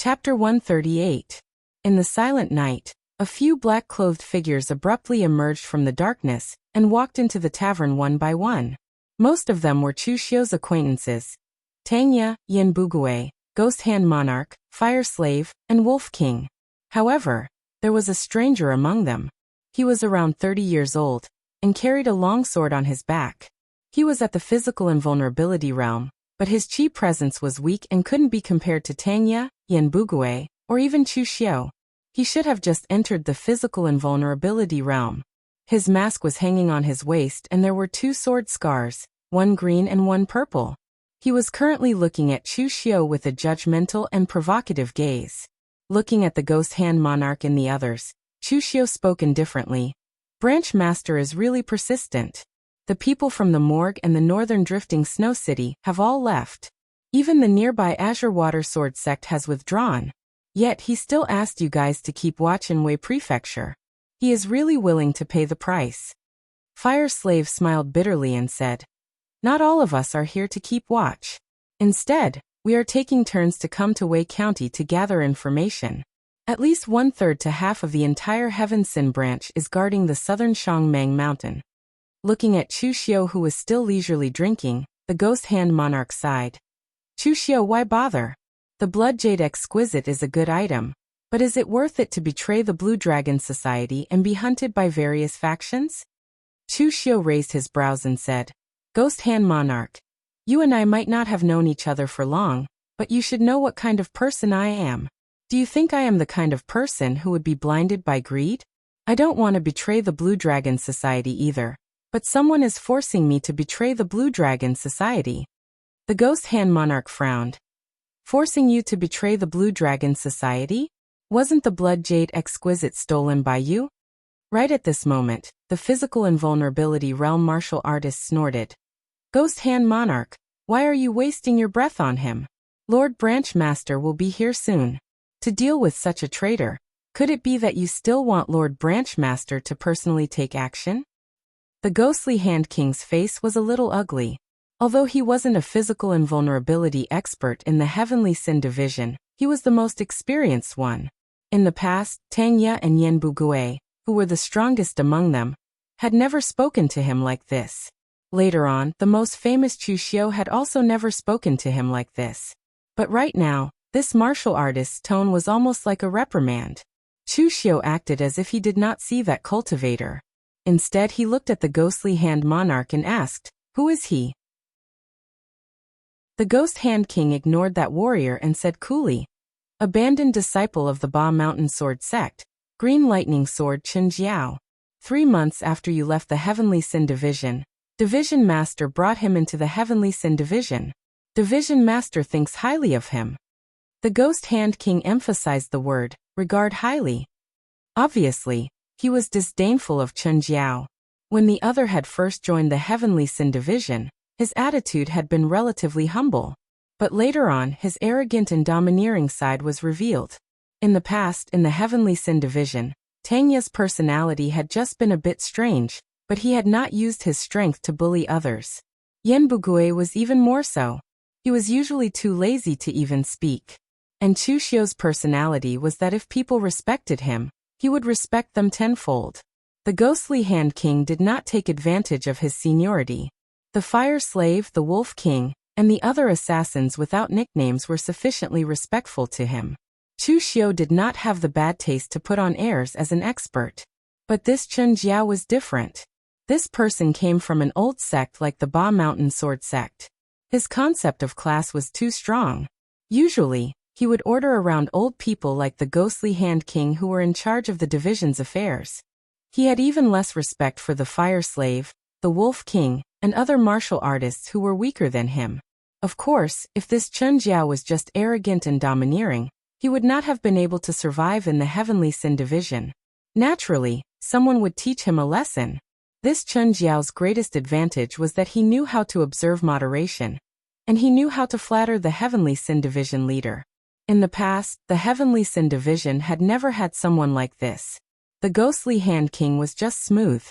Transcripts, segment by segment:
Chapter 138. In the silent night, a few black-clothed figures abruptly emerged from the darkness and walked into the tavern one by one. Most of them were Chu Xiu's acquaintances: Tangya, Yin Bugui, Ghost Hand Monarch, Fire Slave, and Wolf King. However, there was a stranger among them. He was around 30 years old and carried a long sword on his back. He was at the physical invulnerability realm, but his chi presence was weak and couldn't be compared to Tangya, Yin Bugui, or even Chu Xiu. He should have just entered the physical invulnerability realm. His mask was hanging on his waist and there were 2 sword scars, one green and one purple. He was currently looking at Chu Xiu with a judgmental and provocative gaze. Looking at the Ghost Hand Monarch and the others, Chu Xiu spoke indifferently. Branch Master is really persistent. The people from the morgue and the northern drifting snow city have all left. Even the nearby Azure Water Sword sect has withdrawn. Yet he still asked you guys to keep watch in Wei Prefecture. He is really willing to pay the price. Fire Slave smiled bitterly and said, "Not all of us are here to keep watch. Instead, we are taking turns to come to Wei County to gather information. At least 1/3 to half of the entire Heaven Sin branch is guarding the southern Shangmeng Mountain." Looking at Chu Xiu, who was still leisurely drinking, the Ghost Hand Monarch sighed. "Chu Xiu, why bother? The Blood Jade Exquisite is a good item, but is it worth it to betray the Blue Dragon Society and be hunted by various factions?" Chu Xiu raised his brows and said, "Ghost Hand Monarch, you and I might not have known each other for long, but you should know what kind of person I am. Do you think I am the kind of person who would be blinded by greed? I don't want to betray the Blue Dragon Society either, but someone is forcing me to betray the Blue Dragon Society." The Ghost Hand Monarch frowned. "Forcing you to betray the Blue Dragon Society? Wasn't the Blood Jade Exquisite stolen by you?" Right at this moment, the physical invulnerability realm martial artist snorted. "Ghost Hand Monarch, why are you wasting your breath on him? Lord Branch Master will be here soon. To deal with such a traitor, could it be that you still want Lord Branch Master to personally take action?" The Ghostly Hand King's face was a little ugly. Although he wasn't a physical invulnerability expert in the Heavenly Sin Division, he was the most experienced one. In the past, Tangya and Yin Bugui, who were the strongest among them, had never spoken to him like this. Later on, the most famous Chu Xiu had also never spoken to him like this. But right now, this martial artist's tone was almost like a reprimand. Chu Xiu acted as if he did not see that cultivator. Instead, he looked at the Ghostly Hand Monarch and asked, "Who is he?" The Ghost Hand King ignored that warrior and said coolly, "Abandoned disciple of the Ba Mountain Sword sect, Green Lightning Sword Chen Jiao. 3 months after you left the Heavenly Sin Division, Division Master brought him into the Heavenly Sin Division. Division Master thinks highly of him." The Ghost Hand King emphasized the word, regard highly. Obviously, he was disdainful of Chen Jiao. When the other had first joined the Heavenly Sin Division, his attitude had been relatively humble. But later on, his arrogant and domineering side was revealed. In the past, in the Heavenly Sin Division, Tangya's personality had just been a bit strange, but he had not used his strength to bully others. Yin Bugui was even more so. He was usually too lazy to even speak. And Chu Xiu's personality was that if people respected him, he would respect them tenfold. The Ghostly Hand King did not take advantage of his seniority. The Fire Slave, the Wolf King, and the other assassins without nicknames were sufficiently respectful to him. Chu Xiu did not have the bad taste to put on airs as an expert. But this Chen Jiao was different. This person came from an old sect like the Ba Mountain Sword sect. His concept of class was too strong. Usually, he would order around old people like the Ghostly Hand King who were in charge of the division's affairs. He had even less respect for the Fire Slave, the Wolf King, and other martial artists who were weaker than him. Of course, if this Chen Jiao was just arrogant and domineering, he would not have been able to survive in the Heavenly Sin Division. Naturally, someone would teach him a lesson. This Chen Jiao's greatest advantage was that he knew how to observe moderation, and he knew how to flatter the Heavenly Sin Division leader. In the past, the Heavenly Sin Division had never had someone like this. The Ghostly Hand King was just smooth.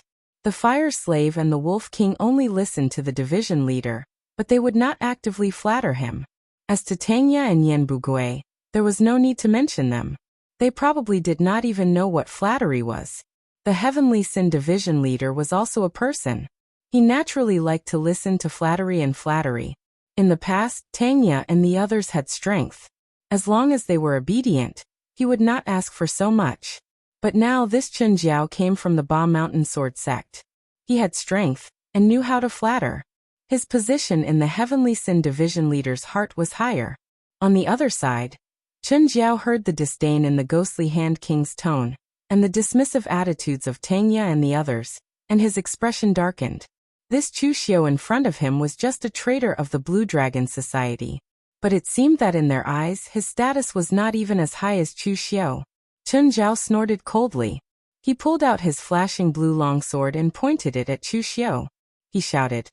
The Fire Slave and the Wolf King only listened to the division leader, but they would not actively flatter him. As to Tangya and Yin Bugui, There was no need to mention them. They probably did not even know what flattery was. The Heavenly Sin Division leader was also a person. He naturally liked to listen to flattery and flattery. In the past, Tangya and the others had strength. As long as they were obedient, he would not ask for so much. But now this Chen Jiao came from the Ba Mountain Sword sect. He had strength, and knew how to flatter. His position in the Heavenly Sin Division leader's heart was higher. On the other side, Chen Jiao heard the disdain in the ghostly Hand King's tone, and the dismissive attitudes of Tangya and the others, and his expression darkened. This Chu Xiu in front of him was just a traitor of the Blue Dragon Society. But it seemed that in their eyes his status was not even as high as Chu Xiu. Chen Jiao snorted coldly. He pulled out his flashing blue longsword and pointed it at Chu Xiu. He shouted,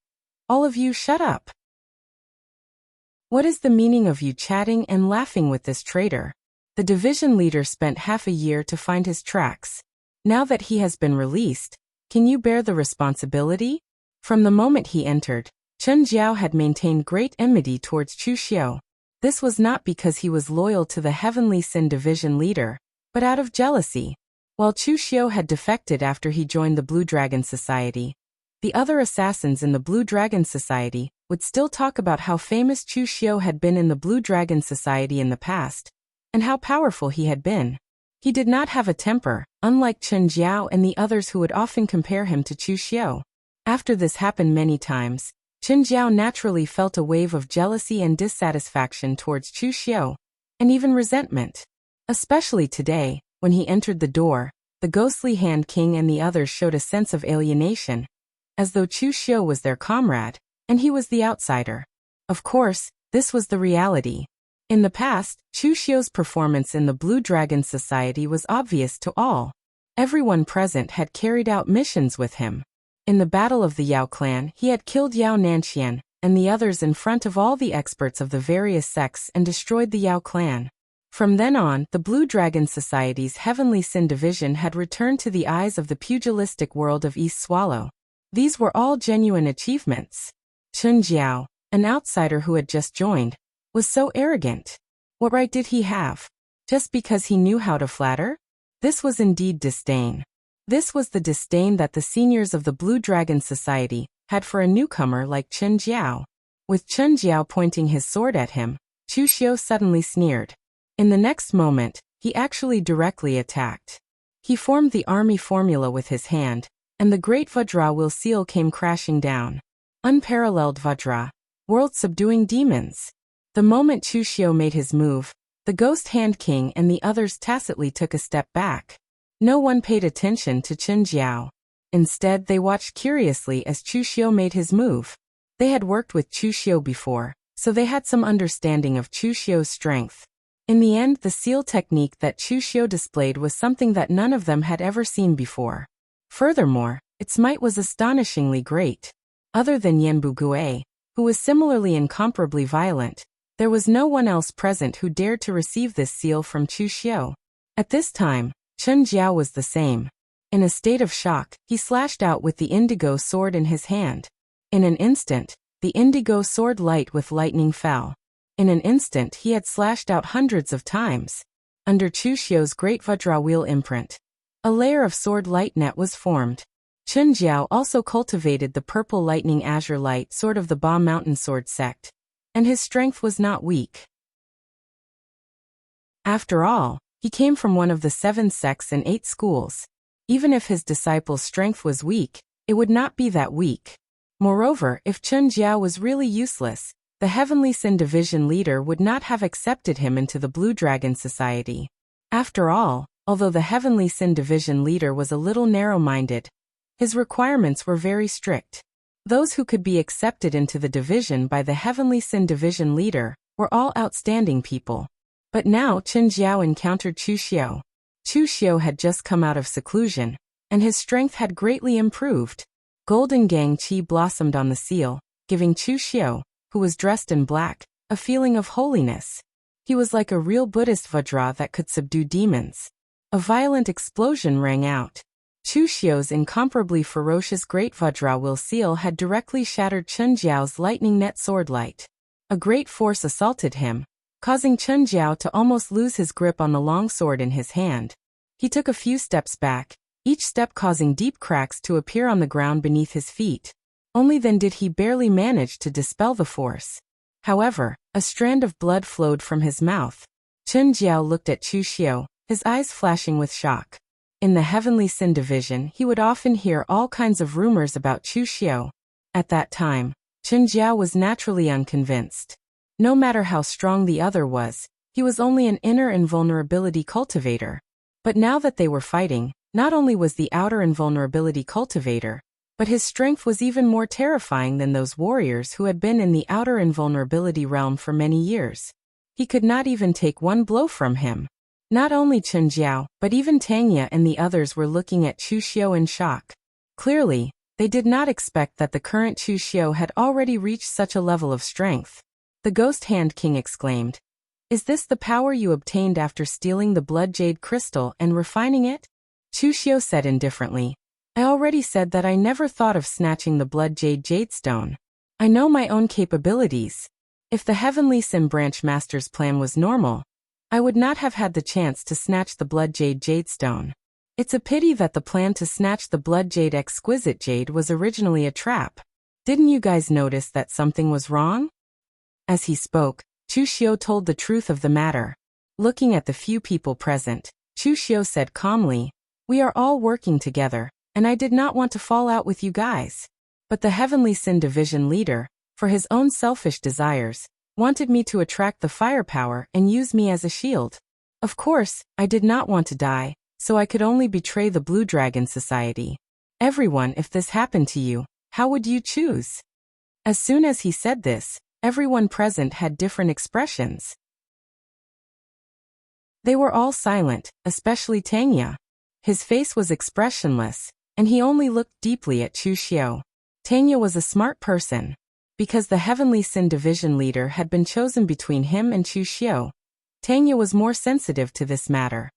"All of you shut up! What is the meaning of you chatting and laughing with this traitor?" The division leader spent half a year to find his tracks. Now that he has been released, can you bear the responsibility? From the moment he entered, Chen Jiao had maintained great enmity towards Chu Xiu. This was not because he was loyal to the Heavenly Sin Division leader, but out of jealousy. While Chu Xiu had defected after he joined the Blue Dragon Society, the other assassins in the Blue Dragon Society would still talk about how famous Chu Xiu had been in the Blue Dragon Society in the past, and how powerful he had been. He did not have a temper, unlike Chen Jiao and the others who would often compare him to Chu Xiu. After this happened many times, Chen Jiao naturally felt a wave of jealousy and dissatisfaction towards Chu Xiu, and even resentment. Especially today, when he entered the door, the ghostly Hand King and the others showed a sense of alienation, as though Chu Xiu was their comrade, and he was the outsider. Of course, this was the reality. In the past, Chu Xiu's performance in the Blue Dragon Society was obvious to all. Everyone present had carried out missions with him. In the Battle of the Yao clan, he had killed Yao Nanxian and the others in front of all the experts of the various sects and destroyed the Yao clan. From then on, the Blue Dragon Society's Heavenly Sin Division had returned to the eyes of the pugilistic world of East Swallow. These were all genuine achievements. Chen Jiao, an outsider who had just joined, was so arrogant. What right did he have? Just because he knew how to flatter? This was indeed disdain. This was the disdain that the seniors of the Blue Dragon Society had for a newcomer like Chen Jiao. With Chen Jiao pointing his sword at him, Chu Xiu suddenly sneered. In the next moment, he actually directly attacked. He formed the army formula with his hand, and the great Vajra will seal came crashing down. Unparalleled Vajra, world-subduing demons. The moment Chu Xiu made his move, the Ghost Hand King and the others tacitly took a step back. No one paid attention to Chen Jiao. Instead, they watched curiously as Chu Xiu made his move. They had worked with Chu Xiu before, so they had some understanding of Chu Xiu's strength. In the end, the seal technique that Chu Xiu displayed was something that none of them had ever seen before. Furthermore, its might was astonishingly great. Other than Yanbu Gui, who was similarly incomparably violent, there was no one else present who dared to receive this seal from Chu Xiu. At this time, Chen Jiao was the same. In a state of shock, he slashed out with the indigo sword in his hand. In an instant, the indigo sword light with lightning fell. In an instant he had slashed out hundreds of times. Under Chu Xiu's great Vajra wheel imprint, a layer of sword light net was formed. Chen Jiao also cultivated the purple lightning azure light sword of the Ba Mountain Sword sect, and his strength was not weak. After all, he came from one of the 7 sects and 8 schools. Even if his disciples' strength was weak, it would not be that weak. Moreover, if Chen Jiao was really useless, the Heavenly Sin Division leader would not have accepted him into the Blue Dragon Society. After all, although the Heavenly Sin Division leader was a little narrow-minded, his requirements were very strict. Those who could be accepted into the division by the Heavenly Sin Division leader were all outstanding people. But now Chen Jiao encountered Chu Xiu. Chu Xiu had just come out of seclusion, and his strength had greatly improved. Golden Gang Qi blossomed on the seal, giving Chu Xiu, who was dressed in black, a feeling of holiness. He was like a real Buddhist Vajra that could subdue demons. A violent explosion rang out. Chu Xiu's incomparably ferocious great Vajra will seal had directly shattered Chen Jiao's lightning net sword light. A great force assaulted him, causing Chen Jiao to almost lose his grip on the long sword in his hand. He took a few steps back, each step causing deep cracks to appear on the ground beneath his feet. Only then did he barely manage to dispel the force. However, a strand of blood flowed from his mouth. Chen Jiao looked at Chu Xiu, his eyes flashing with shock. In the Heavenly Sin Division, he would often hear all kinds of rumors about Chu Xiu. At that time, Chen Jiao was naturally unconvinced. No matter how strong the other was, he was only an inner invulnerability cultivator. But now that they were fighting, not only was the outer invulnerability cultivator, but his strength was even more terrifying than those warriors who had been in the outer invulnerability realm for many years. He could not even take one blow from him. Not only Chen Jiao, but even Tangya and the others were looking at Chu Xiu in shock. Clearly, they did not expect that the current Chu Xiu had already reached such a level of strength. The Ghost Hand King exclaimed, "Is this the power you obtained after stealing the blood jade crystal and refining it?" Chu Xiu said indifferently, "I already said that I never thought of snatching the blood jade stone. I know my own capabilities. If the Heavenly Sin Branch Master's plan was normal, I would not have had the chance to snatch the blood jade stone. It's a pity that the plan to snatch the blood jade exquisite jade was originally a trap. Didn't you guys notice that something was wrong?" As he spoke, Chu Xiu told the truth of the matter. Looking at the few people present, Chu Xiu said calmly, "We are all working together, and I did not want to fall out with you guys. But the Heavenly Sin Division leader, for his own selfish desires, wanted me to attract the firepower and use me as a shield. Of course, I did not want to die, so I could only betray the Blue Dragon Society. Everyone, if this happened to you, how would you choose?" As soon as he said this, everyone present had different expressions. They were all silent, especially Tangya. His face was expressionless, and he only looked deeply at Chu Xiu. Tangya was a smart person. Because the Heavenly Sin Division leader had been chosen between him and Chu Xiu, Tangya was more sensitive to this matter.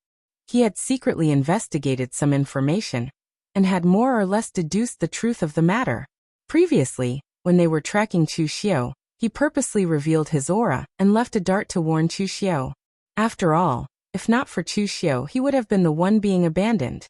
He had secretly investigated some information, and had more or less deduced the truth of the matter. Previously, when they were tracking Chu Xiu, he purposely revealed his aura and left a dart to warn Chu Xiu. After all, if not for Chu Xiu, he would have been the one being abandoned.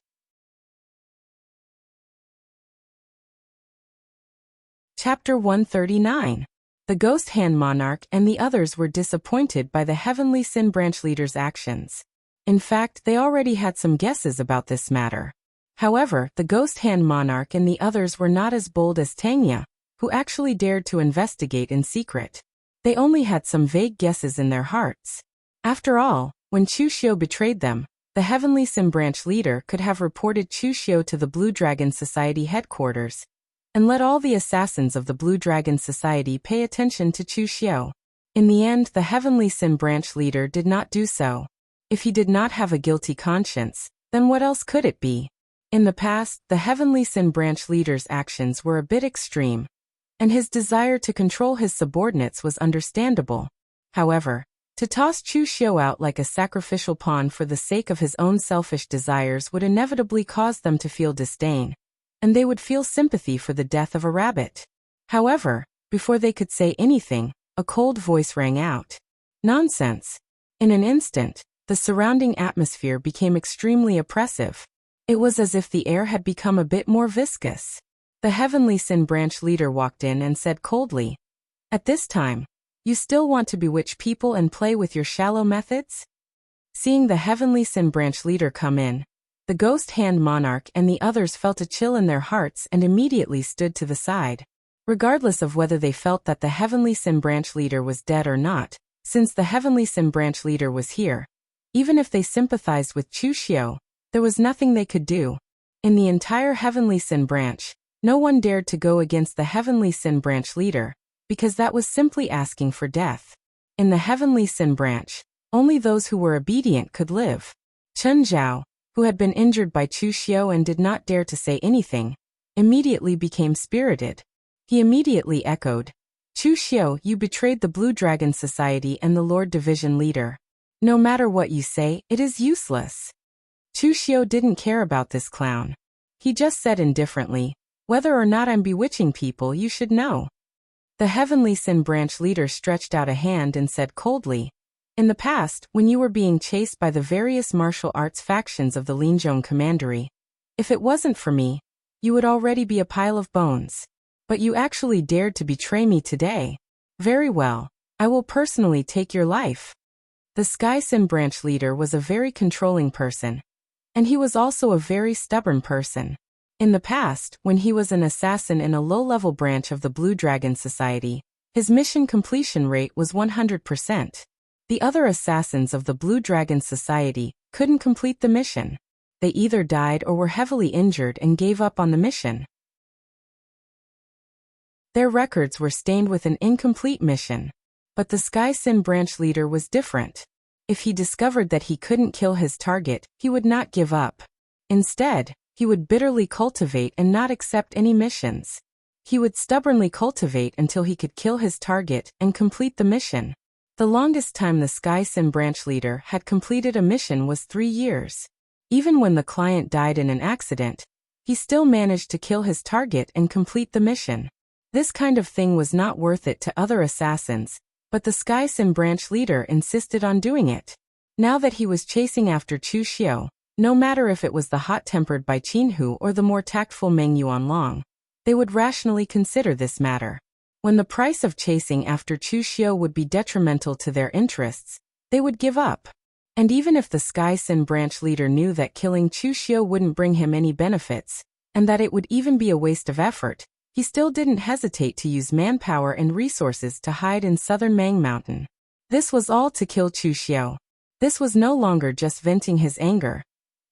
Chapter 139. The Ghost Hand Monarch and the others were disappointed by the Heavenly Sin Branch leader's actions. In fact, they already had some guesses about this matter. However, the Ghost Hand Monarch and the others were not as bold as Tangya, who actually dared to investigate in secret. They only had some vague guesses in their hearts. After all, when Chu Xiu betrayed them, the Heavenly Sin Branch leader could have reported Chu Xiu to the Blue Dragon Society headquarters, and let all the assassins of the Blue Dragon Society pay attention to Chu Xiu. In the end, the Heavenly Sin Branch leader did not do so. If he did not have a guilty conscience, then what else could it be? In the past, the Heavenly Sin Branch leader's actions were a bit extreme, and his desire to control his subordinates was understandable. However, to toss Chu Xiu out like a sacrificial pawn for the sake of his own selfish desires would inevitably cause them to feel disdain, and they would feel sympathy for the death of a rabbit. However, before they could say anything, a cold voice rang out. Nonsense. In an instant, the surrounding atmosphere became extremely oppressive. It was as if the air had become a bit more viscous. The Heavenly Sin Branch leader walked in and said coldly, "At this time, you still want to bewitch people and play with your shallow methods?" Seeing the Heavenly Sin Branch leader come in, the Ghost Hand Monarch and the others felt a chill in their hearts and immediately stood to the side. Regardless of whether they felt that the Heavenly Sin Branch leader was dead or not, since the Heavenly Sin Branch leader was here, even if they sympathized with Chu Xiu, there was nothing they could do. In the entire Heavenly Sin Branch, no one dared to go against the Heavenly Sin Branch leader, because that was simply asking for death. In the Heavenly Sin Branch, only those who were obedient could live. Chen Zhao, who had been injured by Chu Xiu and did not dare to say anything, immediately became spirited. He immediately echoed, "Chu Xiu, you betrayed the Blue Dragon Society and the Lord Division leader. No matter what you say, it is useless." Chu Xiu didn't care about this clown. He just said indifferently, "Whether or not I'm bewitching people, you should know." The Heavenly Sin Branch leader stretched out a hand and said coldly, In the past, when you were being chased by the various martial arts factions of the Linzhong Commandery, if it wasn't for me, you would already be a pile of bones. But you actually dared to betray me today. Very well, I will personally take your life. The Sky Sim branch leader was a very controlling person, and he was also a very stubborn person. In the past, when he was an assassin in a low-level branch of the Blue Dragon Society, his mission completion rate was 100%. The other assassins of the Blue Dragon Society couldn't complete the mission. They either died or were heavily injured and gave up on the mission. Their records were stained with an incomplete mission. But the Sky Sim branch leader was different. If he discovered that he couldn't kill his target, he would not give up. Instead, he would bitterly cultivate and not accept any missions. He would stubbornly cultivate until he could kill his target and complete the mission. The longest time the Sky Sim branch leader had completed a mission was 3 years. Even when the client died in an accident, he still managed to kill his target and complete the mission. This kind of thing was not worth it to other assassins, but the Sky Sim branch leader insisted on doing it. Now that he was chasing after Chu Xiu, no matter if it was the hot-tempered Bai Qinhu or the more tactful Meng Yuanlong, they would rationally consider this matter. When the price of chasing after Chu Xiu would be detrimental to their interests, they would give up. And even if the Sky Sim branch leader knew that killing Chu Xiu wouldn't bring him any benefits, and that it would even be a waste of effort, he still didn't hesitate to use manpower and resources to hide in southern Mang Mountain. This was all to kill Chu Xiu. This was no longer just venting his anger.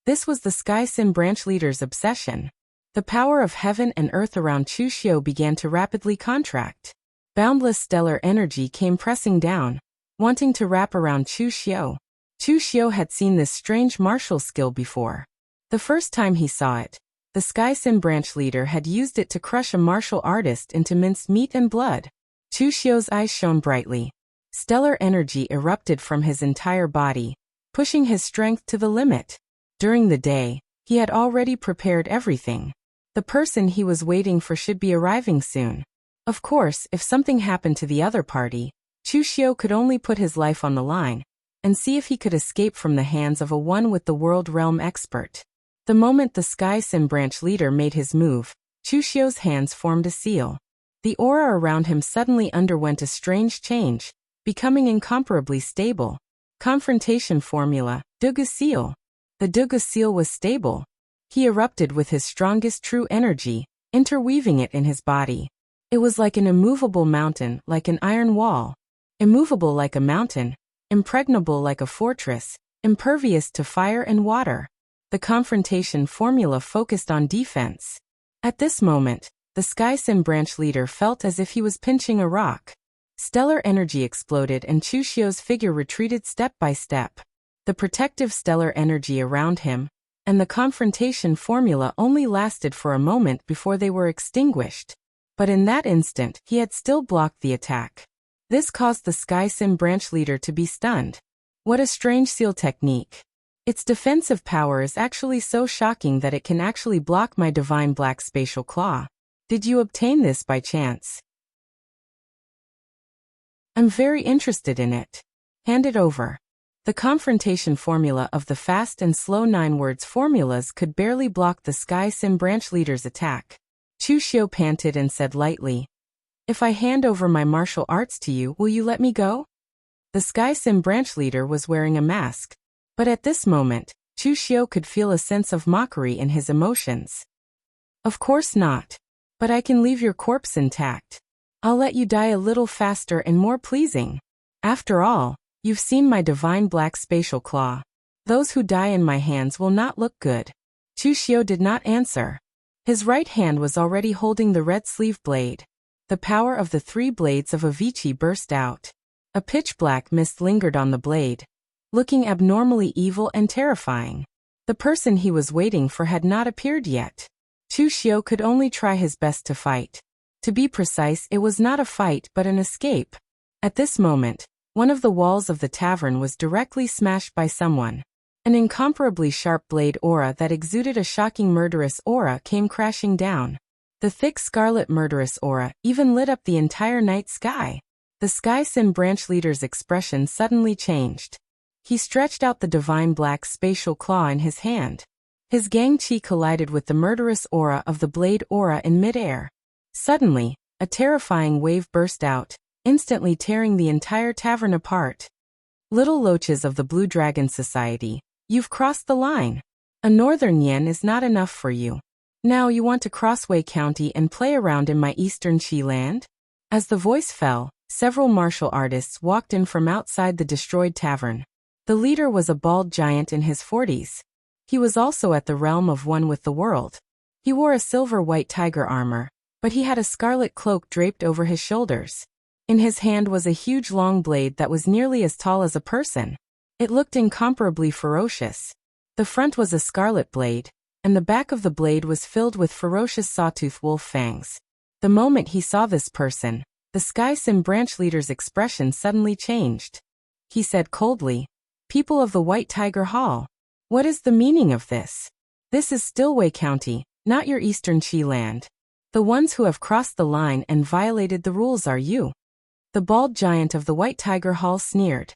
This was the Sky Sim branch leader's obsession. The power of heaven and earth around Chu Xiu began to rapidly contract. Boundless stellar energy came pressing down, wanting to wrap around Chu Xiu. Chu Xiu had seen this strange martial skill before. The first time he saw it, the Sky Sim branch leader had used it to crush a martial artist into minced meat and blood. Chu Xiu's eyes shone brightly. Stellar energy erupted from his entire body, pushing his strength to the limit. During the day, he had already prepared everything. The person he was waiting for should be arriving soon. Of course, if something happened to the other party, Chu Xiu could only put his life on the line and see if he could escape from the hands of a one-with-the-world realm expert. The moment the Sky Sim branch leader made his move, Chu Xiu's hands formed a seal. The aura around him suddenly underwent a strange change, becoming incomparably stable. Confrontation formula, Dugu seal. The Dugu seal was stable. He erupted with his strongest true energy, interweaving it in his body. It was like an immovable mountain, like an iron wall. Immovable like a mountain, impregnable like a fortress, impervious to fire and water. The confrontation formula focused on defense. At this moment, the Sky Sim branch leader felt as if he was pinching a rock. Stellar energy exploded and Chu Xiu's figure retreated step by step. The protective stellar energy around him, and the confrontation formula only lasted for a moment before they were extinguished. But in that instant, he had still blocked the attack. This caused the Sky Sim branch leader to be stunned. What a strange seal technique. Its defensive power is actually so shocking that it can actually block my divine black spatial claw. Did you obtain this by chance? I'm very interested in it. Hand it over. The confrontation formula of the fast and slow 9 words formulas could barely block the Sky Sim branch leader's attack. Chu Xiu panted and said lightly, "If I hand over my martial arts to you, will you let me go?" The Sky Sim branch leader was wearing a mask. But at this moment, Chu Xiu could feel a sense of mockery in his emotions. "Of course not. But I can leave your corpse intact. I'll let you die a little faster and more pleasing. After all, you've seen my divine black spatial claw. Those who die in my hands will not look good." Chu Xiu did not answer. His right hand was already holding the red sleeve blade. The power of the 3 blades of Avicii burst out. A pitch-black mist lingered on the blade, looking abnormally evil and terrifying. The person he was waiting for had not appeared yet. Chu Xiu could only try his best to fight. To be precise, it was not a fight but an escape. At this moment, one of the walls of the tavern was directly smashed by someone. An incomparably sharp blade aura that exuded a shocking murderous aura came crashing down. The thick scarlet murderous aura even lit up the entire night sky. The Sky Sin branch leader's expression suddenly changed. He stretched out the divine black spatial claw in his hand. His gang chi collided with the murderous aura of the blade aura in midair. Suddenly, a terrifying wave burst out, instantly tearing the entire tavern apart. Little loaches of the Blue Dragon Society, you've crossed the line. A northern yen is not enough for you. Now you want to cross Wei County and play around in my eastern Qi land? As the voice fell, several martial artists walked in from outside the destroyed tavern. The leader was a bald giant in his 40s. He was also at the realm of one with the world. He wore a silver-white tiger armor, but he had a scarlet cloak draped over his shoulders. In his hand was a huge long blade that was nearly as tall as a person. It looked incomparably ferocious. The front was a scarlet blade, and the back of the blade was filled with ferocious sawtooth wolf fangs. The moment he saw this person, the Sky Sim branch leader's expression suddenly changed. He said coldly, "People of the White Tiger Hall, what is the meaning of this? This is Stillway County, not your eastern Qi land. The ones who have crossed the line and violated the rules are you." The bald giant of the White Tiger Hall sneered.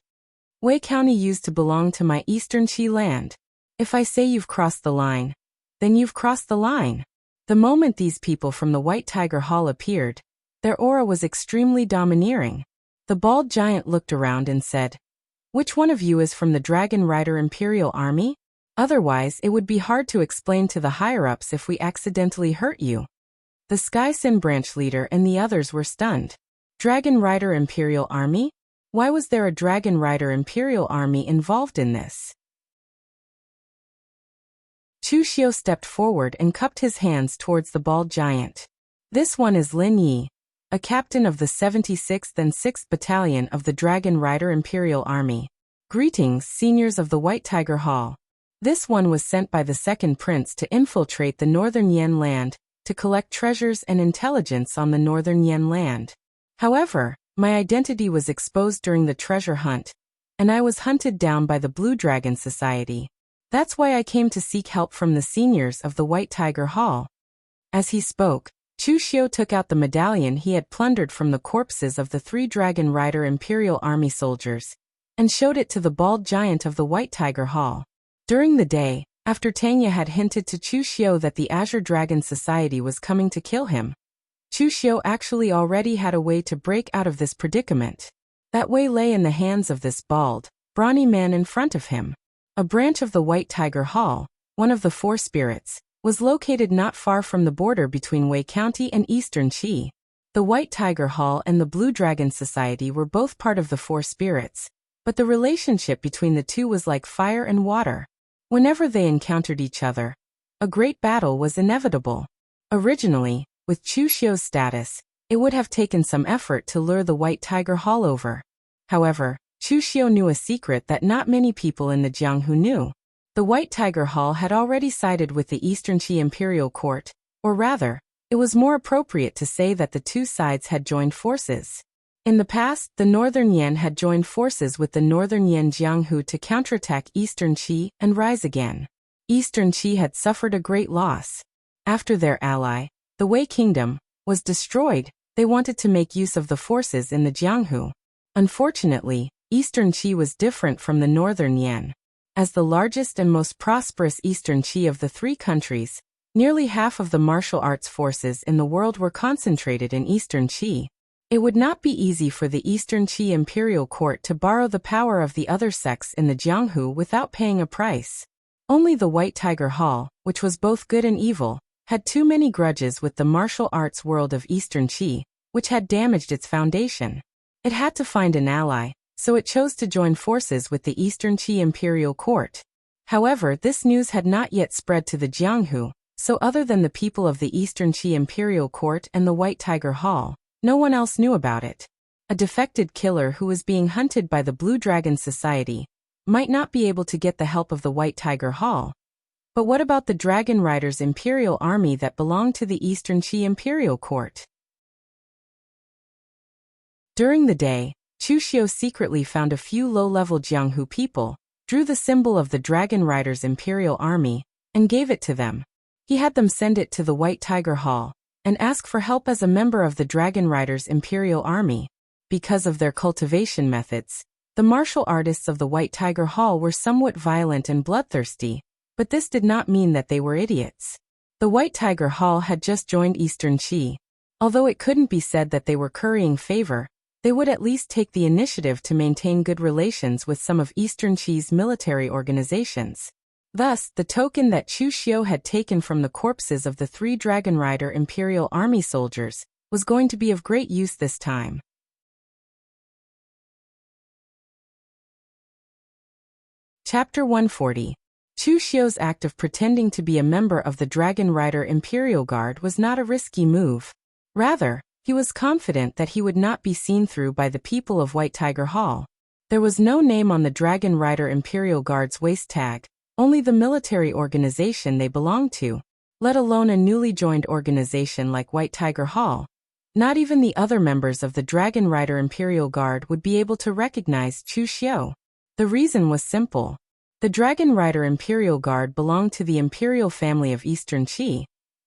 "Wei County used to belong to my eastern Qi land. If I say you've crossed the line, then you've crossed the line." The moment these people from the White Tiger Hall appeared, their aura was extremely domineering. The bald giant looked around and said, "Which one of you is from the Dragon Rider Imperial Army? Otherwise it would be hard to explain to the higher-ups if we accidentally hurt you." The Sky Sin branch leader and the others were stunned. Dragon Rider Imperial Army? Why was there a Dragon Rider Imperial Army involved in this? Chu Xiu stepped forward and cupped his hands towards the bald giant. "This one is Lin Yi, a captain of the 76th and 6th Battalion of the Dragon Rider Imperial Army. Greetings, seniors of the White Tiger Hall. This one was sent by the second prince to infiltrate the Northern Yen land, to collect treasures and intelligence on the Northern Yen land. However, my identity was exposed during the treasure hunt, and I was hunted down by the Blue Dragon Society. That's why I came to seek help from the seniors of the White Tiger Hall." As he spoke, Chu Xiu took out the medallion he had plundered from the corpses of the 3 Dragon Rider Imperial Army soldiers, and showed it to the bald giant of the White Tiger Hall. During the day, after Tanya had hinted to Chu Xiu that the Azure Dragon Society was coming to kill him, Chu Xiu actually already had a way to break out of this predicament. That way lay in the hands of this bald, brawny man in front of him. A branch of the White Tiger Hall, one of the 4 spirits, was located not far from the border between Wei County and Eastern Qi. The White Tiger Hall and the Blue Dragon Society were both part of the 4 spirits, but the relationship between the two was like fire and water. Whenever they encountered each other, a great battle was inevitable. Originally, with Chu Xiu's status, it would have taken some effort to lure the White Tiger Hall over. However, Chu Xiu knew a secret that not many people in the Jianghu knew. The White Tiger Hall had already sided with the Eastern Qi Imperial Court, or rather, it was more appropriate to say that the two sides had joined forces. In the past, the Northern Yen had joined forces with the Northern Yen Jianghu to counterattack Eastern Qi and rise again. Eastern Qi had suffered a great loss. After their ally, the Wei Kingdom, was destroyed, they wanted to make use of the forces in the Jianghu. Unfortunately, Eastern Qi was different from the Northern Yen. As the largest and most prosperous Eastern Qi of the 3 countries, nearly half of the martial arts forces in the world were concentrated in Eastern Qi. It would not be easy for the Eastern Qi Imperial Court to borrow the power of the other sects in the Jianghu without paying a price. Only the White Tiger Hall, which was both good and evil, had too many grudges with the martial arts world of Eastern Qi, which had damaged its foundation. It had to find an ally, so it chose to join forces with the Eastern Qi Imperial Court. However, this news had not yet spread to the Jianghu, so other than the people of the Eastern Qi Imperial Court and the White Tiger Hall, no one else knew about it. A defected killer who was being hunted by the Blue Dragon Society might not be able to get the help of the White Tiger Hall. But what about the Dragon Riders Imperial Army that belonged to the Eastern Qi Imperial Court? During the day, Chu Xiu secretly found a few low-level Jianghu people, drew the symbol of the Dragon Riders Imperial Army, and gave it to them. He had them send it to the White Tiger Hall, and ask for help as a member of the Dragon Riders Imperial Army. because of their cultivation methods. The martial artists of the White Tiger Hall were somewhat violent and bloodthirsty, but this did not mean that they were idiots. The White Tiger Hall had just joined Eastern Qi. Although it couldn't be said that they were currying favor, they would at least take the initiative to maintain good relations with some of Eastern Qi's military organizations. Thus, the token that Chu Xiu had taken from the corpses of the 3 Dragon Rider Imperial Army soldiers was going to be of great use this time. Chapter 140. Chu Xiu's act of pretending to be a member of the Dragon Rider Imperial Guard was not a risky move. Rather, he was confident that he would not be seen through by the people of White Tiger Hall. There was no name on the Dragon Rider Imperial Guard's waist tag, only the military organization they belonged to, let alone a newly joined organization like White Tiger Hall. Not even the other members of the Dragon Rider Imperial Guard would be able to recognize Chu Xiu. The reason was simple. The Dragon Rider Imperial Guard belonged to the imperial family of Eastern Qi,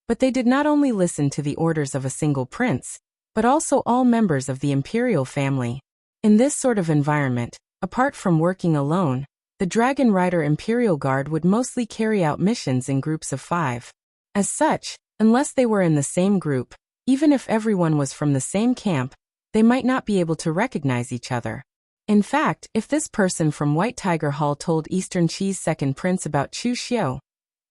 but they did not only listen to the orders of a single prince, but also all members of the imperial family. In this sort of environment, apart from working alone, the Dragon Rider Imperial Guard would mostly carry out missions in groups of 5. As such, unless they were in the same group, even if everyone was from the same camp, they might not be able to recognize each other. In fact, if this person from White Tiger Hall told Eastern Qi's second prince about Chu Xiu,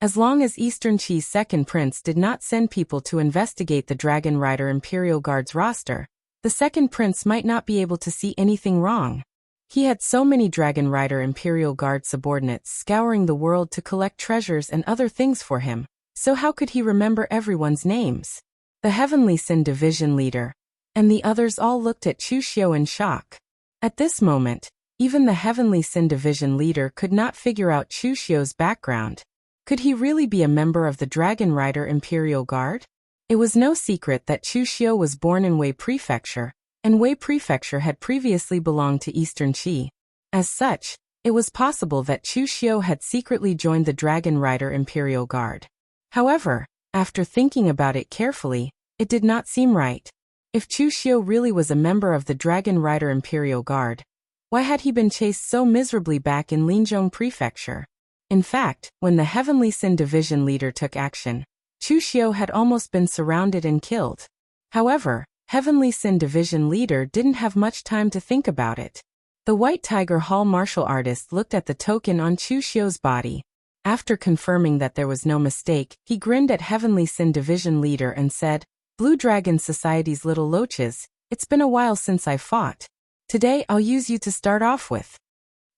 as long as Eastern Qi's second prince did not send people to investigate the Dragon Rider Imperial Guard's roster, the second prince might not be able to see anything wrong. He had so many Dragon Rider Imperial Guard subordinates scouring the world to collect treasures and other things for him, so how could he remember everyone's names? The Heavenly Sin Division leader and the others all looked at Chu Xiu in shock. At this moment, even the Heavenly Sin Division leader could not figure out Chu Xiu's background. Could he really be a member of the Dragon Rider Imperial Guard? It was no secret that Chu Xiu was born in Wei Prefecture, and Wei Prefecture had previously belonged to Eastern Qi. As such, it was possible that Chu Xiu had secretly joined the Dragon Rider Imperial Guard. However, after thinking about it carefully, it did not seem right. If Chu Xiu really was a member of the Dragon Rider Imperial Guard, why had he been chased so miserably back in Linzhong Prefecture? In fact, when the Heavenly Sin Division leader took action, Chu Xiu had almost been surrounded and killed. However, Heavenly Sin Division leader didn't have much time to think about it. The White Tiger Hall martial artist looked at the token on Chu Xiu's body. After confirming that there was no mistake, he grinned at Heavenly Sin Division leader and said, "Blue Dragon Society's little loaches, it's been a while since I fought. Today I'll use you to start off with."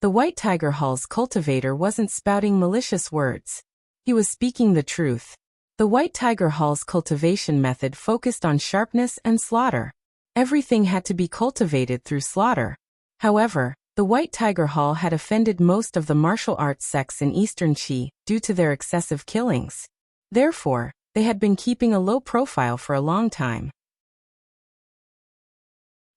The White Tiger Hall's cultivator wasn't spouting malicious words. He was speaking the truth. The White Tiger Hall's cultivation method focused on sharpness and slaughter. Everything had to be cultivated through slaughter. However, the White Tiger Hall had offended most of the martial arts sects in Eastern Qi due to their excessive killings. Therefore, they had been keeping a low profile for a long time.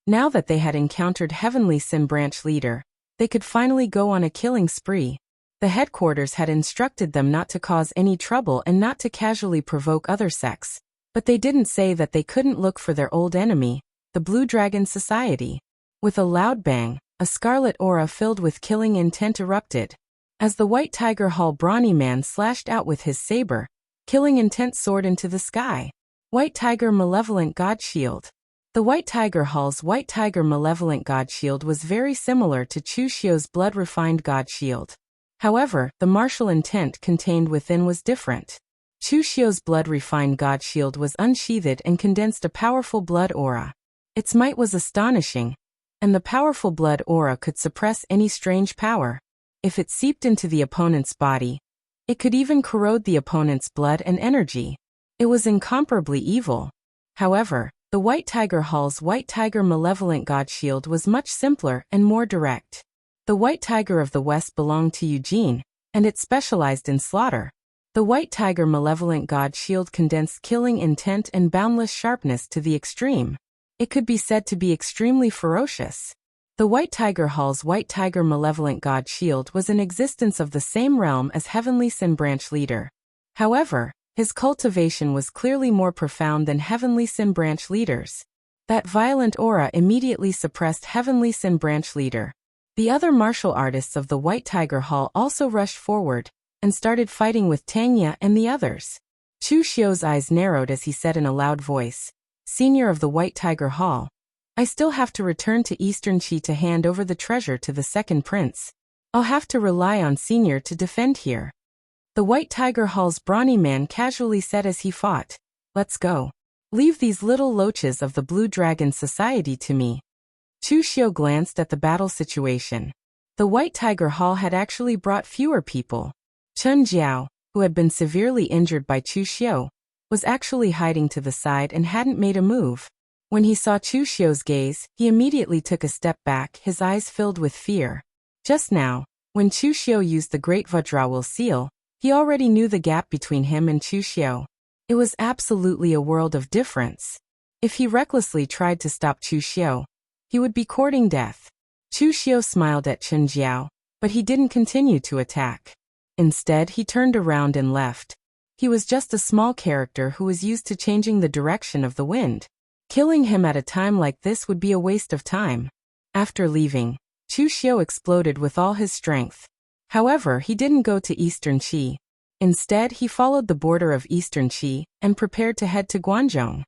Now that they had encountered Heavenly Sin Branch leader, they could finally go on a killing spree. The headquarters had instructed them not to cause any trouble and not to casually provoke other sects, but they didn't say that they couldn't look for their old enemy, the Blue Dragon Society. With a loud bang, a scarlet aura filled with killing intent erupted. As the White Tiger Hall brawny man slashed out with his saber, killing intent soared into the sky. White Tiger Malevolent God Shield. The White Tiger Hall's White Tiger Malevolent God Shield was very similar to Chu Xiu's Blood-Refined God Shield. However, the martial intent contained within was different. Chu Xiu's Blood-Refined God Shield was unsheathed and condensed a powerful blood aura. Its might was astonishing, and the powerful blood aura could suppress any strange power. If it seeped into the opponent's body, it could even corrode the opponent's blood and energy. It was incomparably evil. However, the White Tiger Hall's White Tiger Malevolent God Shield was much simpler and more direct. The White Tiger of the West belonged to Eugene, and it specialized in slaughter. The White Tiger Malevolent God Shield condensed killing intent and boundless sharpness to the extreme. It could be said to be extremely ferocious. The White Tiger Hall's White Tiger Malevolent God Shield was in existence of the same realm as Heavenly Sin Branch leader. However, his cultivation was clearly more profound than Heavenly Sin Branch leaders. That violent aura immediately suppressed Heavenly Sin branch leader. The other martial artists of the White Tiger Hall also rushed forward and started fighting with Tanya and the others. Chu Xiu's eyes narrowed as he said in a loud voice, "Senior of the White Tiger Hall, I still have to return to Eastern Qi to hand over the treasure to the second prince. I'll have to rely on Senior to defend here." The White Tiger Hall's brawny man casually said as he fought, "Let's go. Leave these little loaches of the Blue Dragon Society to me." Chu Xiu glanced at the battle situation. The White Tiger Hall had actually brought fewer people. Chen Jiao, who had been severely injured by Chu Xiu, was actually hiding to the side and hadn't made a move. When he saw Chu Xiu's gaze, he immediately took a step back, his eyes filled with fear. Just now, when Chu Xiu used the Great Vajrawal seal, he already knew the gap between him and Chu Xiu. It was absolutely a world of difference. If he recklessly tried to stop Chu Xiu, he would be courting death. Chu Xiu smiled at Chen Jiao, but he didn't continue to attack. Instead, he turned around and left. He was just a small character who was used to changing the direction of the wind. Killing him at a time like this would be a waste of time. After leaving, Chu Xiu exploded with all his strength. However, he didn't go to Eastern Qi. Instead, he followed the border of Eastern Qi and prepared to head to Guanzhong.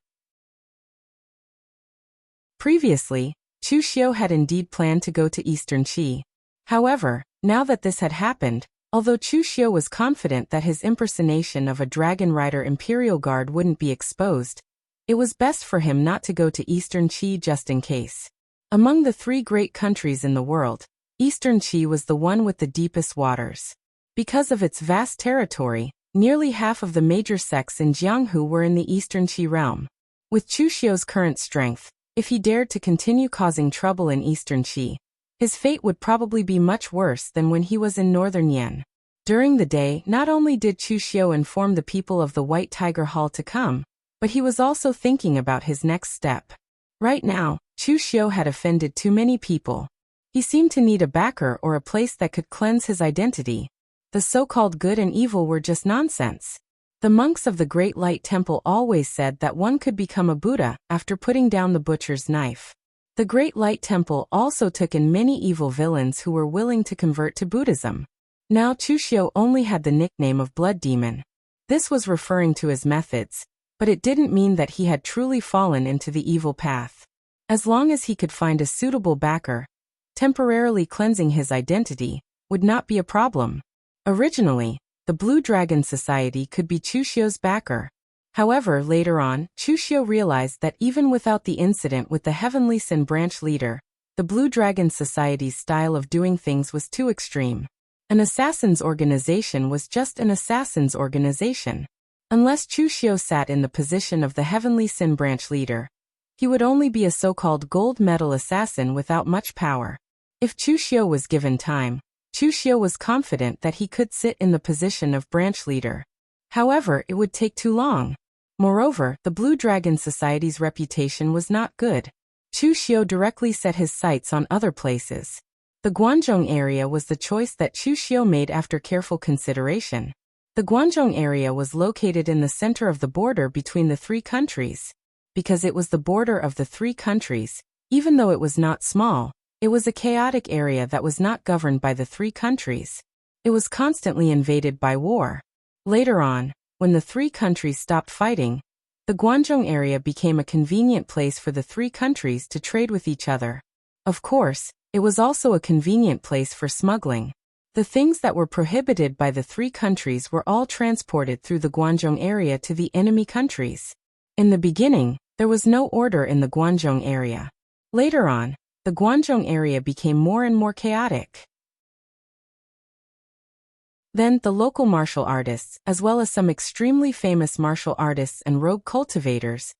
Previously, Chu Xiu had indeed planned to go to Eastern Qi. However, now that this had happened, although Chu Xiu was confident that his impersonation of a Dragon Rider Imperial Guard wouldn't be exposed, it was best for him not to go to Eastern Qi just in case. Among the three great countries in the world, Eastern Qi was the one with the deepest waters. Because of its vast territory, nearly half of the major sects in Jianghu were in the Eastern Qi realm. With Chu Xiu's current strength, if he dared to continue causing trouble in Eastern Qi, his fate would probably be much worse than when he was in Northern Yan. During the day, not only did Chu Xiu inform the people of the White Tiger Hall to come, but he was also thinking about his next step. Right now, Chu Xiu had offended too many people. He seemed to need a backer or a place that could cleanse his identity. The so-called good and evil were just nonsense. The monks of the Great Light Temple always said that one could become a Buddha after putting down the butcher's knife. The Great Light Temple also took in many evil villains who were willing to convert to Buddhism. Now Chu Xiu only had the nickname of Blood Demon. This was referring to his methods, but it didn't mean that he had truly fallen into the evil path. As long as he could find a suitable backer, temporarily cleansing his identity would not be a problem. Originally, the Blue Dragon Society could be Chu Xiu's backer. However, later on, Chu Xiu realized that even without the incident with the Heavenly Sin branch leader, the Blue Dragon Society's style of doing things was too extreme. An assassin's organization was just an assassin's organization. Unless Chu Xiu sat in the position of the Heavenly Sin branch leader, he would only be a so-called gold medal assassin without much power. If Chu Xiu was given time, Chu Xiu was confident that he could sit in the position of branch leader. However, it would take too long. Moreover, the Blue Dragon Society's reputation was not good. Chu Xiu directly set his sights on other places. The Guanzhong area was the choice that Chu Xiu made after careful consideration. The Guanzhong area was located in the center of the border between the three countries. Because it was the border of the three countries, even though it was not small, it was a chaotic area that was not governed by the three countries. It was constantly invaded by war. Later on, when the three countries stopped fighting, the Guanzhong area became a convenient place for the three countries to trade with each other. Of course, it was also a convenient place for smuggling. The things that were prohibited by the three countries were all transported through the Guanzhong area to the enemy countries. In the beginning, there was no order in the Guanzhong area. Later on, the Guanzhong area became more and more chaotic. Then, the local martial artists, as well as some extremely famous martial artists and rogue cultivators,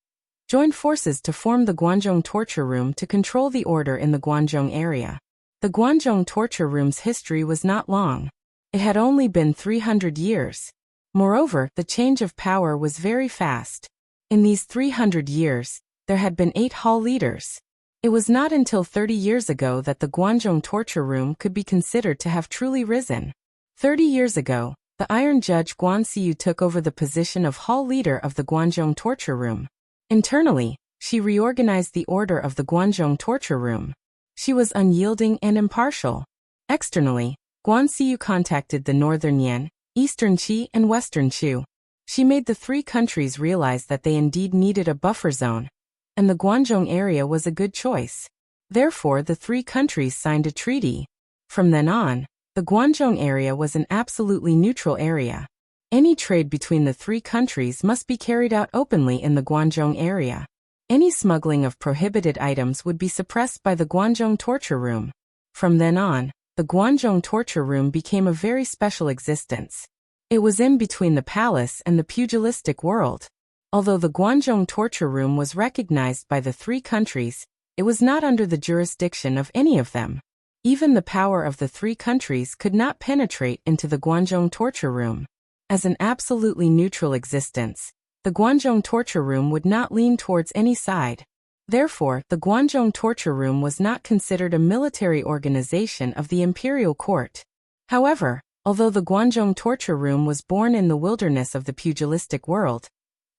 joined forces to form the Guanzhong Torture Room to control the order in the Guanzhong area. The Guanzhong Torture Room's history was not long. It had only been 300 years. Moreover, the change of power was very fast. In these 300 years, there had been 8 hall leaders. It was not until 30 years ago that the Guanzhong Torture Room could be considered to have truly risen. 30 years ago, the Iron Judge Guan Xiu took over the position of hall leader of the Guanzhong Torture Room. Internally, She reorganized the order of the Guanzhong torture room. She was unyielding and impartial. Externally, Guan Xiyu contacted the Northern Yan, Eastern Qi and Western Chu. She made the three countries realize that they indeed needed a buffer zone, and the Guanzhong area was a good choice. Therefore, the three countries signed a treaty. From then on, the Guanzhong area was an absolutely neutral area. Any trade between the three countries must be carried out openly in the Guanzhong area. Any smuggling of prohibited items would be suppressed by the Guanzhong torture room. From then on, the Guanzhong torture room became a very special existence. It was in between the palace and the pugilistic world. Although the Guanzhong torture room was recognized by the three countries, it was not under the jurisdiction of any of them. Even the power of the three countries could not penetrate into the Guanzhong torture room. As an absolutely neutral existence, the Guanzhong torture room would not lean towards any side. Therefore, the Guanzhong torture room was not considered a military organization of the imperial court. However, although the Guanzhong torture room was born in the wilderness of the pugilistic world,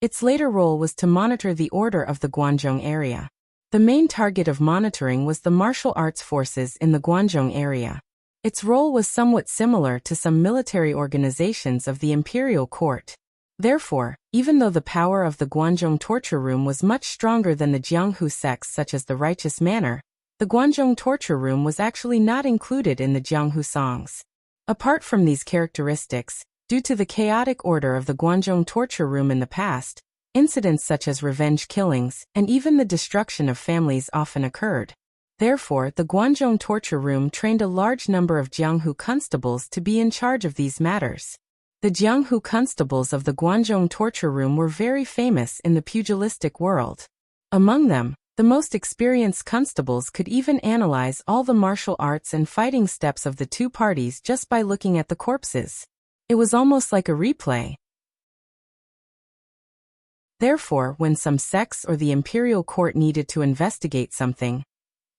its later role was to monitor the order of the Guanzhong area. The main target of monitoring was the martial arts forces in the Guanzhong area. Its role was somewhat similar to some military organizations of the imperial court. Therefore, even though the power of the Guanzhong torture room was much stronger than the Jianghu sects such as the Righteous Manor, the Guanzhong torture room was actually not included in the Jianghu songs. Apart from these characteristics, due to the chaotic order of the Guanzhong torture room in the past, incidents such as revenge killings and even the destruction of families often occurred. Therefore, the Guanzhong torture room trained a large number of Jianghu constables to be in charge of these matters. The Jianghu constables of the Guanzhong torture room were very famous in the pugilistic world. Among them, the most experienced constables could even analyze all the martial arts and fighting steps of the two parties just by looking at the corpses. It was almost like a replay. Therefore, when some sects or the imperial court needed to investigate something,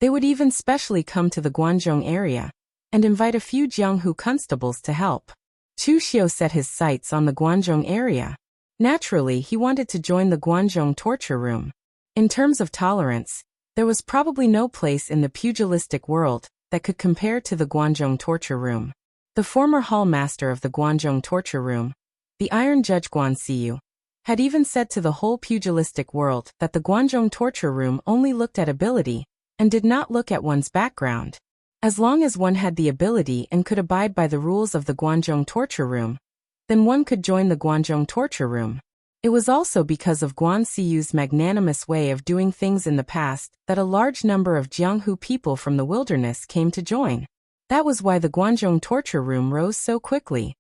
they would even specially come to the Guanzhong area and invite a few Jianghu constables to help. Chu Xiu set his sights on the Guanzhong area. Naturally, he wanted to join the Guanzhong torture room. In terms of tolerance, there was probably no place in the pugilistic world that could compare to the Guanzhong torture room. The former hall master of the Guanzhong torture room, the Iron Judge Guan Xiyu, had even said to the whole pugilistic world that the Guanzhong torture room only looked at ability and did not look at one's background. As long as one had the ability and could abide by the rules of the Guanzhong torture room, then one could join the Guanzhong torture room. It was also because of Guan Xiyu's magnanimous way of doing things in the past that a large number of Jianghu people from the wilderness came to join. That was why the Guanzhong torture room rose so quickly.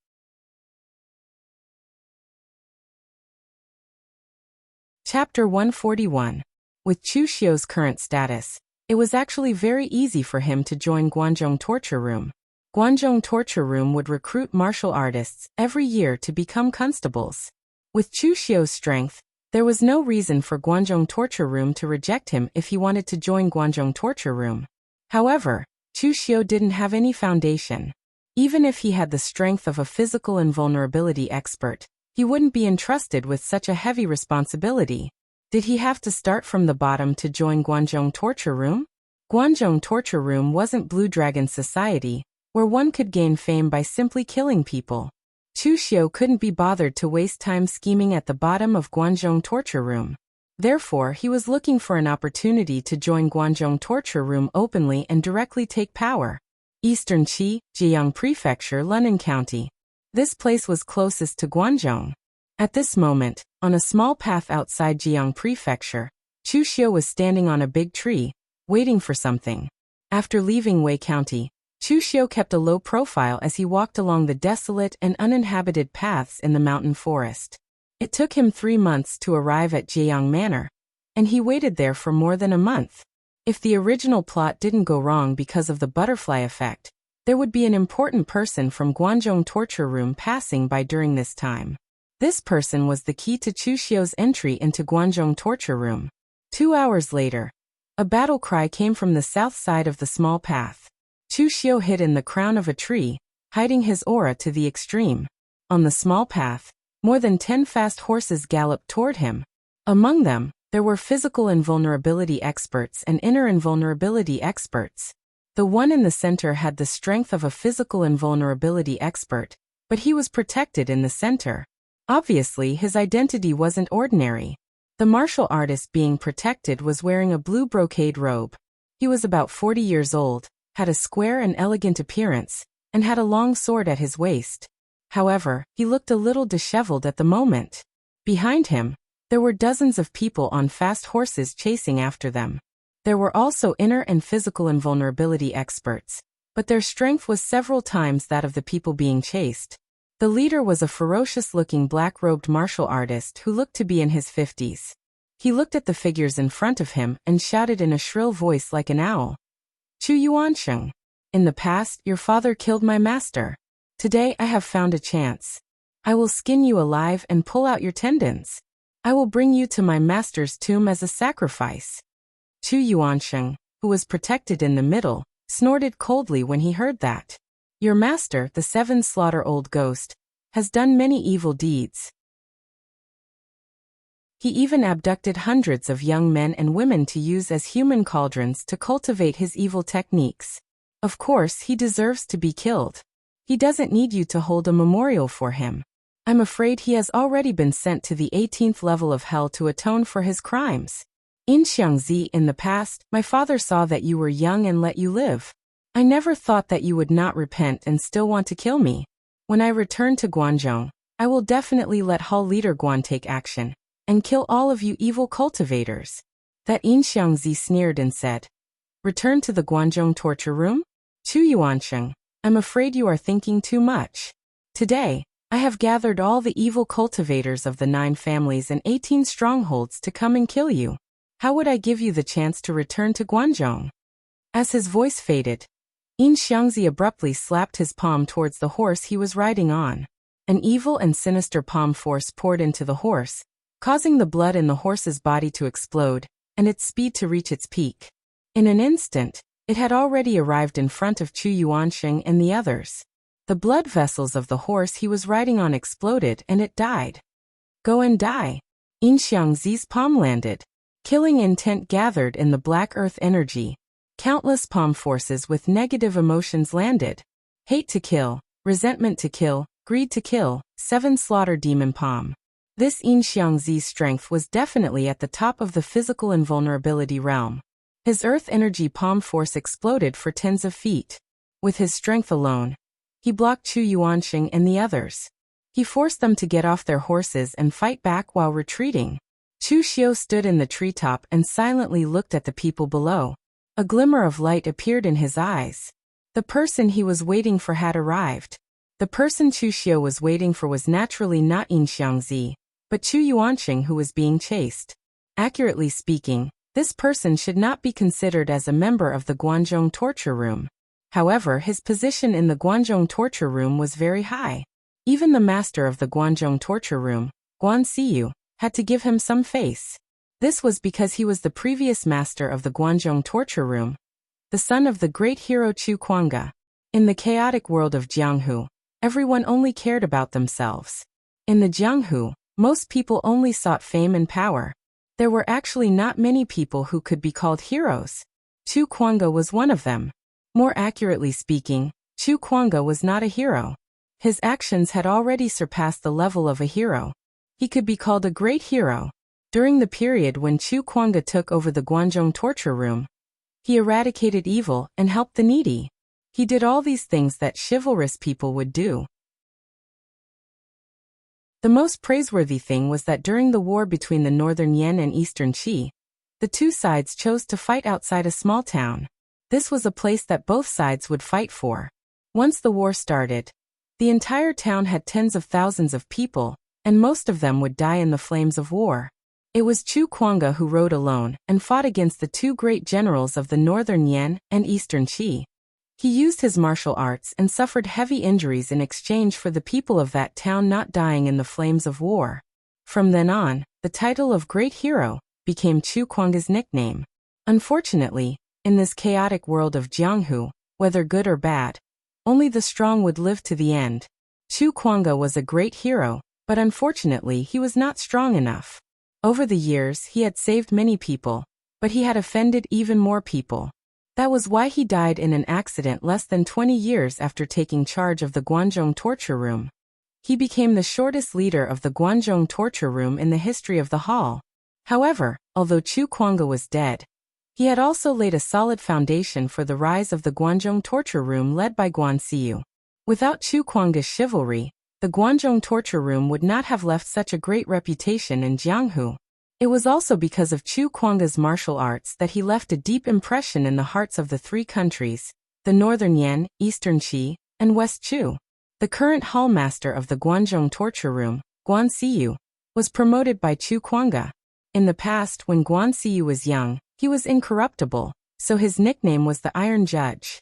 Chapter 141. With Chu Xiu's current status, it was actually very easy for him to join Guanzhong torture room. Guanzhong torture room would recruit martial artists every year to become constables. With Chu Xiu's strength, there was no reason for Guanzhong torture room to reject him if he wanted to join Guanzhong torture room. However, Chu Xiu didn't have any foundation. Even if he had the strength of a physical invulnerability expert, he wouldn't be entrusted with such a heavy responsibility. Did he have to start from the bottom to join Guanzhong torture room? Guanzhong torture room wasn't Blue Dragon society, where one could gain fame by simply killing people. Chu Xiu couldn't be bothered to waste time scheming at the bottom of Guanzhong torture room. Therefore, he was looking for an opportunity to join Guanzhong torture room openly and directly take power. Eastern Qi, Jiang Prefecture, Lunnan County. This place was closest to Guanzhong. At this moment, on a small path outside Jiang Prefecture, Chu Xiu was standing on a big tree, waiting for something. After leaving Wei County, Chu Xiu kept a low profile as he walked along the desolate and uninhabited paths in the mountain forest. It took him 3 months to arrive at Jiang Manor, and he waited there for more than a month. If the original plot didn't go wrong because of the butterfly effect, there would be an important person from Guanzhong torture room passing by during this time. This person was the key to Chu Xiu's entry into Guanzhong torture room. 2 hours later, a battle cry came from the south side of the small path. Chu Xiu hid in the crown of a tree, hiding his aura to the extreme. On the small path, more than 10 fast horses galloped toward him. Among them, There were physical invulnerability experts and inner invulnerability experts. The one in the center had the strength of a physical invulnerability expert, but he was protected in the center. Obviously, his identity wasn't ordinary. The martial artist being protected was wearing a blue brocade robe. He was about 40 years old, had a square and elegant appearance, and had a long sword at his waist. However, he looked a little disheveled at the moment. Behind him, there were dozens of people on fast horses chasing after them. There were also inner and physical invulnerability experts, but their strength was several times that of the people being chased. The leader was a ferocious-looking black-robed martial artist who looked to be in his 50s. He looked at the figures in front of him and shouted in a shrill voice like an owl. Chu Yuansheng. In the past, your father killed my master. Today I have found a chance. I will skin you alive and pull out your tendons. I will bring you to my master's tomb as a sacrifice. Chu Yuansheng, who was protected in the middle, snorted coldly when he heard that. Your master, the seven-slaughter-old ghost, has done many evil deeds. He even abducted hundreds of young men and women to use as human cauldrons to cultivate his evil techniques. Of course, he deserves to be killed. He doesn't need you to hold a memorial for him. I'm afraid he has already been sent to the 18th level of hell to atone for his crimes. In Xiangzi, in the past, my father saw that you were young and let you live. I never thought that you would not repent and still want to kill me. When I return to Guanzhong, I will definitely let Hall leader Guan take action and kill all of you evil cultivators. That In Xiangzi sneered and said, Return to the Guanzhong torture room? Chu Yuansheng, I'm afraid you are thinking too much. Today, I have gathered all the evil cultivators of the 9 families and 18 strongholds to come and kill you. How would I give you the chance to return to Guanzhong? As his voice faded, In Xiangzi abruptly slapped his palm towards the horse he was riding on. An evil and sinister palm force poured into the horse, causing the blood in the horse's body to explode, and its speed to reach its peak. In an instant, it had already arrived in front of Chu Yuansheng and the others. The blood vessels of the horse he was riding on exploded and it died. Go and die. In Xiangzi's palm landed. Killing intent gathered in the black earth energy. Countless palm forces with negative emotions landed. Hate to kill, resentment to kill, greed to kill, 7 slaughter demon palm. This In Xiangzi's strength was definitely at the top of the physical invulnerability realm. His earth energy palm force exploded for tens of feet. With his strength alone, he blocked Chu Yuansheng and the others. He forced them to get off their horses and fight back while retreating. Chu Xiu stood in the treetop and silently looked at the people below. A glimmer of light appeared in his eyes. The person he was waiting for had arrived. The person Chu Xiu was waiting for was naturally not In Xiangzi, but Chu Yuansheng, who was being chased. Accurately speaking, this person should not be considered as a member of the Guanzhong torture room. However, his position in the Guanzhong torture room was very high. Even the master of the Guanzhong torture room, Guan Siyu, had to give him some face. This was because he was the previous master of the Guanzhong torture room, the son of the great hero Chu Kuanga. In the chaotic world of Jianghu, everyone only cared about themselves. In the Jianghu, most people only sought fame and power. There were actually not many people who could be called heroes. Chu Kuanga was one of them. More accurately speaking, Chu Kuanga was not a hero. His actions had already surpassed the level of a hero. He could be called a great hero. During the period when Chu Kuanga took over the Guanzhong torture room, he eradicated evil and helped the needy. He did all these things that chivalrous people would do. The most praiseworthy thing was that during the war between the northern Yan and eastern Qi, the two sides chose to fight outside a small town. This was a place that both sides would fight for. Once the war started, the entire town had tens of thousands of people, and most of them would die in the flames of war. It was Chu Kuanga who rode alone and fought against the 2 great generals of the northern Yan and eastern Qi. He used his martial arts and suffered heavy injuries in exchange for the people of that town not dying in the flames of war. From then on, the title of Great Hero became Chu Kuanga's nickname. Unfortunately, in this chaotic world of Jianghu, whether good or bad, only the strong would live to the end. Chu Kuanga was a great hero, but unfortunately he was not strong enough. Over the years he had saved many people, but he had offended even more people. That was why he died in an accident less than 20 years after taking charge of the Guangzhou torture room. He became the shortest leader of the Guangzhou torture room in the history of the hall. However, although Chu Kuanga was dead, he had also laid a solid foundation for the rise of the Guangzhou torture room led by Guan Siyu. Without Chu Kuanga's chivalry, the Guangzhou torture room would not have left such a great reputation in Jianghu. It was also because of Chu Kuanga's martial arts that he left a deep impression in the hearts of the three countries, the Northern Yan, Eastern Qi, and West Chu. The current hallmaster of the Guangzhou torture room, Guan Siyu, was promoted by Chu Kuanga. In the past, when Guan Siyu was young, he was incorruptible, so his nickname was the Iron Judge.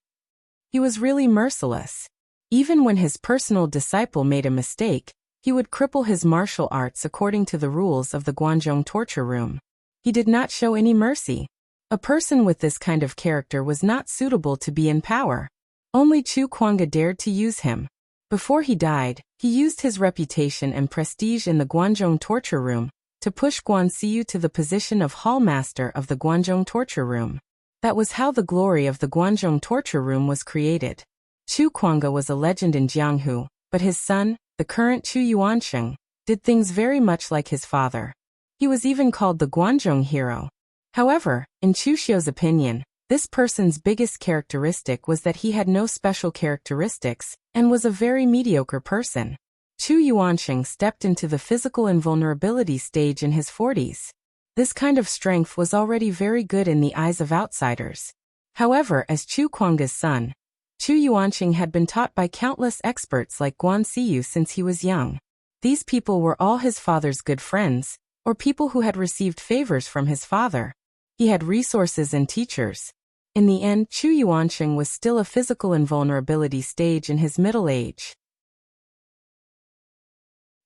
He was really merciless. Even when his personal disciple made a mistake, he would cripple his martial arts according to the rules of the Guangzhou torture room. He did not show any mercy. A person with this kind of character was not suitable to be in power. Only Chu Kuanga dared to use him. Before he died, he used his reputation and prestige in the Guangzhou torture room to push Guan Siyu to the position of hallmaster of the Guangzhou torture room. That was how the glory of the Guangzhou torture room was created. Chu Kuanga was a legend in Jianghu, but his son, the current Chu Yuansheng, did things very much like his father. He was even called the Guangzhou hero. However, in Chu Xiu's opinion, this person's biggest characteristic was that he had no special characteristics and was a very mediocre person. Chu Yuansheng stepped into the physical invulnerability stage in his 40s. This kind of strength was already very good in the eyes of outsiders. However, as Chu Kuanga's son, Chu Yuansheng had been taught by countless experts like Guan Siyu since he was young. These people were all his father's good friends, or people who had received favors from his father. He had resources and teachers. In the end, Chu Yuansheng was still a physical invulnerability stage in his middle age.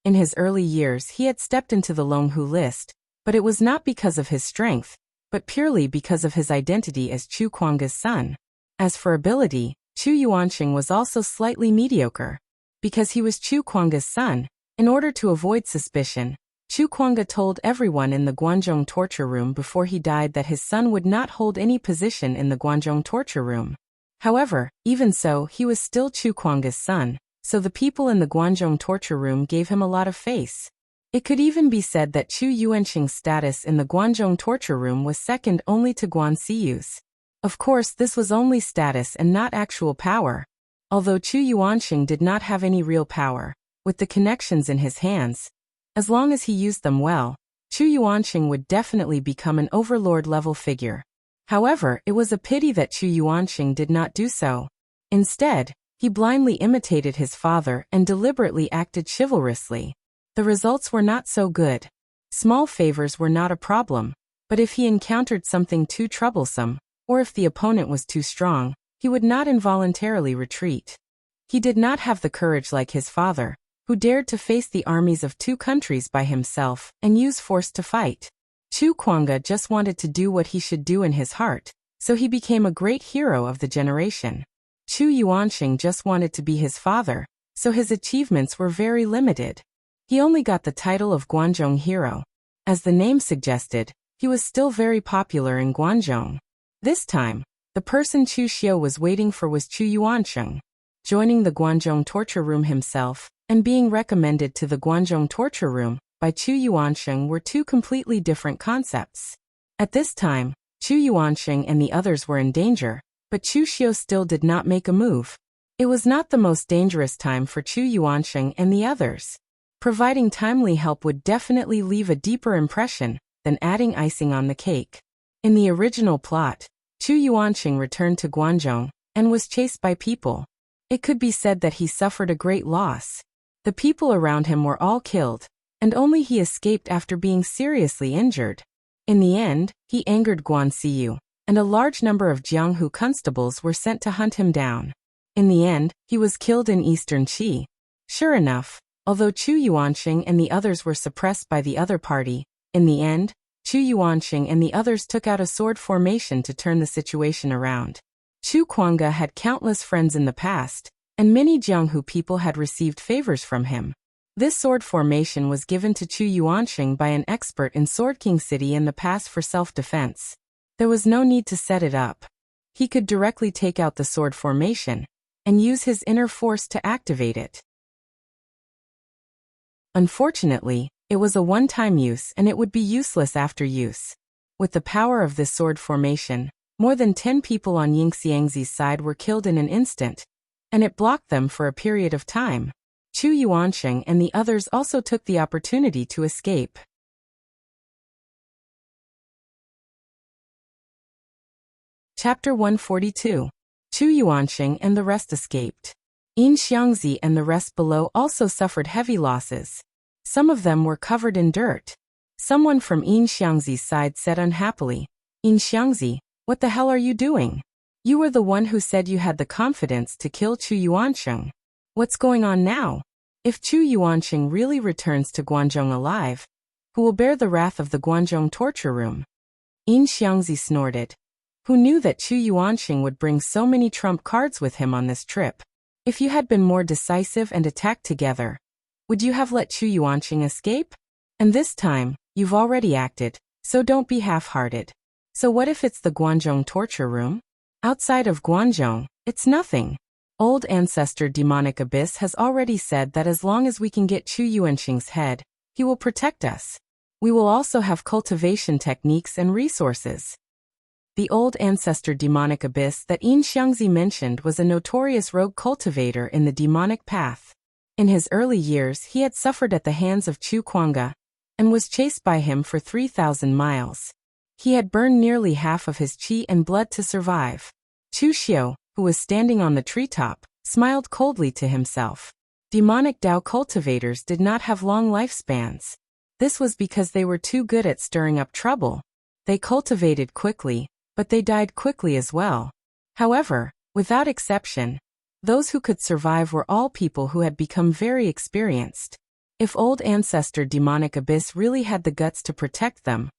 In his early years he had stepped into the Longhu list, but it was not because of his strength, but purely because of his identity as Chu Kuanga's son. As for ability, Chu Yuansheng was also slightly mediocre. Because he was Chu Kuanga's son, in order to avoid suspicion, Chu Kuanga told everyone in the Guangzhou torture room before he died that his son would not hold any position in the Guangzhou torture room. However, even so, he was still Chu Kuanga's son, so the people in the Guangzhou torture room gave him a lot of face. It could even be said that Chu Yuansheng's status in the Guangzhou torture room was second only to Guan Siyu's. Of course, this was only status and not actual power. Although Chu Yuansheng did not have any real power, with the connections in his hands, as long as he used them well, Chu Yuansheng would definitely become an overlord-level figure. However, it was a pity that Chu Yuansheng did not do so. Instead, he blindly imitated his father and deliberately acted chivalrously. The results were not so good. Small favors were not a problem, but if he encountered something too troublesome, or if the opponent was too strong, he would not involuntarily retreat. He did not have the courage like his father, who dared to face the armies of two countries by himself and use force to fight. Chu Kuanga just wanted to do what he should do in his heart, so he became a great hero of the generation. Chu Yuansheng just wanted to be his father, so his achievements were very limited. He only got the title of Guangzhou hero. As the name suggested, he was still very popular in Guangzhou. This time, the person Chu Xiu was waiting for was Chu Yuansheng. Joining the Guangzhou torture room himself, and being recommended to the Guangzhou torture room by Chu Yuansheng were two completely different concepts. At this time, Chu Yuansheng and the others were in danger, but Chu Xiu still did not make a move. It was not the most dangerous time for Chu Yuansheng and the others. Providing timely help would definitely leave a deeper impression than adding icing on the cake. In the original plot, Chu Yuansheng returned to Guangzhou and was chased by people. It could be said that he suffered a great loss. The people around him were all killed, and only he escaped after being seriously injured. In the end, he angered Guan Siyu, and a large number of Jianghu constables were sent to hunt him down. In the end, he was killed in Eastern Qi. Sure enough, although Chu Yuansheng and the others were suppressed by the other party, in the end, Chu Yuansheng and the others took out a sword formation to turn the situation around. Chu Kuanga had countless friends in the past, and many Jianghu people had received favors from him. This sword formation was given to Chu Yuanxing by an expert in Sword King City in the past for self-defense. There was no need to set it up. He could directly take out the sword formation and use his inner force to activate it. Unfortunately, it was a one-time use and it would be useless after use. With the power of this sword formation, more than 10 people on Yingxiangzi's side were killed in an instant, and it blocked them for a period of time. Chu Yuanxing and the others also took the opportunity to escape. Chapter 142. Chu Yuanxing and the rest escaped. Yin Xiangzi and the rest below also suffered heavy losses. Some of them were covered in dirt. Someone from Yin Xiangzi's side said unhappily, "Yin Xiangzi, what the hell are you doing? You were the one who said you had the confidence to kill Chu Yuanxing. What's going on now? If Chu Yuanxing really returns to Guanzhong alive, who will bear the wrath of the Guanzhong torture room?" Yin Xiangzi snorted. Who knew that Chu Yuanxing would bring so many trump cards with him on this trip? If you had been more decisive and attacked together, would you have let Chu Yuanxing escape? And this time, you've already acted, so don't be half-hearted. So what if it's the Guanzhong torture room? Outside of Guanzhong, it's nothing. Old ancestor Demonic Abyss has already said that as long as we can get Chu Yuanxing's head, he will protect us. We will also have cultivation techniques and resources. The old ancestor Demonic Abyss that Yin Xiangzi mentioned was a notorious rogue cultivator in the demonic path. In his early years he had suffered at the hands of Chu Kuanga, and was chased by him for 3,000 miles. He had burned nearly half of his qi and blood to survive. Chu Xiu, who was standing on the treetop, smiled coldly to himself. Demonic Dao cultivators did not have long lifespans. This was because they were too good at stirring up trouble. They cultivated quickly, but they died quickly as well. However, without exception, those who could survive were all people who had become very experienced. If old ancestor Demonic Abyss really had the guts to protect them,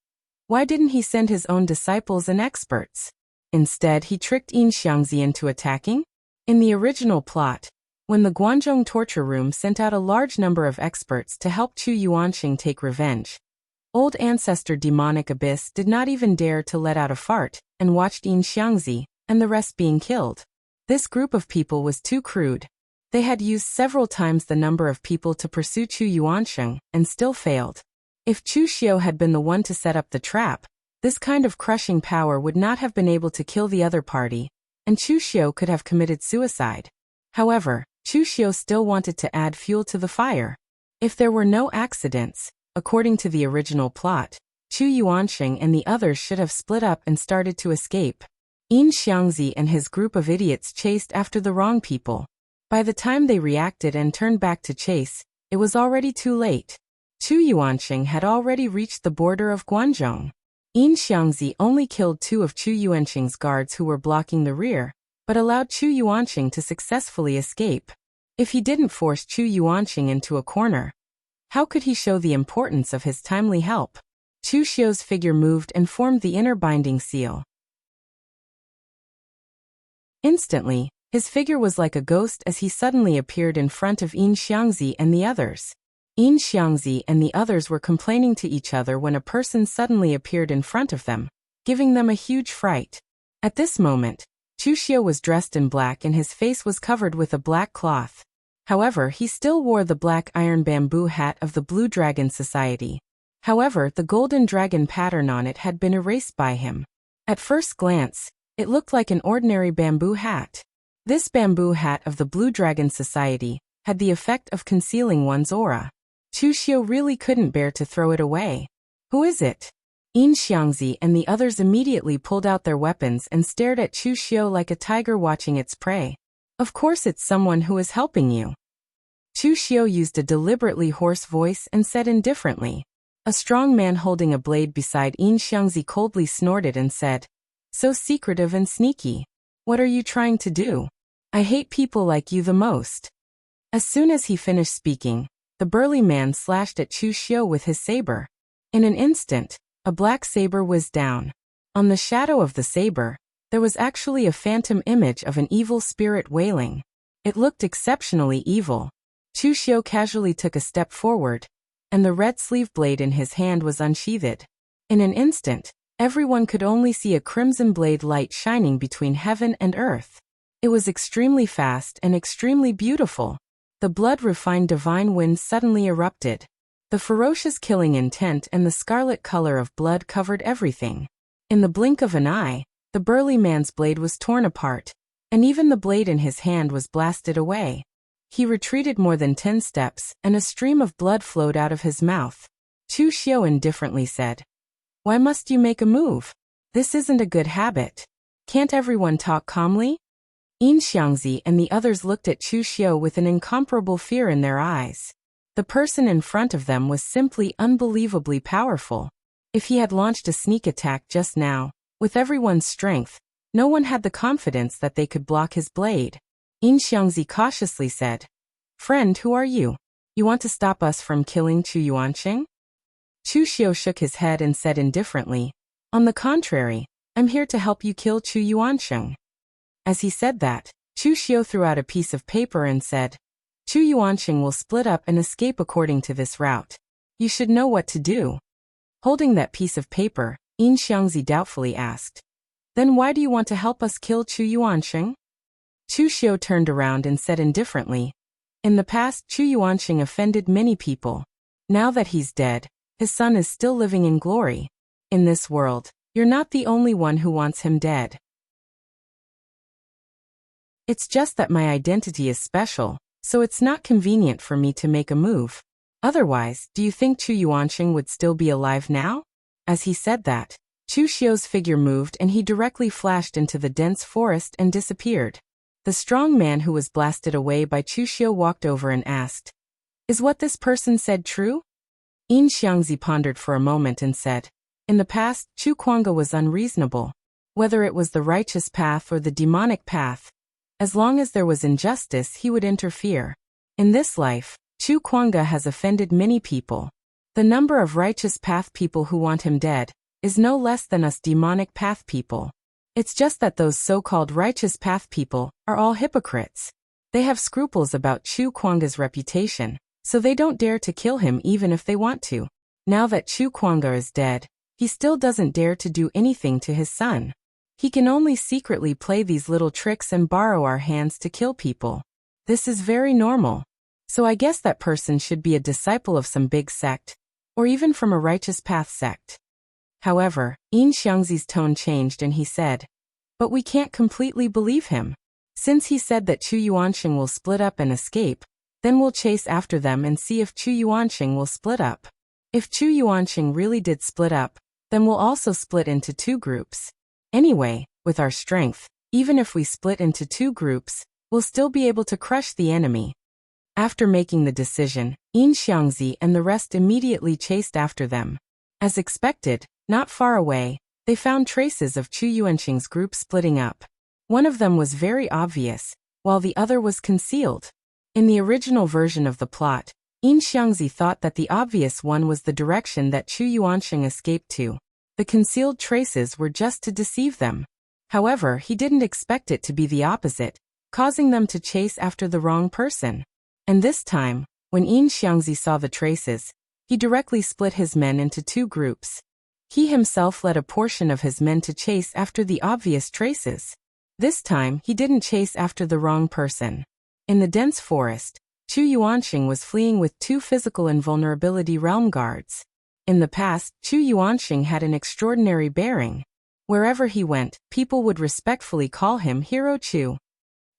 why didn't he send his own disciples and experts? Instead, he tricked Yin Xiangzi into attacking? In the original plot, when the Guanzhong torture room sent out a large number of experts to help Chu Yuanxing take revenge, old ancestor Demonic Abyss did not even dare to let out a fart, and watched Yin Xiangzi and the rest being killed. This group of people was too crude. They had used several times the number of people to pursue Chu Yuanxing, and still failed. If Chu Xiu had been the one to set up the trap, this kind of crushing power would not have been able to kill the other party, and Chu Xiu could have committed suicide. However, Chu Xiu still wanted to add fuel to the fire. If there were no accidents, according to the original plot, Chu Yuanxing and the others should have split up and started to escape. Yin Xiangzi and his group of idiots chased after the wrong people. By the time they reacted and turned back to chase, it was already too late. Chu Yuanxing had already reached the border of Guanzhong. Yin Xiangzi only killed 2 of Chu Yuanxing's guards who were blocking the rear, but allowed Chu Yuanxing to successfully escape. If he didn't force Chu Yuanxing into a corner, how could he show the importance of his timely help? Chu Xiu's figure moved and formed the inner binding seal. Instantly, his figure was like a ghost as he suddenly appeared in front of Yin Xiangzi and the others. Yin Xiangzi and the others were complaining to each other when a person suddenly appeared in front of them, giving them a huge fright. At this moment, Chu Xiu was dressed in black and his face was covered with a black cloth. However, he still wore the black iron bamboo hat of the Blue Dragon Society. However, the golden dragon pattern on it had been erased by him. At first glance, it looked like an ordinary bamboo hat. This bamboo hat of the Blue Dragon Society had the effect of concealing one's aura. Chu Xiu really couldn't bear to throw it away. Who is it? Yin Xiangzi and the others immediately pulled out their weapons and stared at Chu Xiu like a tiger watching its prey. Of course it's someone who is helping you. Chu Xiu used a deliberately hoarse voice and said indifferently. A strong man holding a blade beside Yin Xiangzi coldly snorted and said, "So secretive and sneaky. What are you trying to do? I hate people like you the most." As soon as he finished speaking, the burly man slashed at Chu Xiu with his saber. In an instant, a black saber whizzed down. On the shadow of the saber, there was actually a phantom image of an evil spirit wailing. It looked exceptionally evil. Chu Xiu casually took a step forward, and the red sleeve blade in his hand was unsheathed. In an instant, everyone could only see a crimson blade light shining between heaven and earth. It was extremely fast and extremely beautiful. The blood-refined divine wind suddenly erupted. The ferocious killing intent and the scarlet color of blood covered everything. In the blink of an eye, the burly man's blade was torn apart, and even the blade in his hand was blasted away. He retreated more than 10 steps, and a stream of blood flowed out of his mouth. Chu Xiu indifferently said, "Why must you make a move? This isn't a good habit. Can't everyone talk calmly?" Yin Xiangzi and the others looked at Chu Xiu with an incomparable fear in their eyes. The person in front of them was simply unbelievably powerful. If he had launched a sneak attack just now, with everyone's strength, no one had the confidence that they could block his blade. Yin Xiangzi cautiously said, "Friend, who are you? You want to stop us from killing Chu Yuanqing?" Chu Xiu shook his head and said indifferently, "On the contrary, I'm here to help you kill Chu Yuanqing." As he said that, Chu Xiu threw out a piece of paper and said, "Chu Yuanqing will split up and escape according to this route. You should know what to do." Holding that piece of paper, Yin Xiangzi doubtfully asked, "Then why do you want to help us kill Chu Yuanqing?" Chu Xiu turned around and said indifferently, "In the past, Chu Yuanqing offended many people. Now that he's dead, his son is still living in glory. In this world, you're not the only one who wants him dead. It's just that my identity is special, so it's not convenient for me to make a move. Otherwise, do you think Chu Yuanqing would still be alive now?" As he said that, Chu Xiu's figure moved and he directly flashed into the dense forest and disappeared. The strong man who was blasted away by Chu Xiu walked over and asked, "Is what this person said true?" Yin Xiangzi pondered for a moment and said, "In the past, Chu Kuanga was unreasonable. Whether it was the righteous path or the demonic path, as long as there was injustice, he would interfere. In this life, Chu Kuanga has offended many people. The number of righteous path people who want him dead is no less than us demonic path people. It's just that those so-called righteous path people are all hypocrites. They have scruples about Chu Kuanga's reputation, so they don't dare to kill him even if they want to. Now that Chu Kuanga is dead, he still doesn't dare to do anything to his son. He can only secretly play these little tricks and borrow our hands to kill people. This is very normal. So I guess that person should be a disciple of some big sect, or even from a righteous path sect." However, Yin Xiangzi's tone changed and he said, "But we can't completely believe him. Since he said that Chu Yuanqing will split up and escape, then we'll chase after them and see if Chu Yuanqing will split up. If Chu Yuanqing really did split up, then we'll also split into 2 groups. Anyway, with our strength, even if we split into 2 groups, we'll still be able to crush the enemy." After making the decision, Yin Xiangzi and the rest immediately chased after them. As expected, not far away, they found traces of Chu Yuanqing's group splitting up. One of them was very obvious, while the other was concealed. In the original version of the plot, Yin Xiangzi thought that the obvious one was the direction that Chu Yuanqing escaped to. The concealed traces were just to deceive them. However, he didn't expect it to be the opposite, causing them to chase after the wrong person. And this time, when Yin Xiangzi saw the traces, he directly split his men into 2 groups. He himself led a portion of his men to chase after the obvious traces. This time, he didn't chase after the wrong person. In the dense forest, Chu Yuanqing was fleeing with 2 physical invulnerability realm guards. In the past, Chu Yuanqing had an extraordinary bearing. Wherever he went, people would respectfully call him Hero Chu.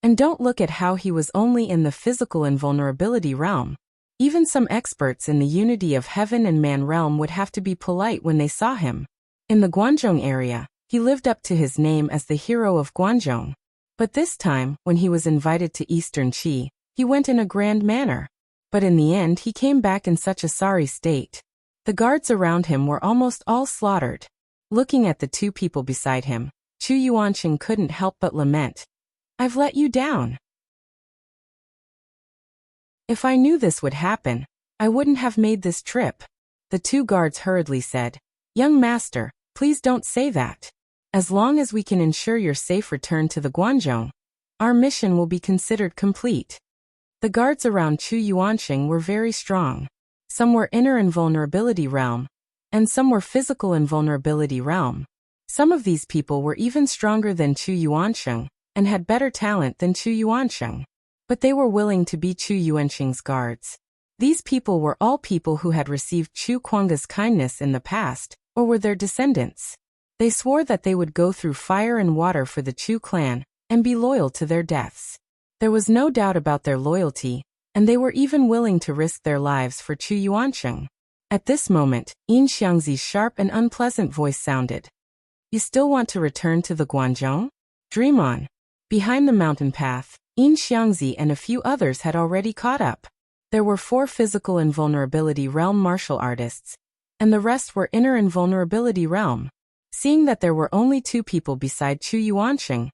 And don't look at how he was only in the physical invulnerability realm. Even some experts in the unity of heaven and man realm would have to be polite when they saw him. In the Guanzhong area, he lived up to his name as the hero of Guanzhong. But this time, when he was invited to Eastern Qi, he went in a grand manner. But in the end, he came back in such a sorry state. The guards around him were almost all slaughtered. Looking at the 2 people beside him, Chu Yuanqing couldn't help but lament, "I've let you down. If I knew this would happen, I wouldn't have made this trip." The 2 guards hurriedly said, "Young master, please don't say that. As long as we can ensure your safe return to the Guanzhong, our mission will be considered complete." The guards around Chu Yuanxing were very strong. Some were inner invulnerability realm, and some were physical invulnerability realm. Some of these people were even stronger than Chu Yuanxing, and had better talent than Chu Yuanxing. But they were willing to be Chu Yuanxing's guards. These people were all people who had received Chu Kuanga's kindness in the past, or were their descendants. They swore that they would go through fire and water for the Chu clan, and be loyal to their deaths. There was no doubt about their loyalty, and they were even willing to risk their lives for Chu Yuanxing. At this moment, Yin Xiangzi's sharp and unpleasant voice sounded. You still want to return to the Guanzhong? Dream on. Behind the mountain path, Yin Xiangzi and a few others had already caught up. There were 4 physical invulnerability realm martial artists, and the rest were inner invulnerability realm. Seeing that there were only 2 people beside Chu Yuanxing,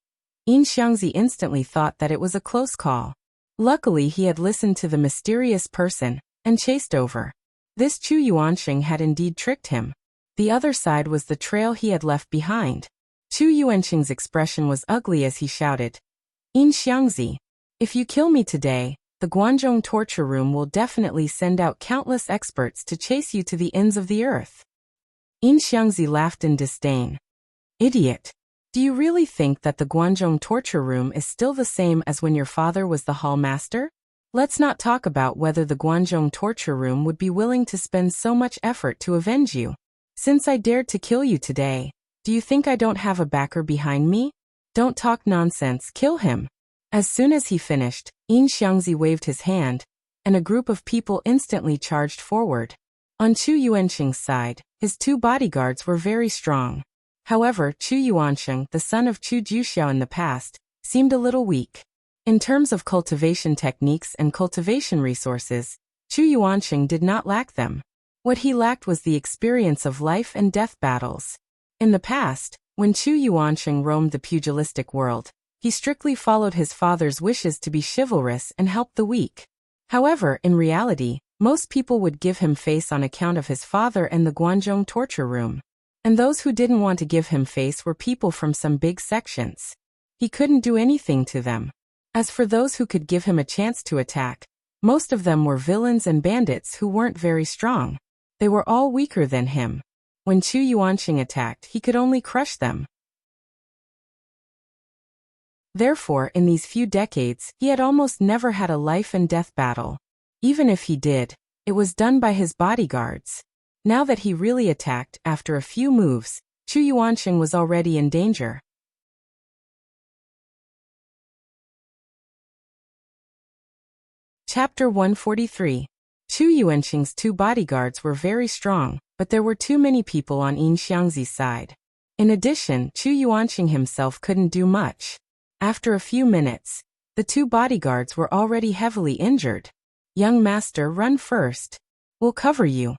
Yin Xiangzi instantly thought that it was a close call. Luckily he had listened to the mysterious person, and chased over. This Chu Yuanxing had indeed tricked him. The other side was the trail he had left behind. Chu Yuanxing's expression was ugly as he shouted, Yin Xiangzi, if you kill me today, the Guanzhong torture room will definitely send out countless experts to chase you to the ends of the earth. Yin Xiangzi laughed in disdain. Idiot! Do you really think that the Guanzhong torture room is still the same as when your father was the hall master? Let's not talk about whether the Guanzhong torture room would be willing to spend so much effort to avenge you. Since I dared to kill you today, do you think I don't have a backer behind me? Don't talk nonsense, kill him. As soon as he finished, Yin Xiangzi waved his hand, and a group of people instantly charged forward. On Chu Yuanxing's side, his 2 bodyguards were very strong. However, Chu Yuanxing, the son of Chu Juxiao in the past, seemed a little weak. In terms of cultivation techniques and cultivation resources, Chu Yuanxing did not lack them. What he lacked was the experience of life and death battles. In the past, when Chu Yuanxing roamed the pugilistic world, he strictly followed his father's wishes to be chivalrous and help the weak. However, in reality, most people would give him face on account of his father and the Guanzhong torture room. And those who didn't want to give him face were people from some big sections. He couldn't do anything to them. As for those who could give him a chance to attack, most of them were villains and bandits who weren't very strong. They were all weaker than him. When Chu Yuanxing attacked, he could only crush them. Therefore, in these few decades, he had almost never had a life and death battle. Even if he did, it was done by his bodyguards. Now that he really attacked, after a few moves, Chu Yuanxing was already in danger. Chapter 143. Chu Yuanxing's 2 bodyguards were very strong, but there were too many people on Yin Xiangzi's side. In addition, Chu Yuanxing himself couldn't do much. After a few minutes, the 2 bodyguards were already heavily injured. Young master, run first. We'll cover you.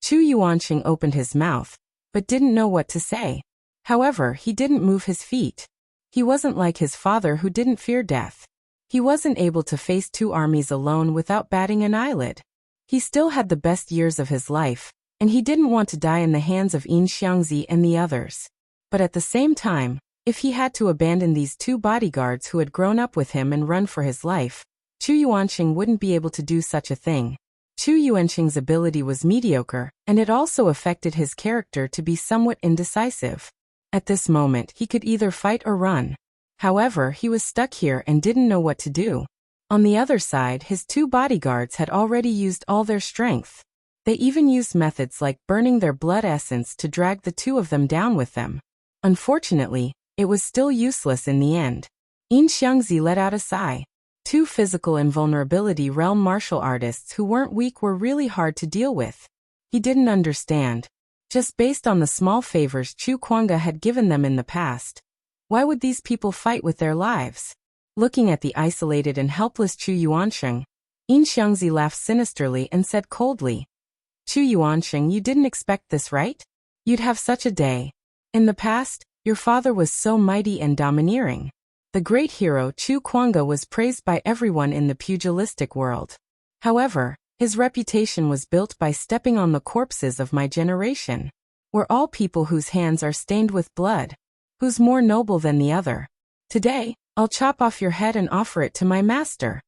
Chu Yuanxing opened his mouth, but didn't know what to say. However, he didn't move his feet. He wasn't like his father who didn't fear death. He wasn't able to face 2 armies alone without batting an eyelid. He still had the best years of his life, and he didn't want to die in the hands of Yin Xiangzi and the others. But at the same time, if he had to abandon these 2 bodyguards who had grown up with him and run for his life, Chu Yuanxing wouldn't be able to do such a thing. Chu Yuanxing's ability was mediocre, and it also affected his character to be somewhat indecisive. At this moment, he could either fight or run. However, he was stuck here and didn't know what to do. On the other side, his 2 bodyguards had already used all their strength. They even used methods like burning their blood essence to drag the 2 of them down with them. Unfortunately, it was still useless in the end. Yin Xiangzi let out a sigh. 2 physical invulnerability realm martial artists who weren't weak were really hard to deal with. He didn't understand. Just based on the small favors Chu Kuanga had given them in the past, why would these people fight with their lives? Looking at the isolated and helpless Chu Yuanxing, Yin Xiangzi laughed sinisterly and said coldly, Chu Yuanxing, you didn't expect this, right? You'd have such a day. In the past, your father was so mighty and domineering. The great hero Chu Kuanga was praised by everyone in the pugilistic world. However, his reputation was built by stepping on the corpses of my generation. We're all people whose hands are stained with blood. Who's more noble than the other? Today, I'll chop off your head and offer it to my master.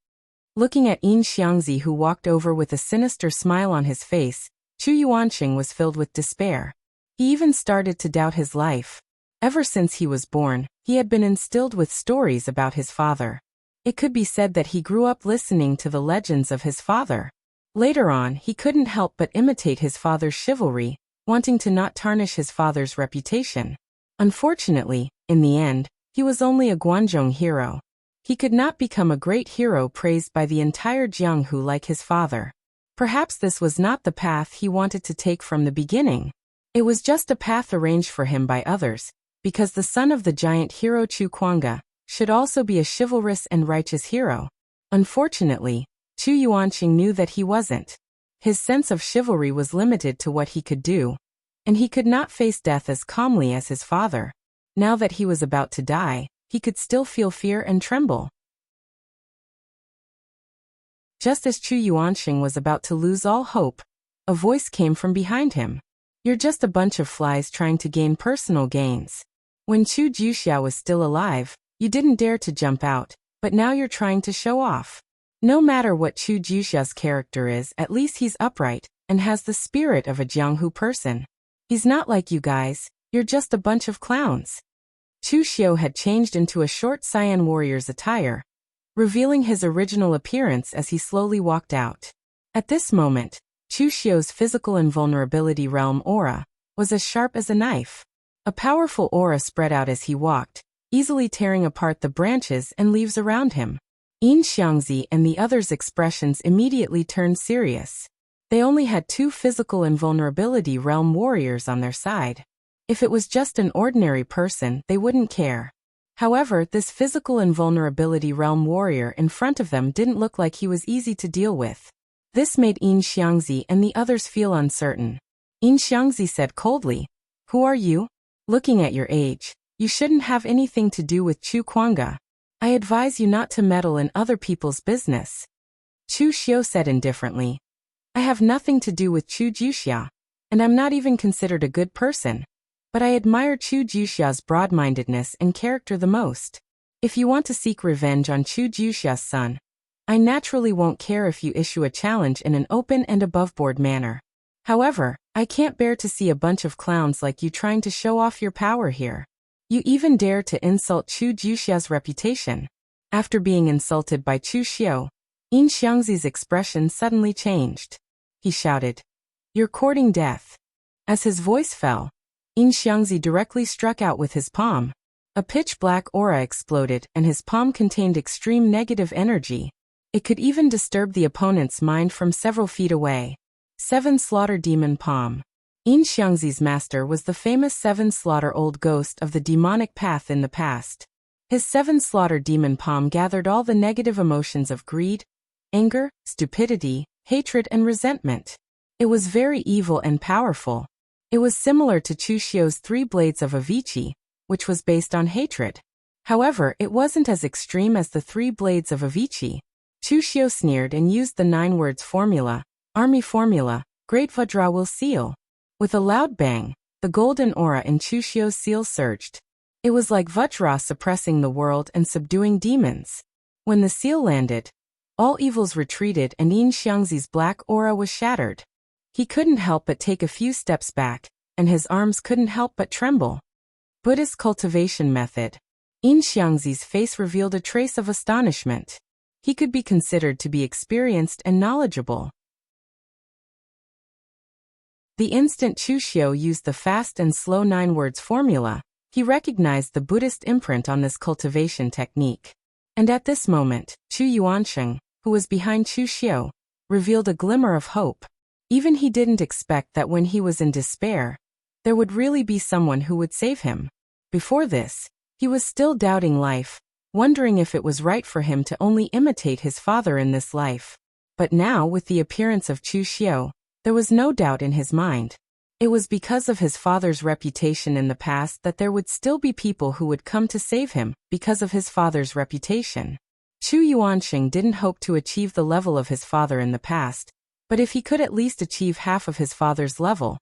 Looking at Yin Xiangzi, who walked over with a sinister smile on his face, Chu Yuanqing was filled with despair. He even started to doubt his life. Ever since he was born, he had been instilled with stories about his father. It could be said that he grew up listening to the legends of his father. Later on, he couldn't help but imitate his father's chivalry, wanting to not tarnish his father's reputation. Unfortunately, in the end, he was only a Guanzhong hero. He could not become a great hero praised by the entire Jianghu like his father. Perhaps this was not the path he wanted to take from the beginning. It was just a path arranged for him by others, because the son of the giant hero Chu Kuanga should also be a chivalrous and righteous hero. Unfortunately, Chu Yuanqing knew that he wasn't. His sense of chivalry was limited to what he could do, and he could not face death as calmly as his father. Now that he was about to die, he could still feel fear and tremble. Just as Chu Yuanqing was about to lose all hope, a voice came from behind him. "You're just a bunch of flies trying to gain personal gains. When Chu Juxia was still alive, you didn't dare to jump out, but now you're trying to show off. No matter what Chu Juxia's character is, at least he's upright and has the spirit of a Jianghu person. He's not like you guys, you're just a bunch of clowns." Chu Xiu had changed into a short Cyan warrior's attire, revealing his original appearance as he slowly walked out. At this moment, Chu Xiu's physical invulnerability realm aura was as sharp as a knife. A powerful aura spread out as he walked, easily tearing apart the branches and leaves around him. Yin Xiangzi and the others' expressions immediately turned serious. They only had 2 physical invulnerability realm warriors on their side. If it was just an ordinary person, they wouldn't care. However, this physical invulnerability realm warrior in front of them didn't look like he was easy to deal with. This made Yin Xiangzi and the others feel uncertain. Yin Xiangzi said coldly, "Who are you? Looking at your age, you shouldn't have anything to do with Chu Kuanga. I advise you not to meddle in other people's business." Chu Xiu said indifferently, "I have nothing to do with Chu Juxia, and I'm not even considered a good person. But I admire Chu Juxia's broad-mindedness and character the most. If you want to seek revenge on Chu Juxia's son, I naturally won't care if you issue a challenge in an open and above-board manner. However, I can't bear to see a bunch of clowns like you trying to show off your power here. You even dare to insult Chu Juxia's reputation." After being insulted by Chu Xiu, Yin Xiangzi's expression suddenly changed. He shouted, "You're courting death." As his voice fell, Yin Xiangzi directly struck out with his palm. A pitch-black aura exploded and his palm contained extreme negative energy. It could even disturb the opponent's mind from several feet away. 7 Slaughter Demon Palm. Yin Xiangzi's master was the famous 7 Slaughter Old Ghost of the demonic path in the past. His 7 Slaughter Demon Palm gathered all the negative emotions of greed, anger, stupidity, hatred and resentment. It was very evil and powerful. It was similar to Chu Xiu's 3 Blades of Avicii, which was based on hatred. However, it wasn't as extreme as the 3 Blades of Avicii. Chu Xiu sneered and used the 9 words formula, Army Formula, Great Vajra will seal. With a loud bang, the golden aura in Chu Xiu's seal surged. It was like Vajra suppressing the world and subduing demons. When the seal landed, all evils retreated and Yin Xiangzi's black aura was shattered. He couldn't help but take a few steps back, and his arms couldn't help but tremble. Buddhist cultivation method. Yin Xiangzi's face revealed a trace of astonishment. He could be considered to be experienced and knowledgeable. The instant Chu Xiu used the fast and slow 9 words formula, he recognized the Buddhist imprint on this cultivation technique. And at this moment, Chu Yuanqing, who was behind Chu Xiu, revealed a glimmer of hope. Even he didn't expect that when he was in despair, there would really be someone who would save him. Before this, he was still doubting life, wondering if it was right for him to only imitate his father in this life. But now, with the appearance of Chu Xiu, there was no doubt in his mind. It was because of his father's reputation in the past that there would still be people who would come to save him because of his father's reputation. Chu Yuanqing didn't hope to achieve the level of his father in the past, but if he could at least achieve half of his father's level,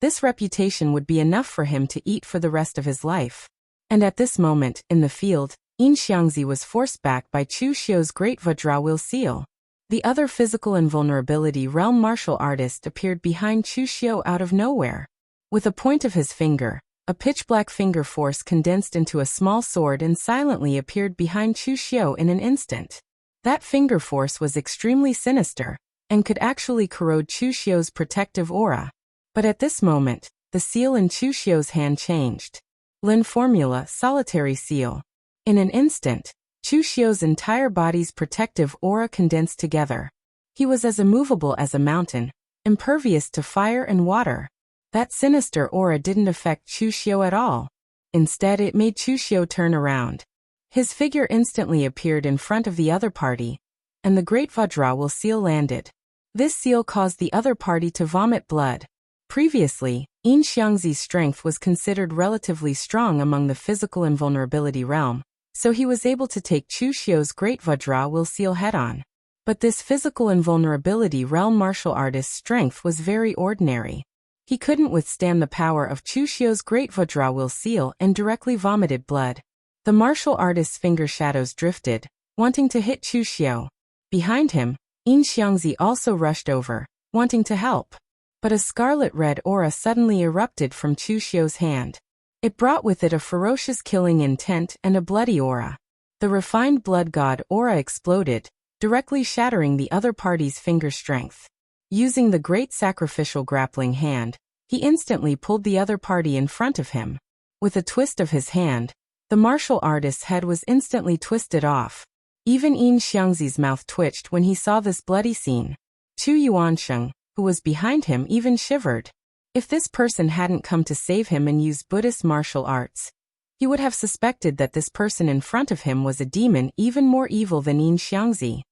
this reputation would be enough for him to eat for the rest of his life. And at this moment, in the field, Yin Xiangzi was forced back by Chu Xiu's great Vajra will seal. The other physical invulnerability realm martial artist appeared behind Chu Xiu out of nowhere. With a point of his finger, a pitch-black finger force condensed into a small sword and silently appeared behind Chu Xiu in an instant. That finger force was extremely sinister, and could actually corrode Chu Xiu's protective aura. But at this moment, the seal in Chu Xiu's hand changed. Lin Formula Solitary Seal. In an instant, Chu Xiu's entire body's protective aura condensed together. He was as immovable as a mountain, impervious to fire and water. That sinister aura didn't affect Chu Xiu at all. Instead, it made Chu Xiu turn around. His figure instantly appeared in front of the other party, and the Great Vajra seal landed. This seal caused the other party to vomit blood. Previously, Yin Xiangzi's strength was considered relatively strong among the physical invulnerability realm, so he was able to take Chu Xiu's Great Vajra seal head-on. But this physical invulnerability realm martial artist's strength was very ordinary. He couldn't withstand the power of Chu Xiu's Great Vajra seal and directly vomited blood. The martial artist's finger shadows drifted, wanting to hit Chu Xiu. Behind him, Yin Xiangzi also rushed over, wanting to help. But a scarlet-red aura suddenly erupted from Chu Xiu's hand. It brought with it a ferocious killing intent and a bloody aura. The refined blood god aura exploded, directly shattering the other party's finger strength. Using the great sacrificial grappling hand, he instantly pulled the other party in front of him. With a twist of his hand, the martial artist's head was instantly twisted off. Even Yin Xiangzi's mouth twitched when he saw this bloody scene. Chu Yuansheng, who was behind him, even shivered. If this person hadn't come to save him and use Buddhist martial arts, he would have suspected that this person in front of him was a demon even more evil than Yin Xiangzi.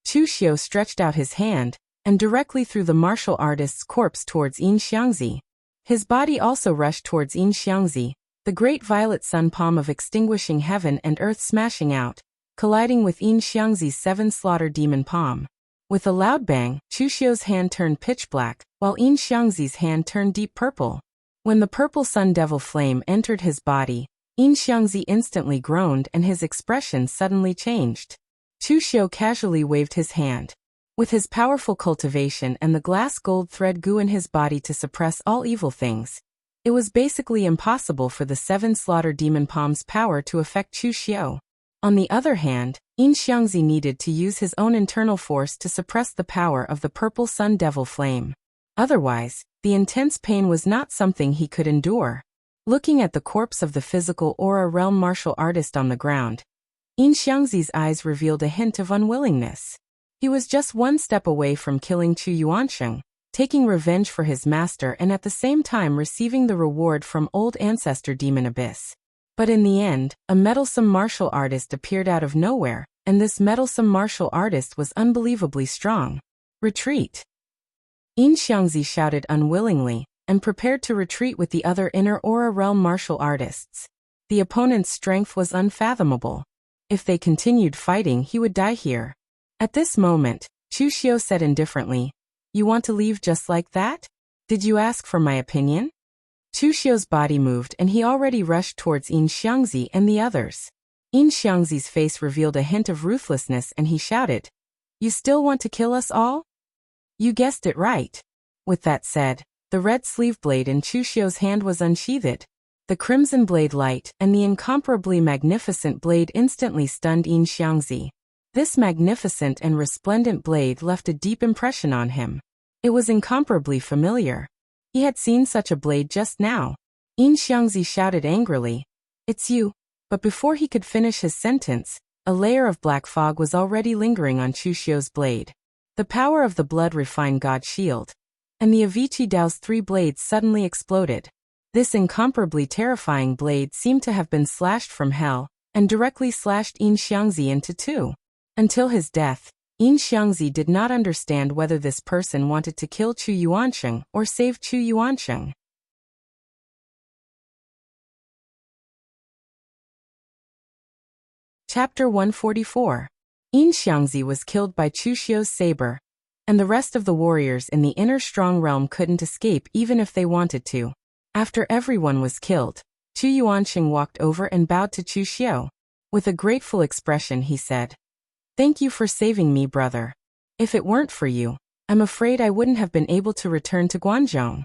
Chu Xiu stretched out his hand, and directly threw the martial artist's corpse towards Yin Xiangzi. His body also rushed towards Yin Xiangzi, the great violet sun palm of extinguishing heaven and earth smashing out, colliding with Yin Xiangzi's seven slaughter demon palm. With a loud bang, Chu Xiu's hand turned pitch black, while Yin Xiangzi's hand turned deep purple. When the purple sun devil flame entered his body, Yin Xiangzi instantly groaned and his expression suddenly changed. Chu Xiu casually waved his hand. With his powerful cultivation and the glass gold thread goo in his body to suppress all evil things, it was basically impossible for the seven slaughter demon palm's power to affect Chu Xiu. On the other hand, Yin Xiangzi needed to use his own internal force to suppress the power of the purple sun devil flame. Otherwise, the intense pain was not something he could endure. Looking at the corpse of the physical aura realm martial artist on the ground, Yin Xiangzi's eyes revealed a hint of unwillingness. He was just one step away from killing Chu Yuansheng, taking revenge for his master and at the same time receiving the reward from old ancestor Demon Abyss. But in the end, a meddlesome martial artist appeared out of nowhere, and this meddlesome martial artist was unbelievably strong. Retreat! Yin Xiangzi shouted unwillingly, and prepared to retreat with the other inner aura realm martial artists. The opponent's strength was unfathomable. If they continued fighting, he would die here. At this moment, Chu Xiu said indifferently, "You want to leave just like that? Did you ask for my opinion?" Chu Xiu's body moved and he already rushed towards Yin Xiangzi and the others. Yin Xiangzi's face revealed a hint of ruthlessness and he shouted, "You still want to kill us all?" "You guessed it right." With that said, the red sleeve blade in Chu Xiu's hand was unsheathed. The crimson blade light and the incomparably magnificent blade instantly stunned Yin Xiangzi. This magnificent and resplendent blade left a deep impression on him. It was incomparably familiar. He had seen such a blade just now. Yin Xiangzi shouted angrily, "It's you." But before he could finish his sentence, a layer of black fog was already lingering on Chu Xiu's blade. The power of the blood-refined god shield, and the Avicii Dao's three blades suddenly exploded. This incomparably terrifying blade seemed to have been slashed from hell, and directly slashed Yin Xiangzi into two. Until his death, Yin Xiangzi did not understand whether this person wanted to kill Chu Yuansheng or save Chu Yuansheng. Chapter 144. Yin Xiangzi was killed by Chu Xiu's saber, and the rest of the warriors in the inner strong realm couldn't escape even if they wanted to. After everyone was killed, Chu Yuansheng walked over and bowed to Chu Xiu. With a grateful expression he said, Thank you for saving me, brother. If it weren't for you, I'm afraid I wouldn't have been able to return to Guangzhou.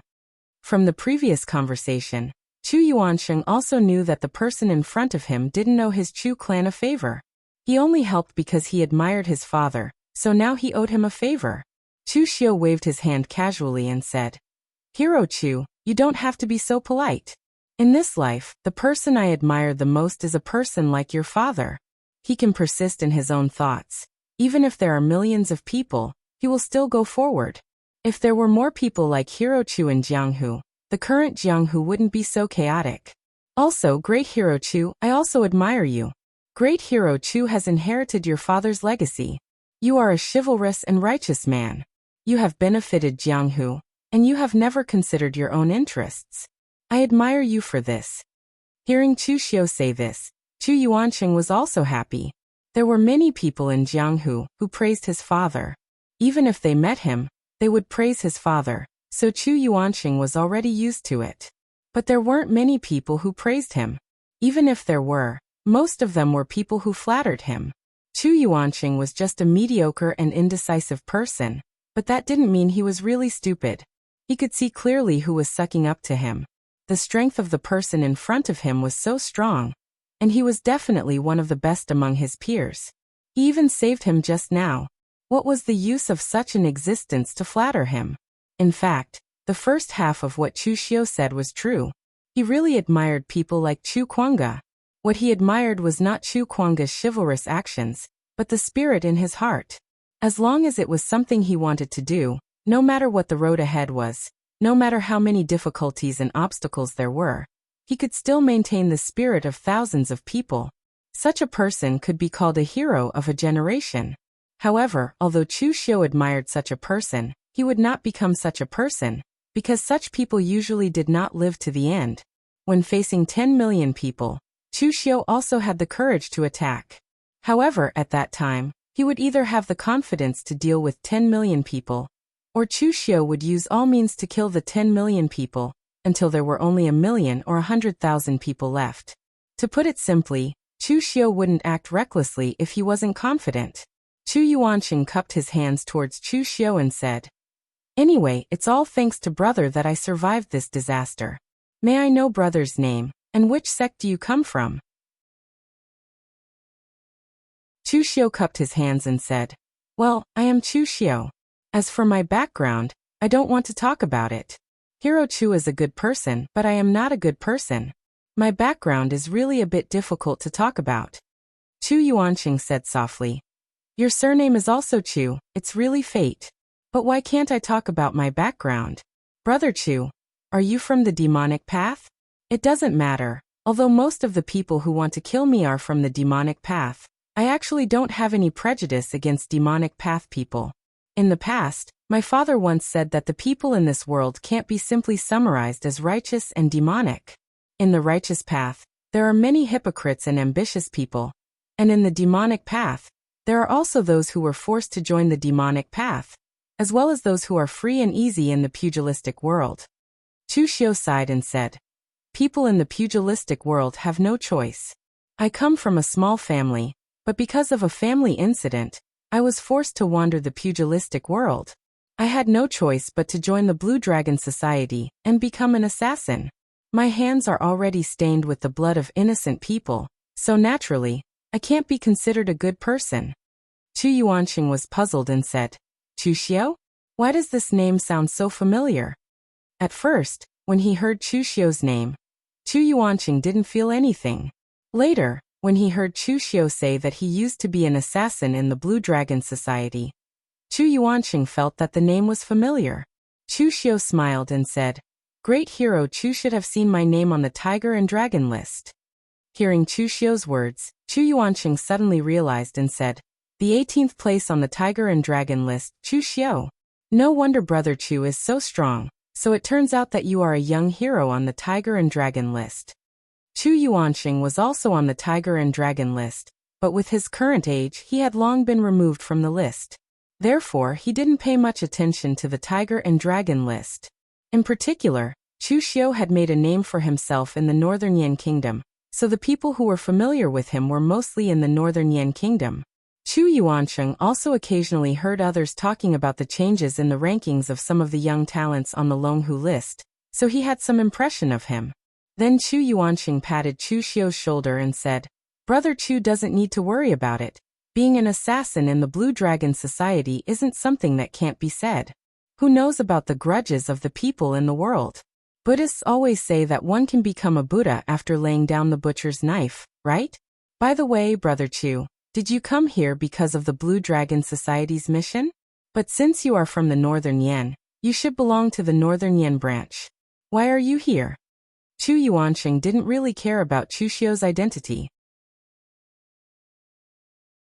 From the previous conversation, Chu Yuansheng also knew that the person in front of him didn't know his Chu clan a favor. He only helped because he admired his father, so now he owed him a favor. Chu Xiu waved his hand casually and said, Hero Chu, you don't have to be so polite. In this life, the person I admire the most is a person like your father. He can persist in his own thoughts. Even if there are millions of people, he will still go forward. If there were more people like Hero Chu in Jianghu, the current Jianghu wouldn't be so chaotic. Also, Great Hero Chu, I also admire you. Great Hero Chu has inherited your father's legacy. You are a chivalrous and righteous man. You have benefited Jianghu, and you have never considered your own interests. I admire you for this. Hearing Chu Xiu say this, Chu Yuansheng was also happy. There were many people in Jianghu who praised his father. Even if they met him, they would praise his father, so Chu Yuansheng was already used to it. But there weren't many people who praised him. Even if there were, most of them were people who flattered him. Chu Yuansheng was just a mediocre and indecisive person, but that didn't mean he was really stupid. He could see clearly who was sucking up to him. The strength of the person in front of him was so strong, and he was definitely one of the best among his peers. He even saved him just now. What was the use of such an existence to flatter him? In fact, the first half of what Chu Xiu said was true. He really admired people like Chu Kuanga. What he admired was not Chu Kuanga's chivalrous actions, but the spirit in his heart. As long as it was something he wanted to do, no matter what the road ahead was, no matter how many difficulties and obstacles there were, he could still maintain the spirit of thousands of people. Such a person could be called a hero of a generation. However, although Chu Xiu admired such a person, he would not become such a person, because such people usually did not live to the end. When facing 10 million people, Chu Xiu also had the courage to attack. However, at that time, he would either have the confidence to deal with 10 million people, or Chu Xiu would use all means to kill the 10 million people, until there were only 1,000,000 or 100,000 people left. To put it simply, Chu Xiu wouldn't act recklessly if he wasn't confident. Chu Yuansheng cupped his hands towards Chu Xiu and said, Anyway, it's all thanks to brother that I survived this disaster. May I know brother's name, and which sect do you come from? Chu Xiu cupped his hands and said, Well, I am Chu Xiu. As for my background, I don't want to talk about it. Hero Chu is a good person, but I am not a good person. My background is really a bit difficult to talk about. Chu Yuansheng said softly, Your surname is also Chu, it's really fate. But why can't I talk about my background? Brother Chu, are you from the demonic path? It doesn't matter. Although most of the people who want to kill me are from the demonic path, I actually don't have any prejudice against demonic path people. In the past, my father once said that the people in this world can't be simply summarized as righteous and demonic. In the righteous path, there are many hypocrites and ambitious people. And in the demonic path, there are also those who were forced to join the demonic path, as well as those who are free and easy in the pugilistic world. Chu Xiu sighed and said, People in the pugilistic world have no choice. I come from a small family, but because of a family incident, I was forced to wander the pugilistic world. I had no choice but to join the Blue Dragon Society and become an assassin. My hands are already stained with the blood of innocent people, so naturally, I can't be considered a good person. Chu Yuansheng was puzzled and said, Chu Xiu? Why does this name sound so familiar? At first, when he heard Chu Xiu's name, Chu Yuansheng didn't feel anything. Later, when he heard Chu Xiu say that he used to be an assassin in the Blue Dragon Society, Chu Yuansheng felt that the name was familiar. Chu Xiu smiled and said, Great hero Chu should have seen my name on the Tiger and Dragon list. Hearing Chu Xiu's words, Chu Yuansheng suddenly realized and said, The 18th place on the Tiger and Dragon list, Chu Xiu. No wonder brother Chu is so strong, so it turns out that you are a young hero on the Tiger and Dragon list. Chu Yuansheng was also on the Tiger and Dragon list, but with his current age he had long been removed from the list. Therefore, he didn't pay much attention to the Tiger and Dragon list. In particular, Chu Xiu had made a name for himself in the Northern Yan Kingdom, so the people who were familiar with him were mostly in the Northern Yan Kingdom. Chu Yuansheng also occasionally heard others talking about the changes in the rankings of some of the young talents on the Longhu list, so he had some impression of him. Then Chu Yuansheng patted Chu Xiu's shoulder and said, "Brother Chu doesn't need to worry about it. Being an assassin in the Blue Dragon Society isn't something that can't be said. Who knows about the grudges of the people in the world? Buddhists always say that one can become a Buddha after laying down the butcher's knife, right? By the way, Brother Chu, did you come here because of the Blue Dragon Society's mission? But since you are from the Northern Yan, you should belong to the Northern Yan branch. Why are you here?" Chu Yuansheng didn't really care about Chu Xiu's identity.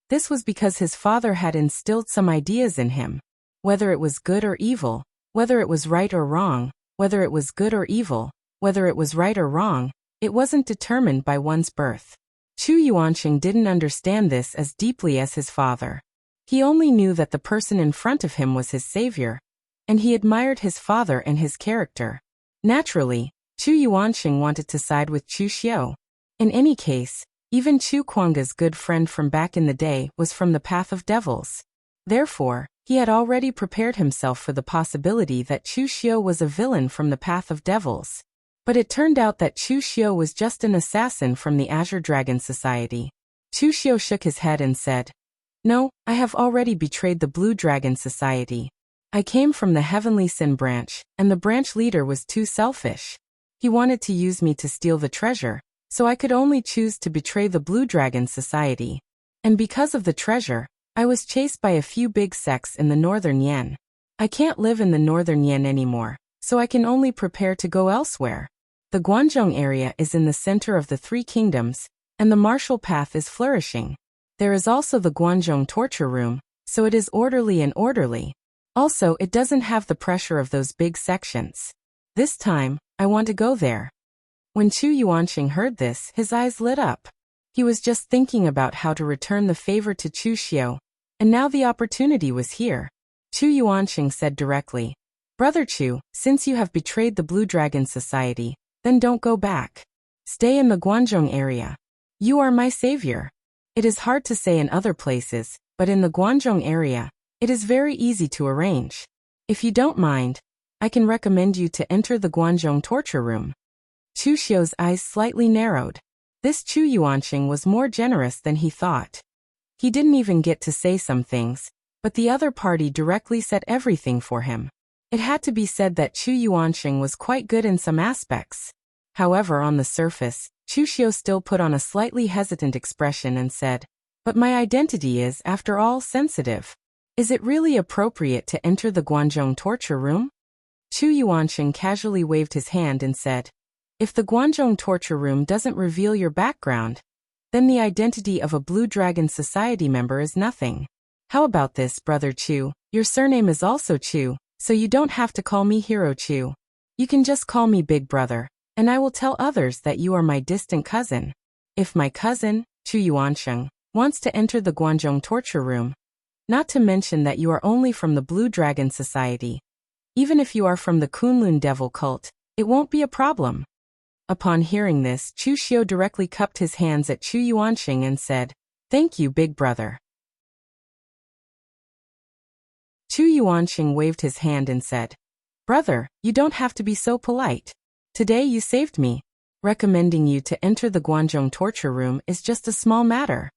This was because his father had instilled some ideas in him. Whether it was good or evil, whether it was right or wrong, whether it was good or evil, whether it was right or wrong, it wasn't determined by one's birth. Chu Yuansheng didn't understand this as deeply as his father. He only knew that the person in front of him was his savior, and he admired his father and his character. Naturally, Chu Yuansheng wanted to side with Chu Xiu. In any case, even Chu Kuanga's good friend from back in the day was from the path of devils. Therefore, he had already prepared himself for the possibility that Chu Xiu was a villain from the path of devils. But it turned out that Chu Xiu was just an assassin from the Azure Dragon Society. Chu Xiu shook his head and said, "No, I have already betrayed the Blue Dragon Society. I came from the Heavenly Sin branch, and the branch leader was too selfish. He wanted to use me to steal the treasure, so I could only choose to betray the Blue Dragon Society. And because of the treasure, I was chased by a few big sects in the Northern Yan. I can't live in the Northern Yan anymore, so I can only prepare to go elsewhere. The Guanzhong area is in the center of the Three Kingdoms, and the martial path is flourishing. There is also the Guanzhong torture room, so it is orderly and orderly. Also, it doesn't have the pressure of those big sections. This time, I want to go there." When Chu Yuansheng heard this, his eyes lit up. He was just thinking about how to return the favor to Chu Xiu, and now the opportunity was here. Chu Yuansheng said directly, "Brother Chu, since you have betrayed the Blue Dragon Society, then don't go back. Stay in the Guanzhong area. You are my savior." It is hard to say in other places, but in the Guanzhong area, it is very easy to arrange. If you don't mind, I can recommend you to enter the Guanzhong torture room. Chu Xiu's eyes slightly narrowed. This Chu Yuansheng was more generous than he thought. He didn't even get to say some things, but the other party directly said everything for him. It had to be said that Chu Yuansheng was quite good in some aspects. However, on the surface, Chu Xiu still put on a slightly hesitant expression and said, "But my identity is, after all, sensitive. Is it really appropriate to enter the Guanzhong torture room?" Chu Yuansheng casually waved his hand and said, "If the Guanzhong torture room doesn't reveal your background, then the identity of a Blue Dragon Society member is nothing. How about this, Brother Chu? Your surname is also Chu, so you don't have to call me Hero Chu. You can just call me Big Brother, and I will tell others that you are my distant cousin. If my cousin, Chu Yuansheng, wants to enter the Guanzhong torture room, not to mention that you are only from the Blue Dragon Society, even if you are from the Kunlun Devil cult, it won't be a problem." Upon hearing this, Chu Xiu directly cupped his hands at Chu Yuansheng and said, "Thank you, Big Brother." Chu Yuansheng waved his hand and said, "Brother, you don't have to be so polite. Today you saved me. Recommending you to enter the Guanzhong torture room is just a small matter."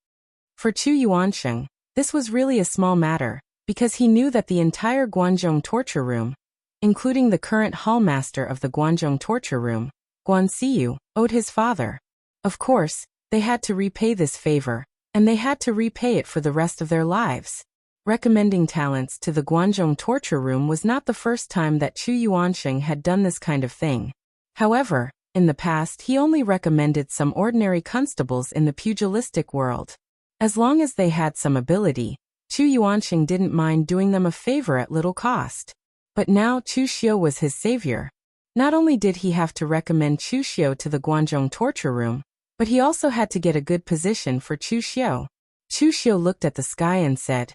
For Chu Yuansheng, this was really a small matter, because he knew that the entire Guanzhong torture room, including the current hallmaster of the Guanzhong torture room, Guan Siyu, owed his father. Of course, they had to repay this favor, and they had to repay it for the rest of their lives. Recommending talents to the Guanzhong torture room was not the first time that Chu Yuansheng had done this kind of thing. However, in the past he only recommended some ordinary constables in the pugilistic world. As long as they had some ability, Chu Yuansheng didn't mind doing them a favor at little cost. But now Chu Xiu was his savior. Not only did he have to recommend Chu Xiu to the Guanzhong torture room, but he also had to get a good position for Chu Xiu. Chu Xiu looked at the sky and said,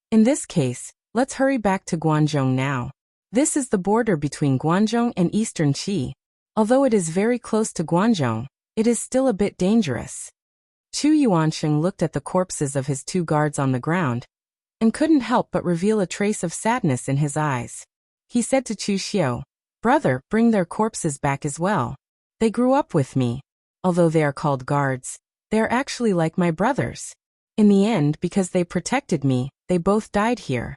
"In this case, let's hurry back to Guanzhong now. This is the border between Guanzhong and Eastern Qi. Although it is very close to Guanzhong, it is still a bit dangerous." Chu Yuansheng looked at the corpses of his 2 guards on the ground, and couldn't help but reveal a trace of sadness in his eyes. He said to Chu Xiu, "Brother, bring their corpses back as well. They grew up with me. Although they are called guards, they are actually like my brothers. In the end, because they protected me, they both died here."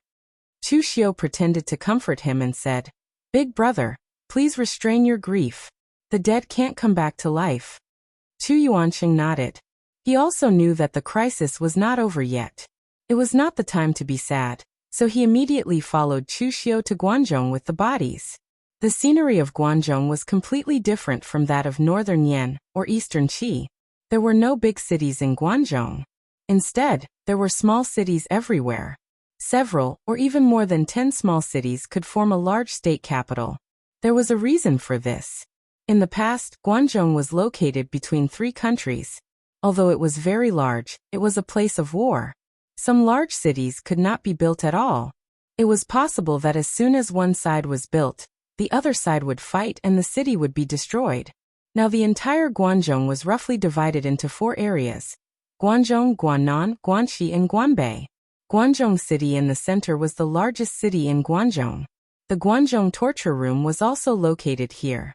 Chu Xiu pretended to comfort him and said, "Big brother, please restrain your grief. The dead can't come back to life." Chu Yuansheng nodded. He also knew that the crisis was not over yet. It was not the time to be sad, so he immediately followed Chu Xiu to Guanzhong with the bodies. The scenery of Guanzhong was completely different from that of northern Yan or eastern Qi. There were no big cities in Guanzhong. Instead, there were small cities everywhere. Several, or even more than 10 small cities could form a large state capital. There was a reason for this. In the past, Guanzhong was located between 3 countries. Although it was very large, it was a place of war. Some large cities could not be built at all. It was possible that as soon as one side was built, the other side would fight and the city would be destroyed. Now the entire Guanzhong was roughly divided into 4 areas: Guanzhong, Guannan, Guanxi and Guanbei. Guanzhong City in the center was the largest city in Guanzhong. The Guanzhong torture room was also located here.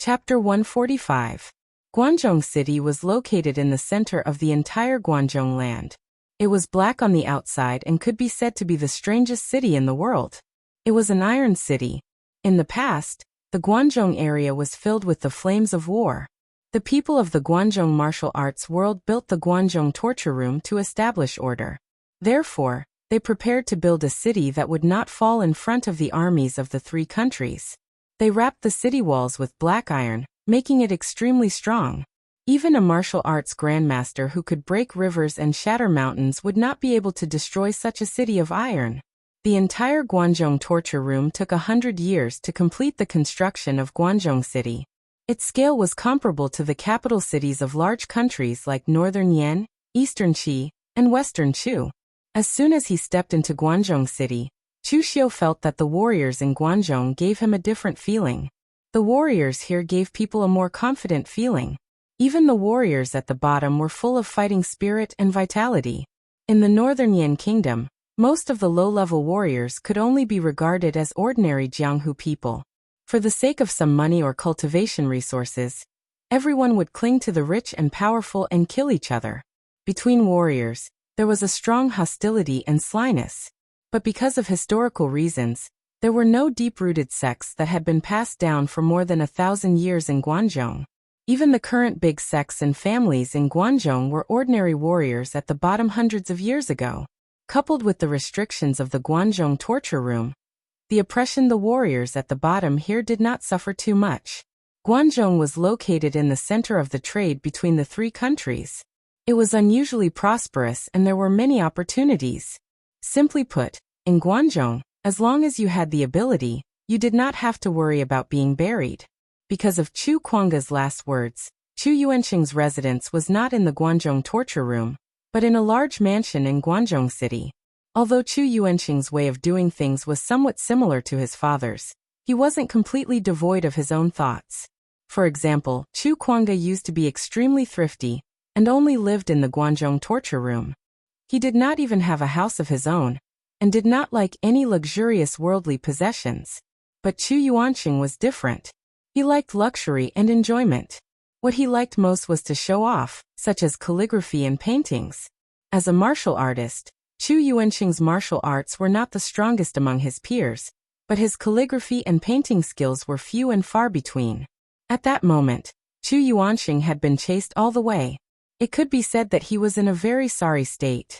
Chapter 145. Guanzhong City was located in the center of the entire Guanzhong land. It was black on the outside and could be said to be the strangest city in the world. It was an iron city. In the past, the Guanzhong area was filled with the flames of war. The people of the Guanzhong martial arts world built the Guanzhong torture room to establish order. Therefore, they prepared to build a city that would not fall in front of the armies of the 3 countries. They wrapped the city walls with black iron, making it extremely strong. Even a martial arts grandmaster who could break rivers and shatter mountains would not be able to destroy such a city of iron. The entire Guanzhong torture room took 100 years to complete the construction of Guanzhong City. Its scale was comparable to the capital cities of large countries like Northern Yan, Eastern Qi, and Western Chu. As soon as he stepped into Guanzhong City, Chu Xiu felt that the warriors in Guanzhong gave him a different feeling. The warriors here gave people a more confident feeling. Even the warriors at the bottom were full of fighting spirit and vitality. In the Northern Yan Kingdom, most of the low-level warriors could only be regarded as ordinary Jianghu people. For the sake of some money or cultivation resources, everyone would cling to the rich and powerful and kill each other. Between warriors, there was a strong hostility and slyness. But because of historical reasons, there were no deep-rooted sects that had been passed down for more than 1,000 years in Guanzhong. Even the current big sects and families in Guanzhong were ordinary warriors at the bottom hundreds of years ago. Coupled with the restrictions of the Guanzhong torture room, the oppression the warriors at the bottom here did not suffer too much. Guanzhong was located in the center of the trade between the 3 countries. It was unusually prosperous and there were many opportunities. Simply put, in Guanzhong, as long as you had the ability, you did not have to worry about being buried. Because of Chu Kuangga's last words, Chu Yuansheng's residence was not in the Guanzhong torture room, but in a large mansion in Guanzhong City. Although Chu Yuansheng's way of doing things was somewhat similar to his father's, he wasn't completely devoid of his own thoughts. For example, Chu Kuangga used to be extremely thrifty, and only lived in the Guanzhong torture room. He did not even have a house of his own, and did not like any luxurious worldly possessions. But Chu Yuansheng was different. He liked luxury and enjoyment. What he liked most was to show off, such as calligraphy and paintings. As a martial artist, Chu Yuansheng's martial arts were not the strongest among his peers, but his calligraphy and painting skills were few and far between. At that moment, Chu Yuansheng had been chased all the way. It could be said that he was in a very sorry state.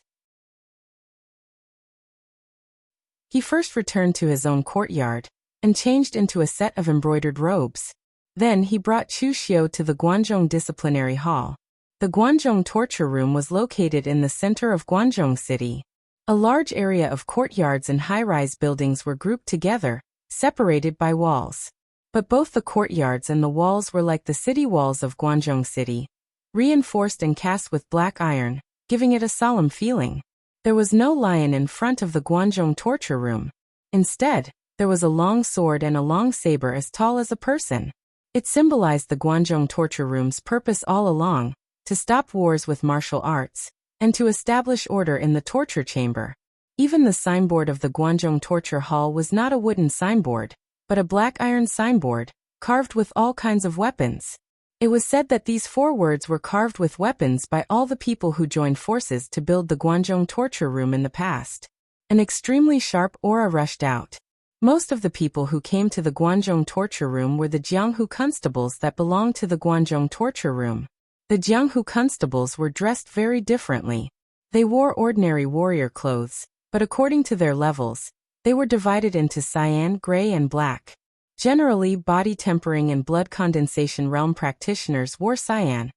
He first returned to his own courtyard, and changed into a set of embroidered robes. Then he brought Chu Xiu to the Guanzhong Disciplinary Hall. The Guanzhong torture room was located in the center of Guanzhong City. A large area of courtyards and high-rise buildings were grouped together, separated by walls. But both the courtyards and the walls were like the city walls of Guanzhong City, reinforced and cast with black iron, giving it a solemn feeling. There was no lion in front of the Guanzhong torture room. Instead, There was a long sword and a long saber as tall as a person. It symbolized the Guanzhong torture room's purpose all along, to stop wars with martial arts, and to establish order in the torture chamber. Even the signboard of the Guanzhong torture hall was not a wooden signboard, but a black iron signboard, carved with all kinds of weapons. It was said that these 4 words were carved with weapons by all the people who joined forces to build the Guanzhong torture room in the past. An extremely sharp aura rushed out. Most of the people who came to the Guanzhong torture room were the Jianghu constables that belonged to the Guanzhong torture room. The Jianghu constables were dressed very differently. They wore ordinary warrior clothes, but according to their levels, they were divided into cyan, gray and black. Generally, body tempering and blood condensation realm practitioners wore cyan.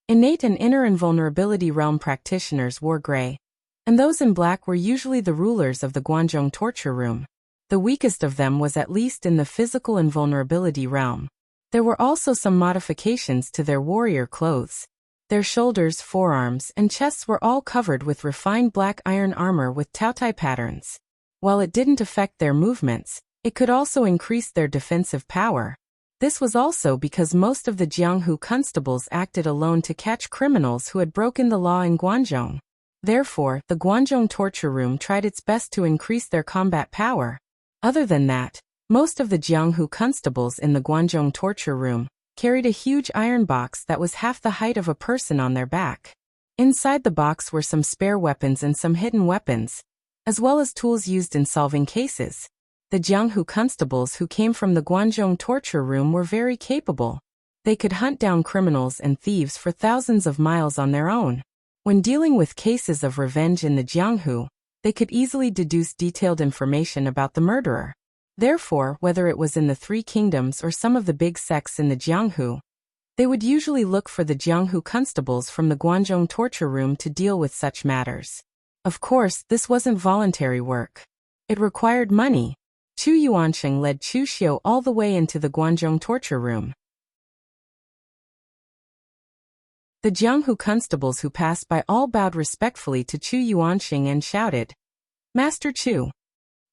Innate and inner invulnerability realm practitioners wore gray. And those in black were usually the rulers of the Guanzhong torture room. The weakest of them was at least in the physical invulnerability realm. There were also some modifications to their warrior clothes. Their shoulders, forearms, and chests were all covered with refined black iron armor with taotai patterns. While it didn't affect their movements, it could also increase their defensive power. This was also because most of the Jianghu constables acted alone to catch criminals who had broken the law in Guanzhong. Therefore, the Guanzhong torture room tried its best to increase their combat power. Other than that, most of the Jianghu constables in the Guanzhong torture room carried a huge iron box that was half the height of a person on their back. Inside the box were some spare weapons and some hidden weapons, as well as tools used in solving cases. The Jianghu constables who came from the Guanzhong torture room were very capable. They could hunt down criminals and thieves for thousands of miles on their own. When dealing with cases of revenge in the Jianghu, they could easily deduce detailed information about the murderer. Therefore, whether it was in the 3 kingdoms or some of the big sects in the Jianghu, they would usually look for the Jianghu constables from the Guanzhong torture room to deal with such matters. Of course, this wasn't voluntary work. It required money. Chu Yuansheng led Chu Xiu all the way into the Guanzhong torture room. The Jianghu constables who passed by all bowed respectfully to Chu Yuansheng and shouted, "Master Chu."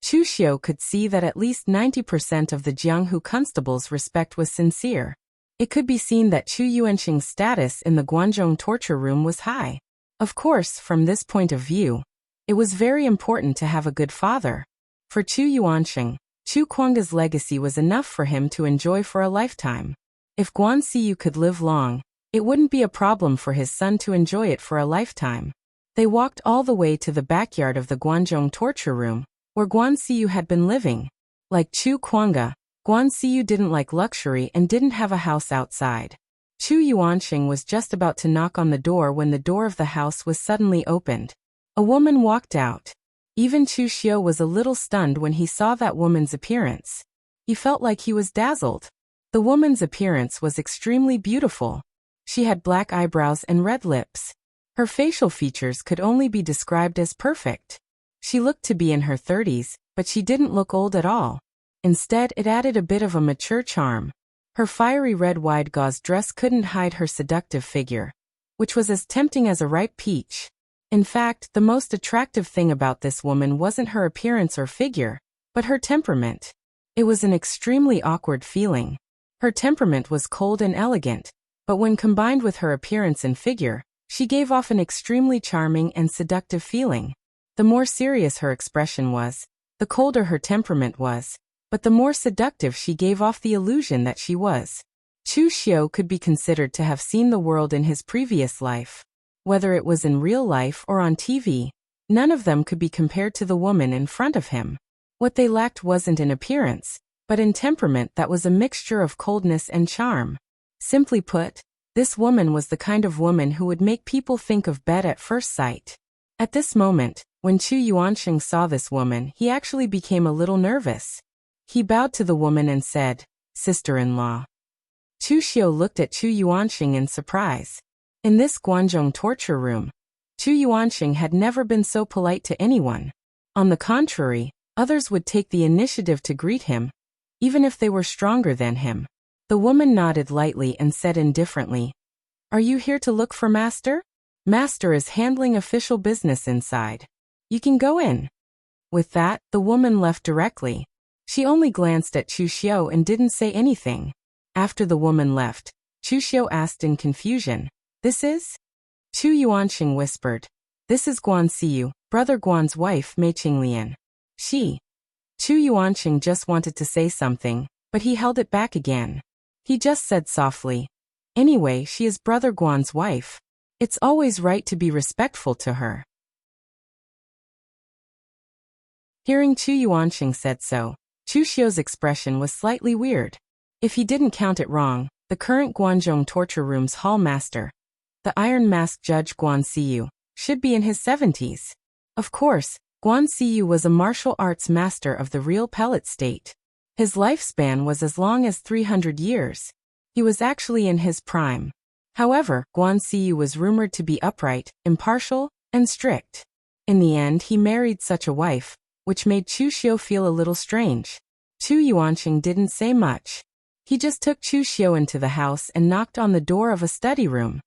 Chu Xiu could see that at least 90% of the Jianghu constables' respect was sincere. It could be seen that Chu Yuansheng's status in the Guanzhong torture room was high. Of course, from this point of view, it was very important to have a good father. For Chu Yuansheng, Chu Kuanga's legacy was enough for him to enjoy for a lifetime. If Guan Xiyu could live long, it wouldn't be a problem for his son to enjoy it for a lifetime. They walked all the way to the backyard of the Guanzhong torture room, where Guan Xiyu had been living. Like Chu Kuanga, Guan Xiyu didn't like luxury and didn't have a house outside. Chu Yuansheng was just about to knock on the door when the door of the house was suddenly opened. A woman walked out. Even Chu Xiu was a little stunned when he saw that woman's appearance. He felt like he was dazzled. The woman's appearance was extremely beautiful. She had black eyebrows and red lips. Her facial features could only be described as perfect. She looked to be in her 30s, but she didn't look old at all. Instead, it added a bit of a mature charm. Her fiery red wide gauze dress couldn't hide her seductive figure, which was as tempting as a ripe peach. In fact, the most attractive thing about this woman wasn't her appearance or figure, but her temperament. It was an extremely awkward feeling. Her temperament was cold and elegant, but when combined with her appearance and figure, she gave off an extremely charming and seductive feeling. The more serious her expression was, the colder her temperament was, but the more seductive she gave off the illusion that she was. Chu Xiu could be considered to have seen the world in his previous life. Whether it was in real life or on TV, none of them could be compared to the woman in front of him. What they lacked wasn't in appearance, but in temperament that was a mixture of coldness and charm. Simply put, this woman was the kind of woman who would make people think of bed at first sight. At this moment, when Chu Yuansheng saw this woman, he actually became a little nervous. He bowed to the woman and said, "Sister-in-law." Chu Xiu looked at Chu Yuansheng in surprise. In this Guanzhong torture room, Chu Yuansheng had never been so polite to anyone. On the contrary, others would take the initiative to greet him, even if they were stronger than him. The woman nodded lightly and said indifferently, "Are you here to look for Master? Master is handling official business inside. You can go in." With that, the woman left directly. She only glanced at Chu Xiu and didn't say anything. After the woman left, Chu Xiu asked in confusion, "This is?" Chu Yuanqing whispered, "This is Guan Xiu, Brother Guan's wife Mei Qinglian. She." Chu Yuanqing just wanted to say something, but he held it back again. He just said softly, "Anyway, she is Brother Guan's wife. It's always right to be respectful to her." Hearing Chu Yuanqing said so, Chu Xiu's expression was slightly weird. If he didn't count it wrong, the current Guanzhong torture room's hall master, the Iron Mask Judge Guan Xiu, should be in his 70s. Of course, Guan Xiu was a martial arts master of the real pellet state. His lifespan was as long as 300 years. He was actually in his prime. However, Guan Xiu was rumored to be upright, impartial, and strict. In the end, he married such a wife, which made Chu Xiu feel a little strange. Chu Yuanqing didn't say much. He just took Chu Xiu into the house and knocked on the door of a study room.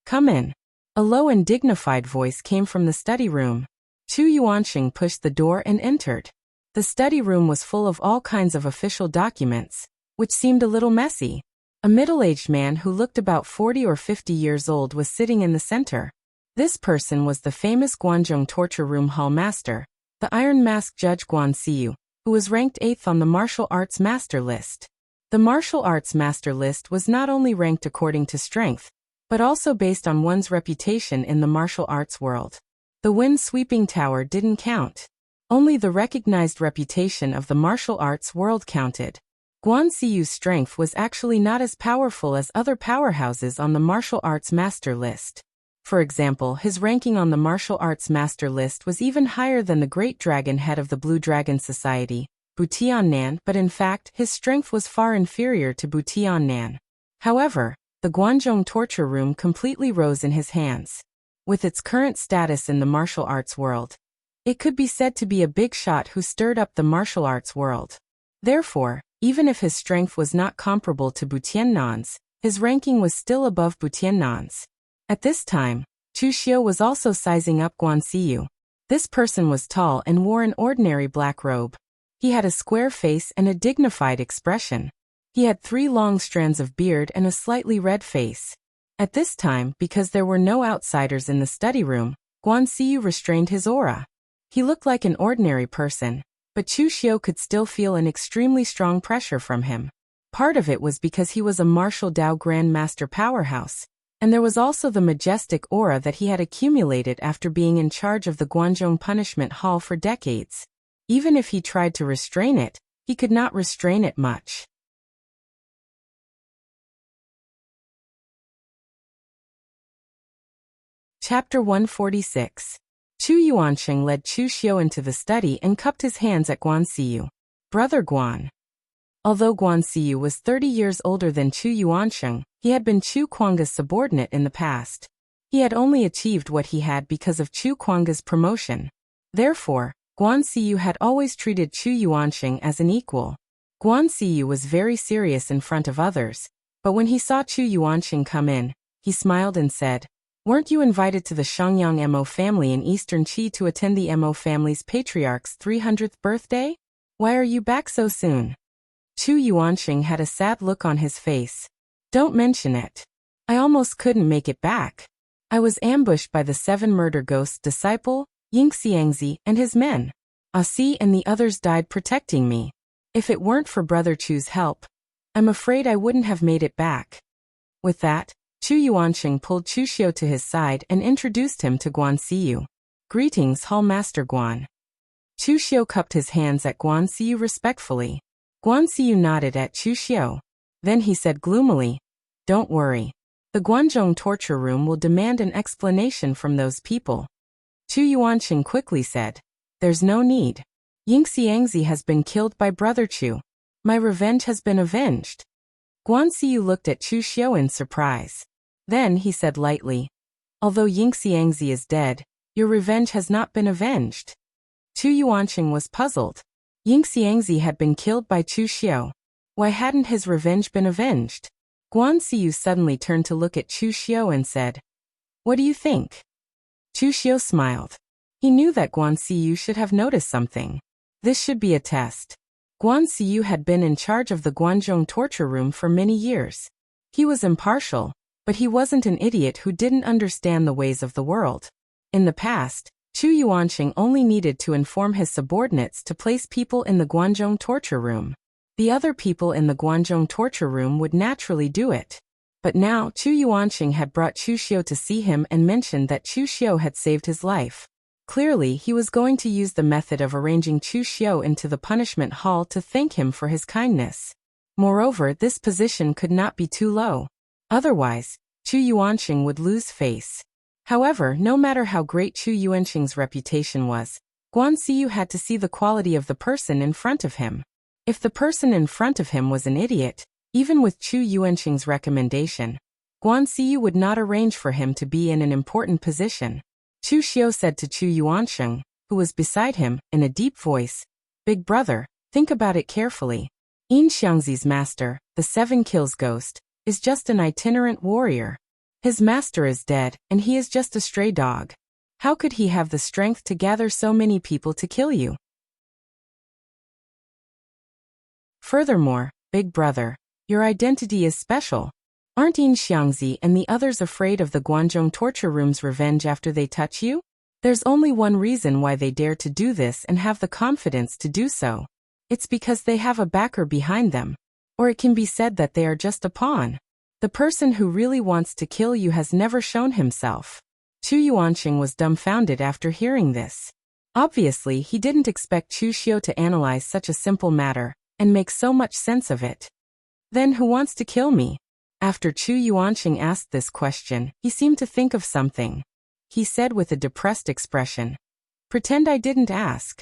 "Come in." A low and dignified voice came from the study room. Chu Yuanqing pushed the door and entered. The study room was full of all kinds of official documents, which seemed a little messy. A middle-aged man who looked about 40 or 50 years old was sitting in the center. This person was the famous Guanzhong torture room hall master, the Iron Mask Judge Guan Xiu, who was ranked 8th on the martial arts master list. The martial arts master list was not only ranked according to strength, but also based on one's reputation in the martial arts world. The wind-sweeping tower didn't count. Only the recognized reputation of the martial arts world counted. Guan Xiu's strength was actually not as powerful as other powerhouses on the martial arts master list. For example, his ranking on the martial arts master list was even higher than the great dragon head of the Blue Dragon Society, Bu Tiannan, but in fact, his strength was far inferior to Bu Tiannan. However, the Guanzhong torture room completely rose in his hands. With its current status in the martial arts world, it could be said to be a big shot who stirred up the martial arts world. Therefore, even if his strength was not comparable to Bu Tiannan's, his ranking was still above Bu Tiannan's. At this time, Chu Xiu was also sizing up Guan Xiu. This person was tall and wore an ordinary black robe. He had a square face and a dignified expression. He had 3 long strands of beard and a slightly red face. At this time, because there were no outsiders in the study room, Guan Xiu restrained his aura. He looked like an ordinary person, but Chu Xiu could still feel an extremely strong pressure from him. Part of it was because he was a martial Dao Grand Master powerhouse, and there was also the majestic aura that he had accumulated after being in charge of the Guanzhong Punishment Hall for decades. Even if he tried to restrain it, he could not restrain it much. Chapter 146. Chu Yuanqing led Chu Xiu into the study and cupped his hands at Guan Xiu. "Brother Guan." Although Guan Xiu was 30 years older than Chu Yuanqing, he had been Chu Kuang's subordinate in the past. He had only achieved what he had because of Chu Kuang's promotion. Therefore, Guan Xiu had always treated Chu Yuanqing as an equal. Guan Xiu was very serious in front of others, but when he saw Chu Yuanqing come in, he smiled and said, "Weren't you invited to the Shangyang Mo family in Eastern Qi to attend the Mo family's patriarch's 300th birthday? Why are you back so soon?" Chu Yuanqing had a sad look on his face. "Don't mention it. I almost couldn't make it back. I was ambushed by the 7 murder ghosts' disciple, Ying Xiangzi, and his men. Si and the others died protecting me. If it weren't for Brother Chu's help, I'm afraid I wouldn't have made it back." With that, Chu Yuanqing pulled Chu Xiu to his side and introduced him to Guan Xiu. "Greetings, Hall Master Guan." Chu Xiu cupped his hands at Guan Xiu respectfully. Guan Xiu nodded at Chu Xiu. Then he said gloomily, "Don't worry. The Guanzhong torture room will demand an explanation from those people." Chu Yuanqing quickly said, "There's no need. Ying Xiangzi has been killed by Brother Chu. My revenge has been avenged." Guan Xiu looked at Chu Xiu in surprise. Then he said lightly, "Although Ying Xiangzi is dead, your revenge has not been avenged." Chu Yuanqing was puzzled. Ying Xiangzi had been killed by Chu Xiu. Why hadn't his revenge been avenged? Guan Xiu suddenly turned to look at Chu Xiu and said, "What do you think?" Chu Xiu smiled. He knew that Guan Xiu should have noticed something. This should be a test. Guan Siyu had been in charge of the Guanzhong torture room for many years. He was impartial, but he wasn't an idiot who didn't understand the ways of the world. In the past, Chu Yuanqing only needed to inform his subordinates to place people in the Guanzhong torture room. The other people in the Guanzhong torture room would naturally do it. But now Chu Yuanqing had brought Chu Xiu to see him and mentioned that Chu Xiu had saved his life. Clearly, he was going to use the method of arranging Chu Xiu into the punishment hall to thank him for his kindness. Moreover, this position could not be too low. Otherwise, Chu Yuanqing would lose face. However, no matter how great Chu Yuanqing's reputation was, Guan Siyu had to see the quality of the person in front of him. If the person in front of him was an idiot, even with Chu Yuanqing's recommendation, Guan Siyu would not arrange for him to be in an important position. Chu Xiu said to Chu Yuanqing, who was beside him, in a deep voice, "Big brother, think about it carefully. Yin Xiangzi's master, the Seven Kills Ghost, is just an itinerant warrior. His master is dead, and he is just a stray dog. How could he have the strength to gather so many people to kill you? Furthermore, big brother, your identity is special. Aren't Yin Xiangzi and the others afraid of the Guanzhong torture room's revenge after they touch you? There's only one reason why they dare to do this and have the confidence to do so. It's because they have a backer behind them. Or it can be said that they are just a pawn. The person who really wants to kill you has never shown himself." Chu Yuanqing was dumbfounded after hearing this. Obviously, he didn't expect Chu Xiu to analyze such a simple matter and make so much sense of it. "Then who wants to kill me?" After Chu Yuanqing asked this question, he seemed to think of something. He said with a depressed expression, "Pretend I didn't ask."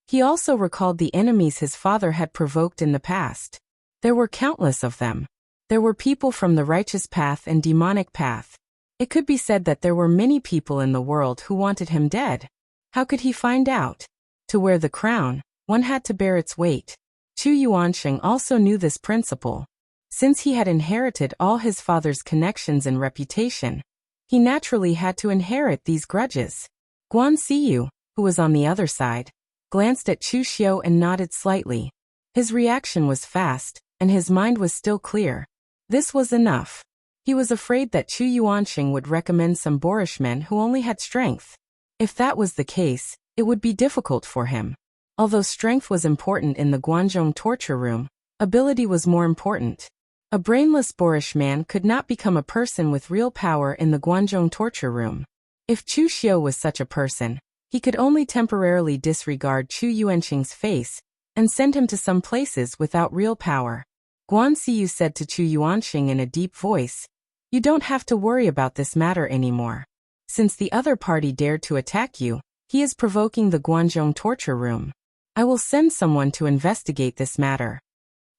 He also recalled the enemies his father had provoked in the past. There were countless of them. There were people from the righteous path and demonic path. It could be said that there were many people in the world who wanted him dead. How could he find out? To wear the crown, one had to bear its weight. Chu Yuanqing also knew this principle. Since he had inherited all his father's connections and reputation, he naturally had to inherit these grudges. Guan Siyu, who was on the other side, glanced at Chu Xiu and nodded slightly. His reaction was fast, and his mind was still clear. This was enough. He was afraid that Chu Yuanqing would recommend some boorish men who only had strength. If that was the case, it would be difficult for him. Although strength was important in the Guanzhong torture room, ability was more important. A brainless boorish man could not become a person with real power in the Guanzhong torture room. If Chu Xiu was such a person, he could only temporarily disregard Chu Yuanqing's face and send him to some places without real power. Guan Siyu said to Chu Yuanqing in a deep voice, "You don't have to worry about this matter anymore. Since the other party dared to attack you, he is provoking the Guanzhong torture room. I will send someone to investigate this matter."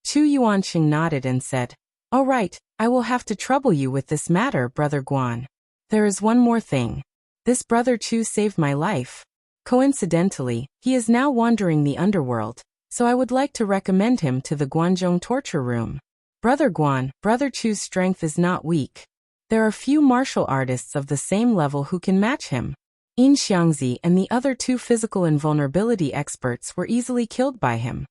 Chu Yuanqing nodded and said, "All right, I will have to trouble you with this matter, Brother Guan. There is one more thing. This Brother Chu saved my life. Coincidentally, he is now wandering the underworld, so I would like to recommend him to the Guanzhong torture room. Brother Guan, Brother Chu's strength is not weak. There are few martial artists of the same level who can match him. Yin Xiangzi and the other two physical invulnerability experts were easily killed by him."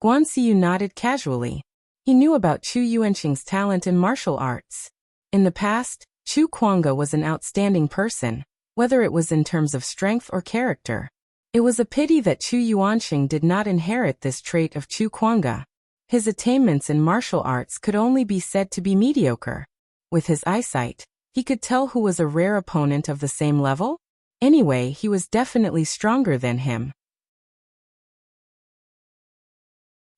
Guan Siyu nodded casually. He knew about Chu Yuanqing's talent in martial arts. In the past, Chu Kuanga was an outstanding person, whether it was in terms of strength or character. It was a pity that Chu Yuanqing did not inherit this trait of Chu Kuanga. His attainments in martial arts could only be said to be mediocre. With his eyesight, he could tell who was a rare opponent of the same level. Anyway, he was definitely stronger than him.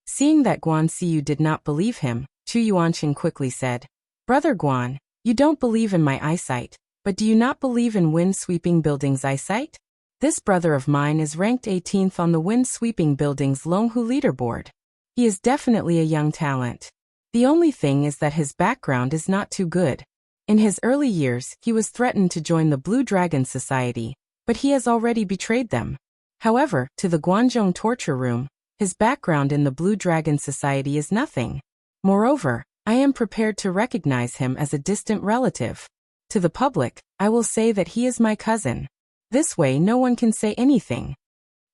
Seeing that Guan Siyu did not believe him, Chu Yuanqing quickly said, "Brother Guan, you don't believe in my eyesight, but do you not believe in wind-sweeping buildings' eyesight? This brother of mine is ranked 18th on the wind-sweeping buildings Longhu leaderboard. He is definitely a young talent. The only thing is that his background is not too good. In his early years, he was threatened to join the Blue Dragon Society, but he has already betrayed them. However, to the Guanzhong torture room, his background in the Blue Dragon Society is nothing. Moreover, I am prepared to recognize him as a distant relative. To the public, I will say that he is my cousin. This way no one can say anything."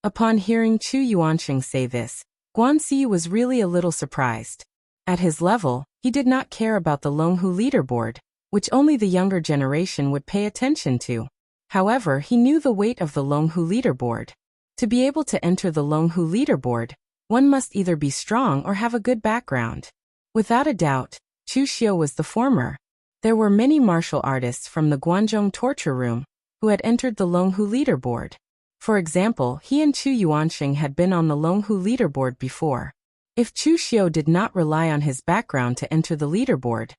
Upon hearing Chu Yuanqing say this, Guan Ziyu was really a little surprised. At his level, he did not care about the Longhu leaderboard, which only the younger generation would pay attention to. However, he knew the weight of the Longhu leaderboard. To be able to enter the Longhu leaderboard, one must either be strong or have a good background. Without a doubt, Chu Xiu was the former. There were many martial artists from the Guanzhong torture room who had entered the Longhu leaderboard. For example, he and Chu Yuanxing had been on the Longhu leaderboard before. If Chu Xiu did not rely on his background to enter the leaderboard,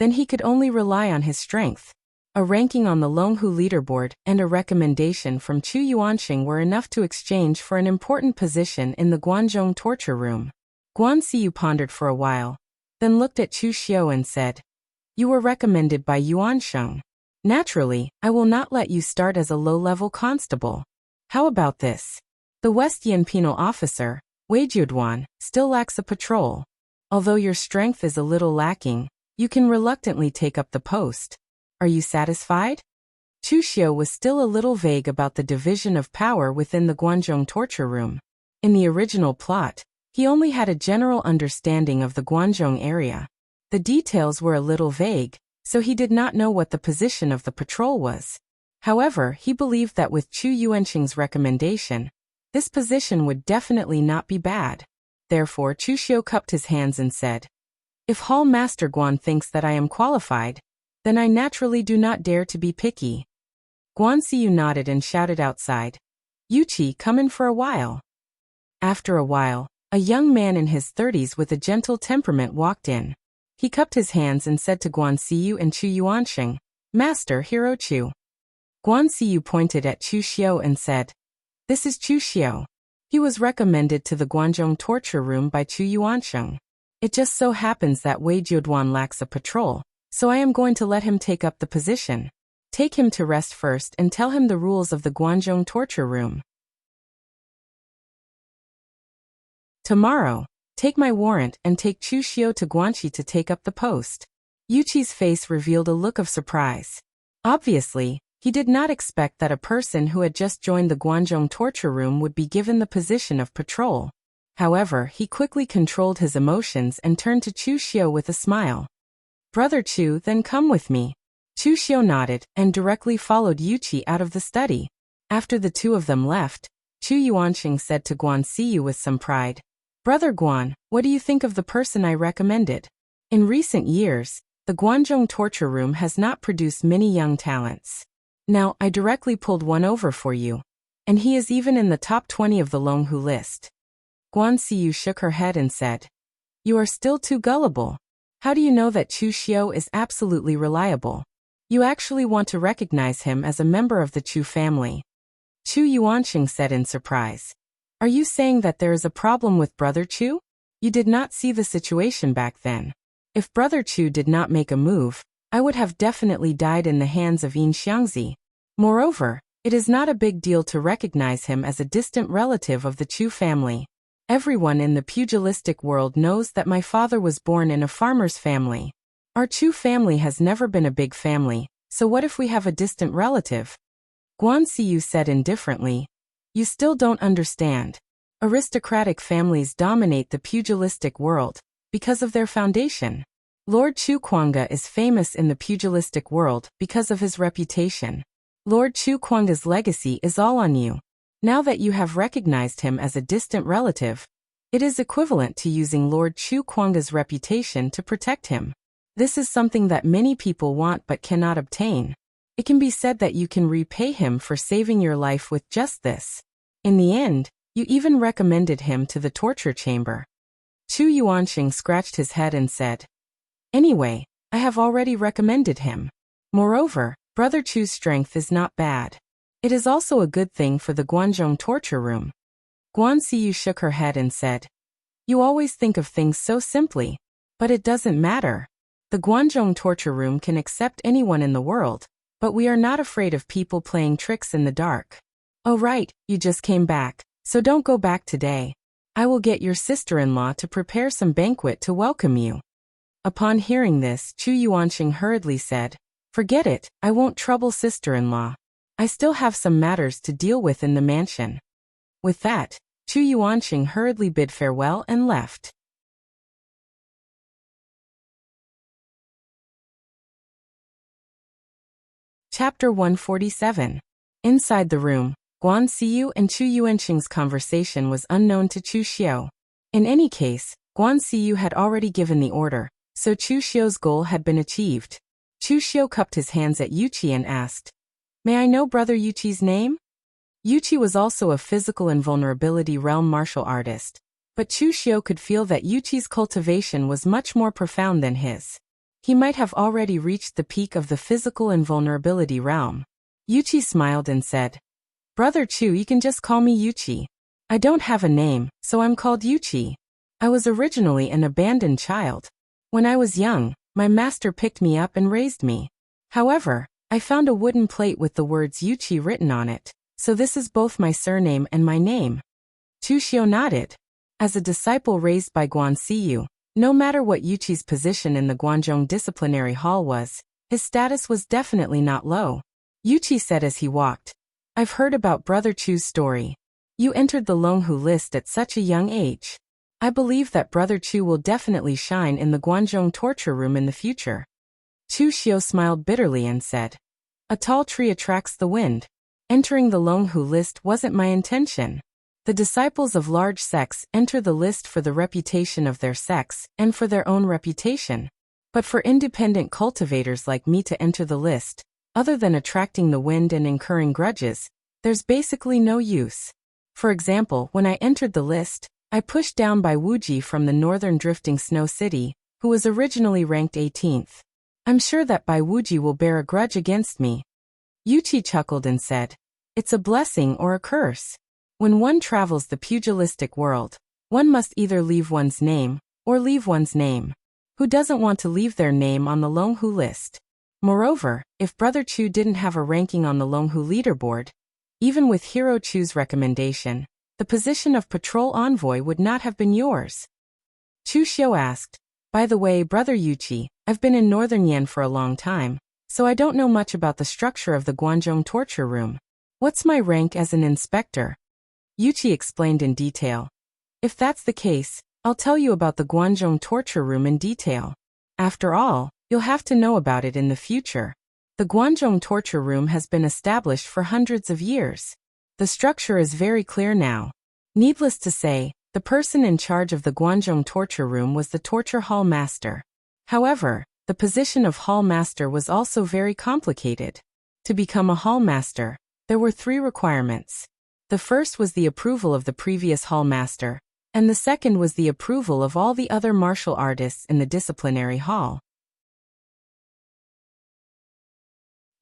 then he could only rely on his strength. A ranking on the Longhu leaderboard and a recommendation from Chu Yuanxing were enough to exchange for an important position in the Guanzhong torture room. Guan Ziyu pondered for a while, then looked at Chu Xiu and said, "You were recommended by Yuansheng. Naturally, I will not let you start as a low-level constable. How about this? The West Yin penal officer, Wei Jiuduan, still lacks a patrol. Although your strength is a little lacking, you can reluctantly take up the post. Are you satisfied?" Chu Xiu was still a little vague about the division of power within the Guanzhong torture room. In the original plot, he only had a general understanding of the Guanzhong area. The details were a little vague, so he did not know what the position of the patrol was. However, he believed that with Chu Yuanxing's recommendation, this position would definitely not be bad. Therefore, Chu Xiu cupped his hands and said, "If Hall Master Guan thinks that I am qualified, then I naturally do not dare to be picky." Guan Ziyu nodded and shouted outside, "Yuqi, come in for a while." After a while, a young man in his 30s with a gentle temperament walked in. He cupped his hands and said to Guan Ziyu and Chu Yuanxing, "Master, Hero Chu." Guan Ziyu pointed at Chu Xiu and said, "This is Chu Xiu. He was recommended to the Guanzhong torture room by Chu Yuansheng. It just so happens that Wei Jiuduan lacks a patrol, so I am going to let him take up the position. Take him to rest first and tell him the rules of the Guanzhong torture room. Tomorrow, take my warrant and take Chu Xiu to Guanxi to take up the post." Yuqi's face revealed a look of surprise. Obviously, he did not expect that a person who had just joined the Guanzhong torture room would be given the position of patrol. However, he quickly controlled his emotions and turned to Chu Xiu with a smile. "Brother Chu, then come with me." Chu Xiu nodded and directly followed Yuqi out of the study. After the two of them left, Chu Yuanxing said to Guan Ziyu with some pride, "Brother Guan, what do you think of the person I recommended? In recent years, the Guanzhong torture room has not produced many young talents. Now, I directly pulled one over for you, and he is even in the top 20 of the Longhu list." Guan Ziyu shook her head and said, "You are still too gullible. How do you know that Chu Xiu is absolutely reliable? You actually want to recognize him as a member of the Chu family." Chu Yuanxing said in surprise, "Are you saying that there is a problem with Brother Chu? You did not see the situation back then. If Brother Chu did not make a move, I would have definitely died in the hands of Yin Xiangzi. Moreover, it is not a big deal to recognize him as a distant relative of the Chu family. Everyone in the pugilistic world knows that my father was born in a farmer's family. Our Chu family has never been a big family, so what if we have a distant relative?" Guan Ziyu said indifferently, "You still don't understand. Aristocratic families dominate the pugilistic world because of their foundation. Lord Chu Kuanga is famous in the pugilistic world because of his reputation. Lord Chu Kuanga's legacy is all on you. Now that you have recognized him as a distant relative, it is equivalent to using Lord Chu Kuanga's reputation to protect him. This is something that many people want but cannot obtain. It can be said that you can repay him for saving your life with just this. In the end, you even recommended him to the torture chamber." Chu Yuanxing scratched his head and said, "Anyway, I have already recommended him. Moreover, Brother Chu's strength is not bad. It is also a good thing for the Guanzhong torture room." Guan Ziyu shook her head and said, "You always think of things so simply, but it doesn't matter. The Guanzhong torture room can accept anyone in the world, but we are not afraid of people playing tricks in the dark. Oh right, you just came back, so don't go back today. I will get your sister-in-law to prepare some banquet to welcome you." Upon hearing this, Chu Yuanxing hurriedly said, "Forget it, I won't trouble sister-in-law. I still have some matters to deal with in the mansion." With that, Chu Yuanqing hurriedly bid farewell and left. Chapter 147. Inside the room, Guan Siyu and Chu Yuanqing's conversation was unknown to Chu Xiu. In any case, Guan Siyu had already given the order, so Chu Xiu's goal had been achieved. Chu Xiu cupped his hands at Yuqi and asked, "May I know Brother Yuqi's name?" Yuqi was also a physical invulnerability realm martial artist, but Chu Xiu could feel that Yuqi's cultivation was much more profound than his. He might have already reached the peak of the physical invulnerability realm. Yuqi smiled and said, "Brother Chu, you can just call me Yuqi. I don't have a name, so I'm called Yuqi. I was originally an abandoned child. When I was young, my master picked me up and raised me. However, I found a wooden plate with the words Yuqi written on it, so this is both my surname and my name." Chu Xiu nodded. As a disciple raised by Guan Siyu, no matter what Yuqi's position in the Guanzhong disciplinary hall was, his status was definitely not low. Yuqi said as he walked, "I've heard about Brother Chu's story. You entered the Longhu list at such a young age. I believe that Brother Chu will definitely shine in the Guanzhong torture room in the future." Chu Xiu smiled bitterly and said, "A tall tree attracts the wind. Entering the Longhu list wasn't my intention. The disciples of large sects enter the list for the reputation of their sects and for their own reputation. But for independent cultivators like me to enter the list, other than attracting the wind and incurring grudges, there's basically no use. For example, when I entered the list, I pushed down Bai Wuji from the northern drifting snow city, who was originally ranked 18th. I'm sure that Bai Wuji will bear a grudge against me." Yuqi chuckled and said, "It's a blessing or a curse. When one travels the pugilistic world, one must either leave one's name, or leave one's name. Who doesn't want to leave their name on the Longhu list? Moreover, if Brother Chu didn't have a ranking on the Longhu leaderboard, even with Hero Chu's recommendation, the position of patrol envoy would not have been yours." Chu Xiu asked, "By the way, Brother Yuqi, I've been in Northern Yan for a long time, so I don't know much about the structure of the Guanzhong torture room. What's my rank as an inspector?" Yuqi explained in detail. "If that's the case, I'll tell you about the Guanzhong torture room in detail. After all, you'll have to know about it in the future. The Guanzhong torture room has been established for hundreds of years. The structure is very clear now. Needless to say, the person in charge of the Guanzhong torture room was the torture hall master. However, the position of hall master was also very complicated. To become a hall master, there were 3 requirements. The first was the approval of the previous hall master, and the second was the approval of all the other martial artists in the disciplinary hall.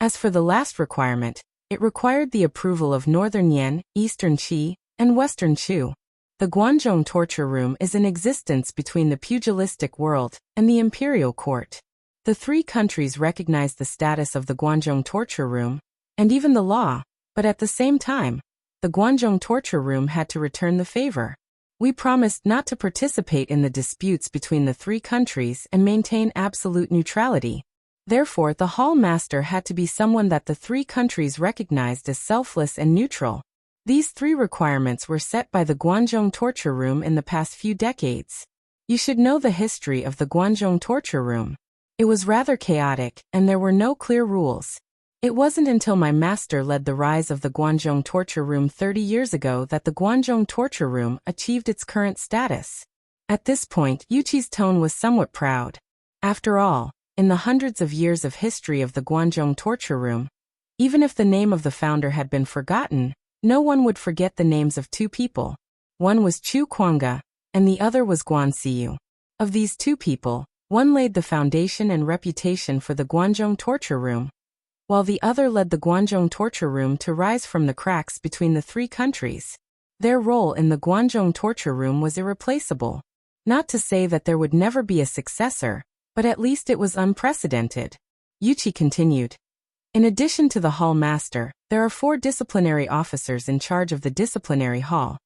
As for the last requirement, it required the approval of Northern Yan, Eastern Qi, and Western Chu. The Guanzhong torture room is in existence between the pugilistic world and the imperial court. The 3 countries recognize the status of the Guanzhong torture room, and even the law, but at the same time, the Guanzhong torture room had to return the favor. We promised not to participate in the disputes between the 3 countries and maintain absolute neutrality. Therefore, the hall master had to be someone that the 3 countries recognized as selfless and neutral. These 3 requirements were set by the Guanzhong torture room in the past few decades. You should know the history of the Guanzhong torture room. It was rather chaotic, and there were no clear rules. It wasn't until my master led the rise of the Guanzhong torture room 30 years ago that the Guanzhong torture room achieved its current status. At this point, Yuqi's tone was somewhat proud. After all, in the hundreds of years of history of the Guanzhong torture room, even if the name of the founder had been forgotten, no one would forget the names of 2 people. One was Chu Kuanga, and the other was Guan Siyu. Of these 2 people, one laid the foundation and reputation for the Guanzhong torture room, while the other led the Guanzhong torture room to rise from the cracks between the 3 countries. Their role in the Guanzhong torture room was irreplaceable. Not to say that there would never be a successor, but at least it was unprecedented. Yuqi continued. In addition to the hall master, there are 4 disciplinary officers in charge of the disciplinary hall: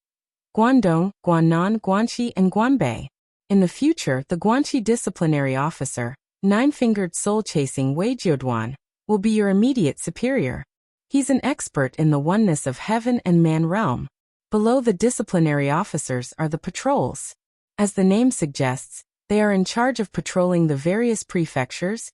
Guandong, Guannan, Guanxi, and Guanbei. In the future, the Guanxi disciplinary officer, 9-fingered soul-chasing Wei Jiuduan, will be your immediate superior. He's an expert in the oneness of heaven and man realm. Below the disciplinary officers are the patrols. As the name suggests, they are in charge of patrolling the various prefectures,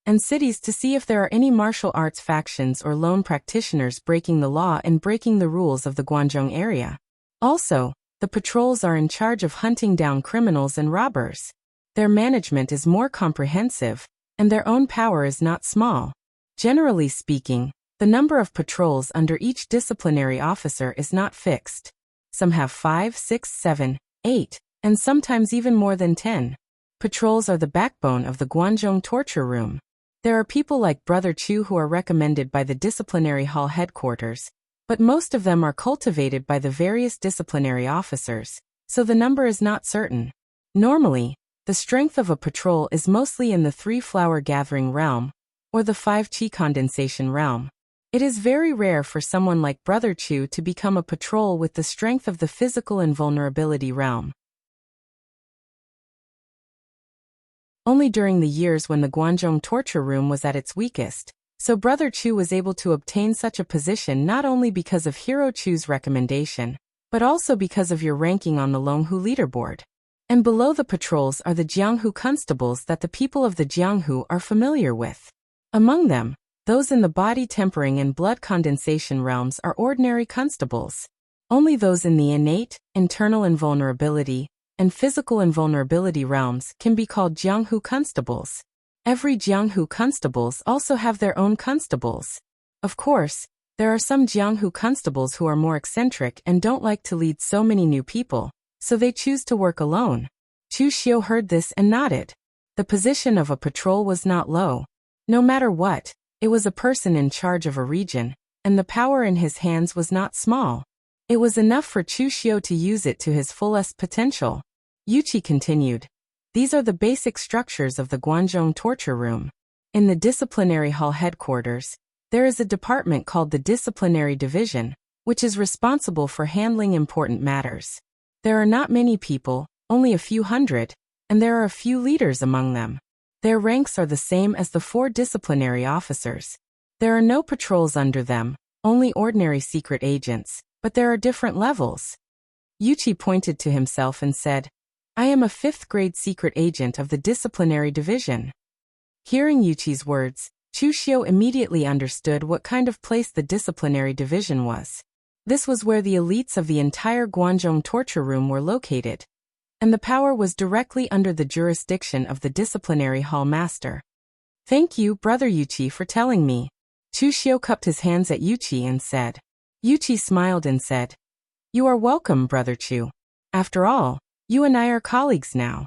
and cities to see if there are any martial arts factions or lone practitioners breaking the law and breaking the rules of the Guangzhou area. Also, the patrols are in charge of hunting down criminals and robbers. Their management is more comprehensive, and their own power is not small. Generally speaking, the number of patrols under each disciplinary officer is not fixed. Some have 5, 6, 7, 8, and sometimes even more than 10. Patrols are the backbone of the Guangzhou torture room. There are people like Brother Chu who are recommended by the disciplinary hall headquarters, but most of them are cultivated by the various disciplinary officers, so the number is not certain. Normally, the strength of a patrol is mostly in the 3-flower gathering realm, or the 5-chi condensation realm. It is very rare for someone like Brother Chu to become a patrol with the strength of the physical invulnerability realm. Only during the years when the Guangzhou torture room was at its weakest, so Brother Chu was able to obtain such a position not only because of Hero Chu's recommendation, but also because of your ranking on the Longhu leaderboard. And below the patrols are the Jianghu constables that the people of the Jianghu are familiar with. Among them, those in the body tempering and blood condensation realms are ordinary constables. Only those in the innate, internal invulnerability, and physical invulnerability realms can be called Jianghu constables. Every Jianghu constables also have their own constables. Of course, there are some Jianghu constables who are more eccentric and don't like to lead so many new people, so they choose to work alone. Chu Xiu heard this and nodded. The position of a patrol was not low. No matter what, it was a person in charge of a region, and the power in his hands was not small. It was enough for Chu Xiu to use it to his fullest potential. Yuqi continued. These are the basic structures of the Guangzhou torture room. In the disciplinary hall headquarters, there is a department called the Disciplinary Division, which is responsible for handling important matters. There are not many people, only a few hundred, and there are a few leaders among them. Their ranks are the same as the 4 disciplinary officers. There are no patrols under them, only ordinary secret agents, but there are different levels. Yuqi pointed to himself and said, I am a 5th-grade secret agent of the Disciplinary Division. Hearing Yuqi's words, Chu Xiu immediately understood what kind of place the Disciplinary Division was. This was where the elites of the entire Guangzhou torture room were located, and the power was directly under the jurisdiction of the disciplinary hall master. Thank you, Brother Yuqi, for telling me. Chu Xiu cupped his hands at Yuqi and said. Yuqi smiled and said, You are welcome, Brother Chu. After all, you and I are colleagues now.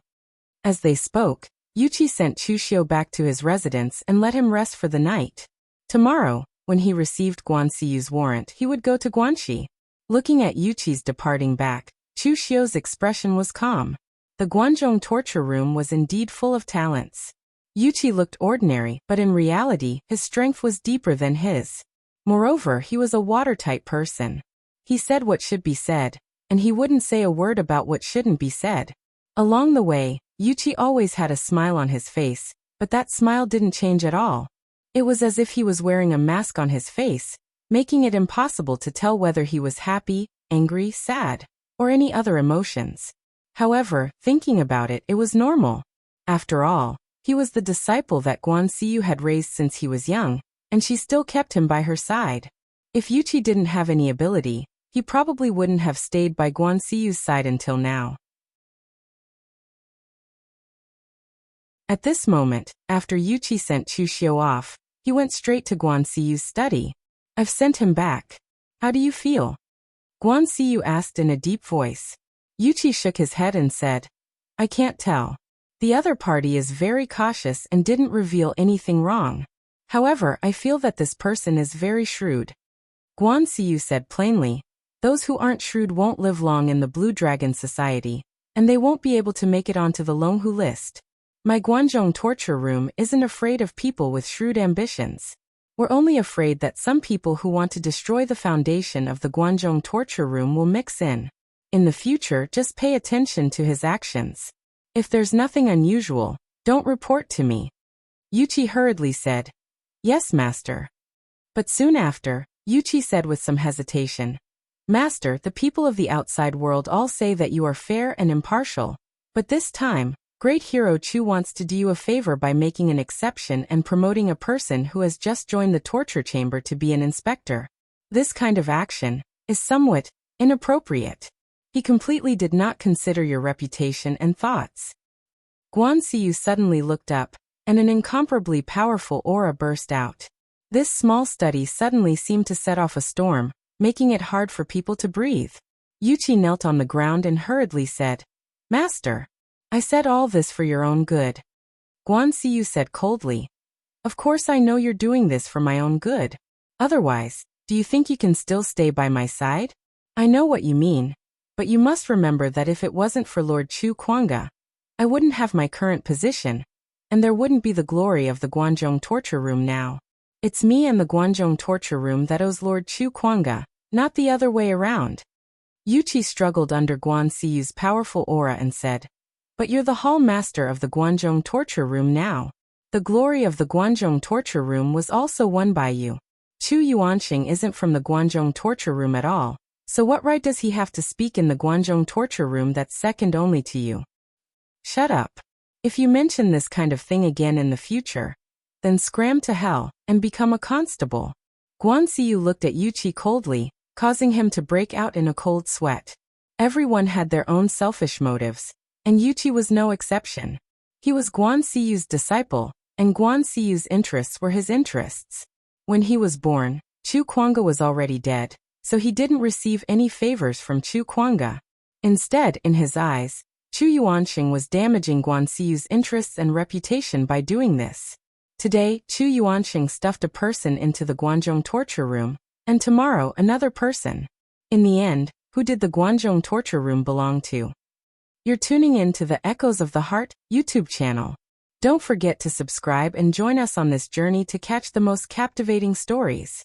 As they spoke, Yuqi sent Chu Xiu back to his residence and let him rest for the night. Tomorrow, when he received Guan Xiyu's warrant, he would go to Guanxi. Looking at Yuqi's departing back, Chu Xiu's expression was calm. The Guangzhou torture room was indeed full of talents. Yuqi looked ordinary, but in reality, his strength was deeper than his. Moreover, he was a watertight person. He said what should be said, and he wouldn't say a word about what shouldn't be said. Along the way, Yuqi always had a smile on his face, but that smile didn't change at all. It was as if he was wearing a mask on his face, making it impossible to tell whether he was happy, angry, sad, or any other emotions. However, thinking about it, it was normal. After all, he was the disciple that Guan Xiyu had raised since he was young, and she still kept him by her side. If Yuqi didn't have any ability, he probably wouldn't have stayed by Guan Xiyu's side until now. At this moment, after Yuqi sent Chu Xiu off, he went straight to Guan Xiyu's study. I've sent him back. How do you feel? Guan Xiyu asked in a deep voice. Yuqi shook his head and said, I can't tell. The other party is very cautious and didn't reveal anything wrong. However, I feel that this person is very shrewd. Guan Xiyu said plainly, those who aren't shrewd won't live long in the Blue Dragon Society, and they won't be able to make it onto the Longhu list. My Guangzhou torture room isn't afraid of people with shrewd ambitions. We're only afraid that some people who want to destroy the foundation of the Guangzhou torture room will mix in. In the future, just pay attention to his actions. If there's nothing unusual, don't report to me. Yuqi hurriedly said, Yes, master. But soon after, Yuqi said with some hesitation, Master, the people of the outside world all say that you are fair and impartial. But this time, Great Hero Chu wants to do you a favor by making an exception and promoting a person who has just joined the torture chamber to be an inspector. This kind of action is somewhat inappropriate. He completely did not consider your reputation and thoughts. Guan Siyu suddenly looked up, and an incomparably powerful aura burst out. This small study suddenly seemed to set off a storm, making it hard for people to breathe. Yuchi knelt on the ground and hurriedly said, "Master, I said all this for your own good." Guan Siyu said coldly, "Of course I know you're doing this for my own good. Otherwise, do you think you can still stay by my side? I know what you mean, but you must remember that if it wasn't for Lord Chu Kuanga, I wouldn't have my current position, and there wouldn't be the glory of the Guanzhong torture room now. It's me and the Guanzhong torture room that owes Lord Chu Kuanga, not the other way around." Yuchi struggled under Guan Siyu's powerful aura and said, "But you're the hall master of the Guanzhong torture room now. The glory of the Guanzhong torture room was also won by you. Chu Yuanxing isn't from the Guanzhong torture room at all, so what right does he have to speak in the Guanzhong torture room that's second only to you? Shut up. If you mention this kind of thing again in the future, then scram to hell and become a constable." Guan Siyu looked at Yuchi coldly, causing him to break out in a cold sweat. Everyone had their own selfish motives, and Yuchi was no exception. He was Guan Siyu's disciple, and Guan Siyu's interests were his interests. When he was born, Chu Kuanga was already dead, so he didn't receive any favors from Chu Kuanga. Instead, in his eyes, Chu Yuanxing was damaging Guan Siyu's interests and reputation by doing this. Today, Chu Yuanxing stuffed a person into the Guanzhong torture room, and tomorrow another person. In the end, who did the Guanzhong torture room belong to? You're tuning in to the Echoes of the Heart YouTube channel. Don't forget to subscribe and join us on this journey to catch the most captivating stories.